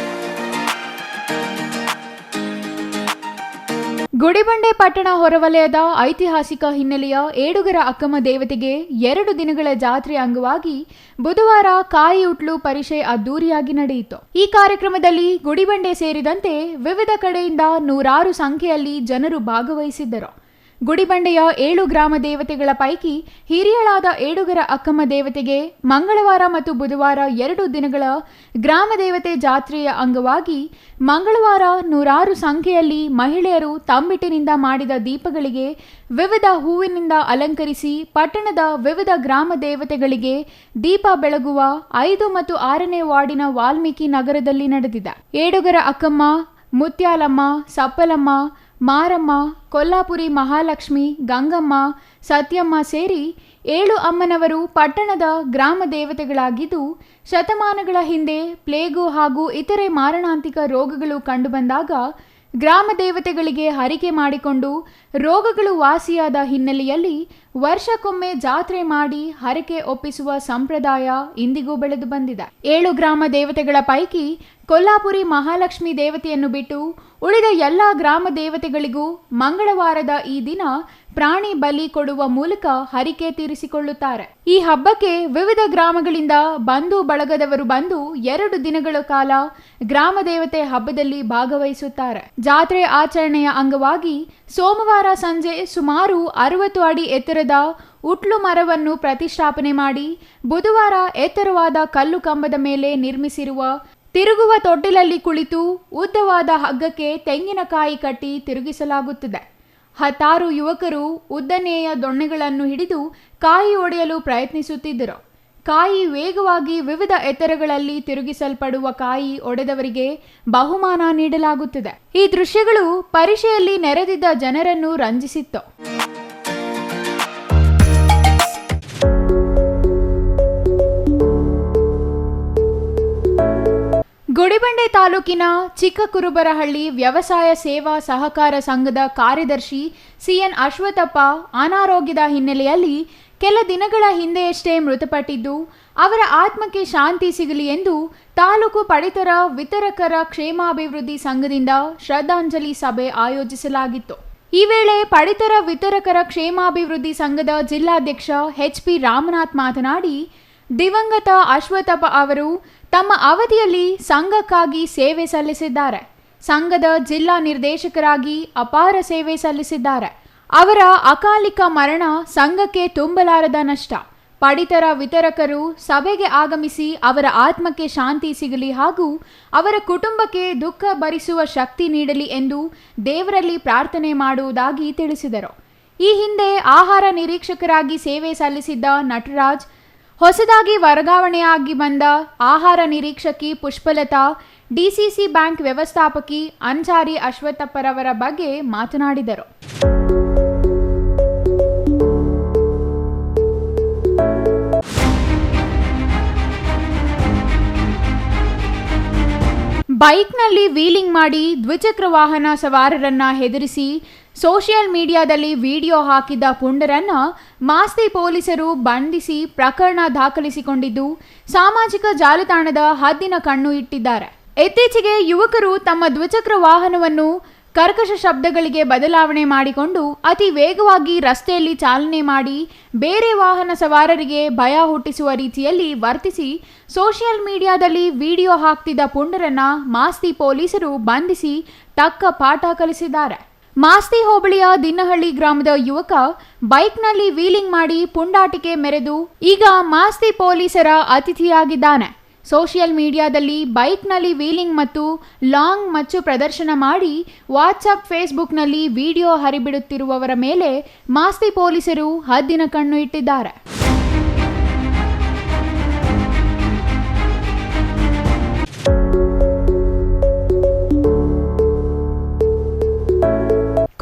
ಗುಡಿಬಂಡೆ ಪಟ್ಟಣ ಹೊರವಲಯದ ಐತಿಹಾಸಿಕ ಹಿನ್ನೆಲೆಯ ಏಡುಗರ ಅಕ್ಕಮ್ಮ ದೇವತೆಗೆ 2 ದಿನಗಳ ಜಾತ್ರೆ ಅಂಗವಾಗಿ ಬುಧವಾರ ಕಾಯಿ ಉಟ್ಲು ಪರಿಷೆ ಅದ್ದೂರಿಯಾಗಿ ನಡೆಯಿತು. ಈ ಕಾರ್ಯಕ್ರಮದಲ್ಲಿ ಗುಡಿಬಂಡೆ ಸೇರಿದಂತೆ ವಿವಿಧ ಕಡೆಯಿಂದ ನೂರಾರು ಸಂಖ್ಯೆಯಲ್ಲಿ ಜನರು ಭಾಗವಹಿಸಿದ್ದರು. ಗುಡಿಬಂಡೆಯ 7 ಗ್ರಾಮ ದೇವತೆಗಳ ಪೈಕಿ ಹಿರಿಯಳಾದ ಏಡುಗರ ಅಕ್ಕಮ್ಮ ದೇವತೆಗೆ ಮಂಗಳವಾರ ಮತ್ತು ಬುಧವಾರ 2 ದಿನಗಳ ಗ್ರಾಮ ದೇವತೆ ಜಾತ್ರೆಯ ಅಂಗವಾಗಿ ಮಂಗಳವಾರ ನೂರಾರು ಸಂಖ್ಯೆಯಲ್ಲಿ ಮಹಿಳೆಯರು ತಂಬಿಟ್ಟಿನಿಂದ ಮಾಡಿದ ದೀಪಗಳಿಗೆ ವಿವಿಧ ಹೂವಿನಿಂದ ಅಲಂಕರಿಸಿ ಪಟ್ಟಣದ ವಿವಿಧ ಗ್ರಾಮ ದೇವತೆಗಳಿಗೆ ದೀಪ ಬೆಳಗುವ 5 ಮತ್ತು 6ನೇ ವಾರ್ಡಿನ ವಾಲ್ಮೀಕಿ ನಗರದಲ್ಲಿ ನಡೆದಿದೆ. ಏಡುಗರ ಅಕ್ಕಮ್ಮ, ಮುತ್ಯಾಲಮ್ಮ, ಸಪ್ಪಲಮ್ಮ, ಮಾರಮ್ಮ, ಕೊಲ್ಲಾಪುರಿ ಮಹಾಲಕ್ಷ್ಮಿ, ಗಂಗಮ್ಮ, ಸತ್ಯಮ್ಮ ಸೇರಿ 7 ಅಮ್ಮನವರು ಪಟ್ಟಣದ ಗ್ರಾಮ ದೇವತೆಗಳಾಗಿದ್ದು, ಶತಮಾನಗಳ ಹಿಂದೆ ಪ್ಲೇಗು ಹಾಗೂ ಇತರೆ ಮಾರಣಾಂತಿಕ ರೋಗಗಳು ಕಂಡುಬಂದಾಗ ಗ್ರಾಮ ದೇವತೆಗಳಿಗೆ ಹರಿಕೆ ಮಾಡಿಕೊಂಡು ರೋಗಗಳು ವಾಸಿಯಾದ ಹಿನ್ನೆಲೆಯಲ್ಲಿ ವರ್ಷಕ್ಕೊಮ್ಮೆ ಜಾತ್ರೆ ಮಾಡಿ ಹರಕೆ ಒಪ್ಪಿಸುವ ಸಂಪ್ರದಾಯ ಇಂದಿಗೂ ಬೆಳೆದು ಬಂದಿದೆ. 7 ಗ್ರಾಮ ದೇವತೆಗಳ ಪೈಕಿ ಕೊಲ್ಲಾಪುರಿ ಮಹಾಲಕ್ಷ್ಮಿ ದೇವತೆಯನ್ನು ಬಿಟ್ಟು ಉಳಿದ ಎಲ್ಲ ಗ್ರಾಮ ದೇವತೆಗಳಿಗೂ ಮಂಗಳವಾರದ ಈ ದಿನ ಪ್ರಾಣಿ ಬಲಿ ಕೊಡುವ ಮೂಲಕ ಹರಿಕೆ ತೀರಿಸಿಕೊಳ್ಳುತ್ತಾರೆ. ಈ ಹಬ್ಬಕ್ಕೆ ವಿವಿಧ ಗ್ರಾಮಗಳಿಂದ ಬಂಧು ಬಳಗದವರು ಬಂದು 2 ದಿನಗಳ ಕಾಲ ಗ್ರಾಮ ದೇವತೆ ಹಬ್ಬದಲ್ಲಿ ಭಾಗವಹಿಸುತ್ತಾರೆ. ಜಾತ್ರೆ ಆಚರಣೆಯ ಅಂಗವಾಗಿ ಸೋಮವಾರ ಸಂಜೆ ಸುಮಾರು 60 ಅಡಿ ಎತ್ತರದ ಉಟ್ಲು ಮರವನ್ನು ಪ್ರತಿಷ್ಠಾಪನೆ ಮಾಡಿ ಬುಧವಾರ ಎತ್ತರವಾದ ಕಲ್ಲು ಕಂಬದ ಮೇಲೆ ನಿರ್ಮಿಸಿರುವ ತಿರುಗುವ ತೊಟ್ಟಿಲಲ್ಲಿ ಕುಳಿತು ಉದ್ದವಾದ ಹಗ್ಗಕ್ಕೆ ತೆಂಗಿನಕಾಯಿ ಕಟ್ಟಿ ತಿರುಗಿಸಲಾಗುತ್ತದೆ. 10 ಯುವಕರು ಉದ್ದನೆಯ ದೊಣ್ಣೆಗಳನ್ನು ಹಿಡಿದು ಕಾಯಿ ಒಡೆಯಲು ಪ್ರಯತ್ನಿಸುತ್ತಿದ್ದರು. ಕಾಯಿ ವೇಗವಾಗಿ ವಿವಿಧ ಎತ್ತರಗಳಲ್ಲಿ ತಿರುಗಿಸಲ್ಪಡುವ ಕಾಯಿ ಒಡೆದವರಿಗೆ ಬಹುಮಾನ ನೀಡಲಾಗುತ್ತದೆ. ಈ ದೃಶ್ಯಗಳು ಪರಿಷೆಯಲ್ಲಿ ನೆರೆದಿದ್ದ ಜನರನ್ನು ರಂಜಿಸಿತ್ತು. ಗುಡಿಬಂಡೆ ತಾಲೂಕಿನ ಚಿಕ್ಕಕುರುಬರಹಳ್ಳಿ ವ್ಯವಸಾಯ ಸೇವಾ ಸಹಕಾರ ಸಂಘದ ಕಾರ್ಯದರ್ಶಿ ಸಿಎನ್ ಅಶ್ವಥಪ್ಪ ಅನಾರೋಗ್ಯದ ಹಿನ್ನೆಲೆಯಲ್ಲಿ ಕೆಲ ದಿನಗಳ ಹಿಂದೆಯಷ್ಟೇ ಮೃತಪಟ್ಟಿದ್ದು, ಅವರ ಆತ್ಮಕ್ಕೆ ಶಾಂತಿ ಸಿಗಲಿ ಎಂದು ತಾಲೂಕು ಪಡಿತರ ವಿತರಕರ ಕ್ಷೇಮಾಭಿವೃದ್ಧಿ ಸಂಘದಿಂದ ಶ್ರದ್ಧಾಂಜಲಿ ಸಭೆ ಆಯೋಜಿಸಲಾಗಿತ್ತು. ಈ ವೇಳೆ ಪಡಿತರ ವಿತರಕರ ಕ್ಷೇಮಾಭಿವೃದ್ಧಿ ಸಂಘದ ಜಿಲ್ಲಾಧ್ಯಕ್ಷ ಎಚ್.ಪಿ. ರಾಮನಾಥ್ ಮಾತನಾಡಿ, ದಿವಂಗತ ಅಶ್ವಥಪ್ಪ ಅವರು ತಮ್ಮ ಅವಧಿಯಲ್ಲಿ ಸಂಘಕ್ಕಾಗಿ ಸೇವೆ ಸಲ್ಲಿಸಿದ್ದಾರೆ. ಸಂಘದ ಜಿಲ್ಲಾ ನಿರ್ದೇಶಕರಾಗಿ ಅಪಾರ ಸೇವೆ ಸಲ್ಲಿಸಿದ್ದಾರೆ. ಅವರ ಅಕಾಲಿಕ ಮರಣ ಸಂಘಕ್ಕೆ ತುಂಬಲಾರದ ನಷ್ಟ. ಪಡಿತರ ವಿತರಕರು ಸಭೆಗೆ ಆಗಮಿಸಿ ಅವರ ಆತ್ಮಕ್ಕೆ ಶಾಂತಿ ಸಿಗಲಿ ಹಾಗೂ ಅವರ ಕುಟುಂಬಕ್ಕೆ ದುಃಖ ಭರಿಸುವ ಶಕ್ತಿ ನೀಡಲಿ ಎಂದು ದೇವರಲ್ಲಿ ಪ್ರಾರ್ಥನೆ ಮಾಡುವುದಾಗಿ ತಿಳಿಸಿದರು. ಈ ಹಿಂದೆ ಆಹಾರ ನಿರೀಕ್ಷಕರಾಗಿ ಸೇವೆ ಸಲ್ಲಿಸಿದ್ದ ನಟರಾಜ್, ಹೊಸದಾಗಿ ವರ್ಗಾವಣೆಯಾಗಿ ಬಂದ ಆಹಾರ ನಿರೀಕ್ಷಕಿ ಪುಷ್ಪಲತಾ, ಡಿಸಿಸಿ ಬ್ಯಾಂಕ್ ವ್ಯವಸ್ಥಾಪಕಿ ಅಂಜಾರಿ ಅಶ್ವಥಪ್ಪರವರ ಬಗ್ಗೆ ಮಾತನಾಡಿದರು. ಬೈಕ್ನಲ್ಲಿ ವೀಲಿಂಗ್ ಮಾಡಿ ದ್ವಿಚಕ್ರ ವಾಹನ ಸವಾರರನ್ನ ಹೆದರಿಸಿ ಸೋಷಿಯಲ್ ಮೀಡಿಯಾದಲ್ಲಿ ವಿಡಿಯೋ ಹಾಕಿದ್ದ ಪುಂಡರನ್ನ ಮಾಸ್ತಿ ಪೊಲೀಸರು ಬಂಧಿಸಿ ಪ್ರಕರಣ ದಾಖಲಿಸಿಕೊಂಡಿದ್ದು, ಸಾಮಾಜಿಕ ಜಾಲತಾಣದ ಹದ್ದಿನ ಕಣ್ಣು ಇಟ್ಟಿದ್ದಾರೆ. ಇತ್ತೀಚೆಗೆ ಯುವಕರು ತಮ್ಮ ದ್ವಿಚಕ್ರ ವಾಹನವನ್ನು ಕರ್ಕಶ ಶಬ್ದಗಳಿಗೆ ಬದಲಾವಣೆ ಮಾಡಿಕೊಂಡು ಅತಿ ವೇಗವಾಗಿ ರಸ್ತೆಯಲ್ಲಿ ಚಾಲನೆ ಮಾಡಿ ಬೇರೆ ವಾಹನ ಸವಾರರಿಗೆ ಭಯ ಹುಟ್ಟಿಸುವ ರೀತಿಯಲ್ಲಿ ವರ್ತಿಸಿ ಸೋಷಿಯಲ್ ಮೀಡಿಯಾದಲ್ಲಿ ವಿಡಿಯೋ ಹಾಕ್ತಿದ್ದ ಪುಂಡರನ್ನ ಮಾಸ್ತಿ ಪೊಲೀಸರು ಬಂಧಿಸಿ ತಕ್ಕ ಪಾಠ ಕಲಿಸಿದ್ದಾರೆ. ಮಾಸ್ತಿ ಹೋಬಳಿಯ ದಿನ್ನಹಳ್ಳಿ ಗ್ರಾಮದ ಯುವಕ ಬೈಕ್ನಲ್ಲಿ ವೀಲಿಂಗ್ ಮಾಡಿ ಪುಂಡಾಟಿಕೆ ಮೆರೆದು ಈಗ ಮಾಸ್ತಿ ಪೊಲೀಸರ ಅತಿಥಿಯಾಗಿದ್ದಾನೆ. ಸೋಷಿಯಲ್ ಮೀಡಿಯಾದಲ್ಲಿ ಬೈಕ್ನಲ್ಲಿ ವೀಲಿಂಗ್ ಮತ್ತು ಲಾಂಗ್ ಮಚ್ಚು ಪ್ರದರ್ಶನ ಮಾಡಿ ವಾಟ್ಸಪ್, ಫೇಸ್ಬುಕ್ನಲ್ಲಿ ವಿಡಿಯೋ ಹರಿಬಿಡುತ್ತಿರುವವರ ಮೇಲೆ ಮಾಸ್ತಿ ಪೊಲೀಸರು ಹದ್ದಿನ ಕಣ್ಣು ಇಟ್ಟಿದ್ದಾರೆ.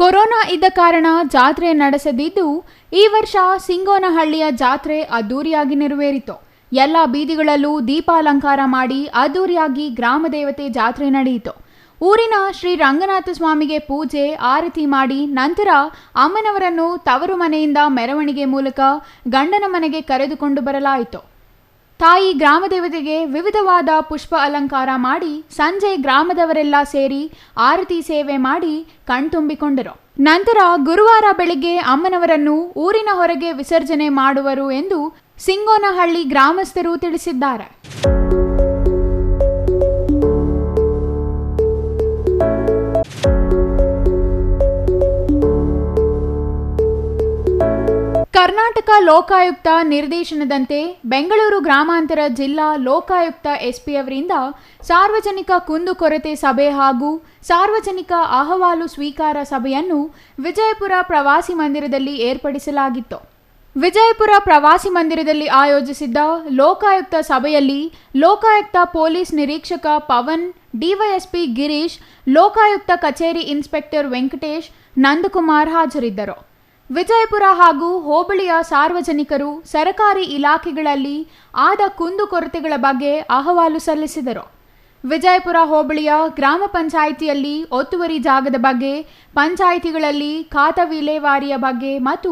ಕೊರೋನಾ ಇದ್ದ ಕಾರಣ ಜಾತ್ರೆ ನಡೆಸದಿದ್ದು, ಈ ವರ್ಷ ಸಿಂಗೋನಹಳ್ಳಿಯ ಜಾತ್ರೆ ಅದ್ದೂರಿಯಾಗಿ ನೆರವೇರಿತು. ಎಲ್ಲ ಬೀದಿಗಳಲ್ಲೂ ದೀಪಾಲಂಕಾರ ಮಾಡಿ ಅದ್ದೂರಿಯಾಗಿ ಗ್ರಾಮ ದೇವತೆ ಜಾತ್ರೆ ನಡೆಯಿತು. ಊರಿನ ಶ್ರೀ ರಂಗನಾಥ ಸ್ವಾಮಿಗೆ ಪೂಜೆ, ಆರತಿ ಮಾಡಿ ನಂತರ ಅಮ್ಮನವರನ್ನು ತವರು ಮನೆಯಿಂದ ಮೆರವಣಿಗೆ ಮೂಲಕ ಗಂಡನ ಮನೆಗೆ ಕರೆದುಕೊಂಡು ಬರಲಾಯಿತು. ತಾಯಿ ಗ್ರಾಮದೇವತೆಗೆ ವಿವಿಧವಾದ ಪುಷ್ಪ ಅಲಂಕಾರ ಮಾಡಿ ಸಂಜೆ ಗ್ರಾಮದವರೆಲ್ಲ ಸೇರಿ ಆರತಿ ಸೇವೆ ಮಾಡಿ ಕಣ್ತುಂಬಿಕೊಂಡರು. ನಂತರ ಗುರುವಾರ ಬೆಳಿಗ್ಗೆ ಅಮ್ಮನವರನ್ನು ಊರಿನ ಹೊರಗೆ ವಿಸರ್ಜನೆ ಮಾಡುವರು ಎಂದು ಸಿಂಗೋನಹಳ್ಳಿ ಗ್ರಾಮಸ್ಥರು ತಿಳಿಸಿದ್ದಾರೆ. ಕರ್ನಾಟಕ ಲೋಕಾಯುಕ್ತ ನಿರ್ದೇಶನದಂತೆ ಬೆಂಗಳೂರು ಗ್ರಾಮಾಂತರ ಜಿಲ್ಲಾ ಲೋಕಾಯುಕ್ತ ಎಸ್ಪಿ ಅವರಿಂದ ಸಾರ್ವಜನಿಕ ಕುಂದುಕೊರತೆ ಸಭೆ ಹಾಗೂ ಸಾರ್ವಜನಿಕ ಅಹವಾಲು ಸ್ವೀಕಾರ ಸಭೆಯನ್ನು ವಿಜಯಪುರ ಪ್ರವಾಸಿ ಮಂದಿರದಲ್ಲಿ ಏರ್ಪಡಿಸಲಾಗಿತ್ತು. ವಿಜಯಪುರ ಪ್ರವಾಸಿ ಮಂದಿರದಲ್ಲಿ ಆಯೋಜಿಸಿದ್ದ ಲೋಕಾಯುಕ್ತ ಸಭೆಯಲ್ಲಿ ಲೋಕಾಯುಕ್ತ ಪೊಲೀಸ್ ನಿರೀಕ್ಷಕ ಪವನ್, ಡಿವೈಎಸ್ಪಿ ಗಿರೀಶ್, ಲೋಕಾಯುಕ್ತ ಕಚೇರಿ ಇನ್ಸ್ಪೆಕ್ಟರ್ ವೆಂಕಟೇಶ್, ನಂದಕುಮಾರ್ ಹಾಜರಿದ್ದರು. ವಿಜಯಪುರ ಹಾಗೂ ಹೋಬಳಿಯ ಸಾರ್ವಜನಿಕರು ಸರಕಾರಿ ಇಲಾಖೆಗಳಲ್ಲಿ ಆದ ಕುಂದುಕೊರತೆಗಳ ಬಗ್ಗೆ ಅಹವಾಲು ಸಲ್ಲಿಸಿದರು. ವಿಜಯಪುರ ಹೋಬಳಿಯ ಗ್ರಾಮ ಪಂಚಾಯಿತಿಯಲ್ಲಿ ಒತ್ತುವರಿ ಜಾಗದ ಬಗ್ಗೆ, ಪಂಚಾಯಿತಿಗಳಲ್ಲಿ ಖಾತಾ ವಿಲೇವಾರಿಯ ಬಗ್ಗೆ ಮತ್ತು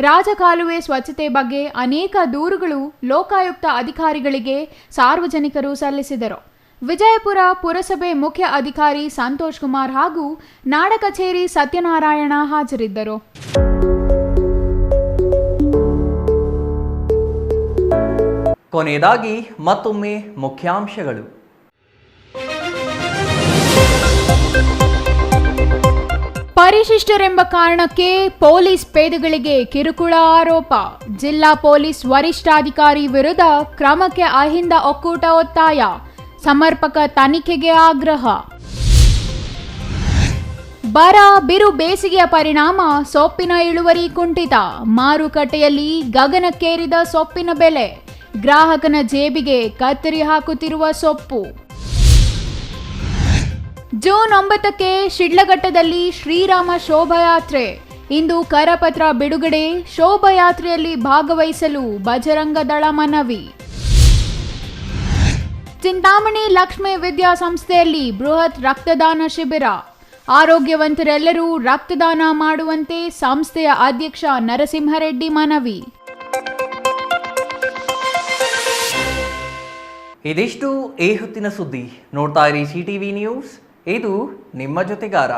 ರಾಜಕಾಲುವೆ ಸ್ವಚ್ಛತೆ ಬಗ್ಗೆ ಅನೇಕ ದೂರುಗಳು ಲೋಕಾಯುಕ್ತ ಅಧಿಕಾರಿಗಳಿಗೆ ಸಾರ್ವಜನಿಕರು ಸಲ್ಲಿಸಿದರು. ವಿಜಯಪುರ ಪುರಸಭೆ ಮುಖ್ಯ ಅಧಿಕಾರಿ ಸಂತೋಷ್ ಕುಮಾರ್ ಹಾಗೂ ನಾಡ ಕಚೇರಿ ಸತ್ಯನಾರಾಯಣ ಹಾಜರಿದ್ದರು. ಕೊನೆಯದಾಗಿ ಮತ್ತೊಮ್ಮೆ ಮುಖ್ಯಾಂಶಗಳು. ಪರಿಶಿಷ್ಟರೆಂಬ ಕಾರಣಕ್ಕೆ ಪೊಲೀಸ್ ಪೇದೆಗಳಿಗೆ ಕಿರುಕುಳ ಆರೋಪ. ಜಿಲ್ಲಾ ಪೊಲೀಸ್ ವರಿಷ್ಠಾಧಿಕಾರಿ ವಿರುದ್ಧ ಕ್ರಮಕ್ಕೆ ಅಹಿಂದ ಒಕ್ಕೂಟ ಒತ್ತಾಯ. ಸಮರ್ಪಕ ತನಿಖೆಗೆ ಆಗ್ರಹ. ಬರ, ಬಿರು ಬೇಸಿಗೆಯ ಪರಿಣಾಮ ಸೊಪ್ಪಿನ ಇಳುವರಿ ಕುಂಠಿತ. ಮಾರುಕಟ್ಟೆಯಲ್ಲಿ ಗಗನಕ್ಕೇರಿದ ಸೊಪ್ಪಿನ ಬೆಲೆ. ಗ್ರಾಹಕನ ಜೇಬಿಗೆ ಕತ್ತರಿ ಹಾಕುತ್ತಿರುವ ಸೊಪ್ಪು. ಜೂನ್ 9ಕ್ಕೆ ಶಿಡ್ಲಘಟ್ಟದಲ್ಲಿ ಶ್ರೀರಾಮ ಶೋಭಾಯಾತ್ರೆ. ಇಂದು ಕರಪತ್ರ ಬಿಡುಗಡೆ. ಶೋಭಾಯಾತ್ರೆಯಲ್ಲಿ ಭಾಗವಹಿಸಲು ಬಜರಂಗ ದಳ ಮನವಿ. ಚಿಂತಾಮಣಿ ಲಕ್ಷ್ಮೀ ವಿದ್ಯಾಸಂಸ್ಥೆಯಲ್ಲಿ ಬೃಹತ್ ರಕ್ತದಾನ ಶಿಬಿರ. ಆರೋಗ್ಯವಂತರೆಲ್ಲರೂ ರಕ್ತದಾನ ಮಾಡುವಂತೆ ಸಂಸ್ಥೆಯ ಅಧ್ಯಕ್ಷ ನರಸಿಂಹರೆಡ್ಡಿ ಮನವಿ. ಇದಿಷ್ಟು ಈ ಹೊತ್ತಿನ ಸುದ್ದಿ. ನೋಡ್ತಾ ಇರಿ CTV ನ್ಯೂಸ್, ಇದು ನಿಮ್ಮ ಜೊತೆಗಾರ.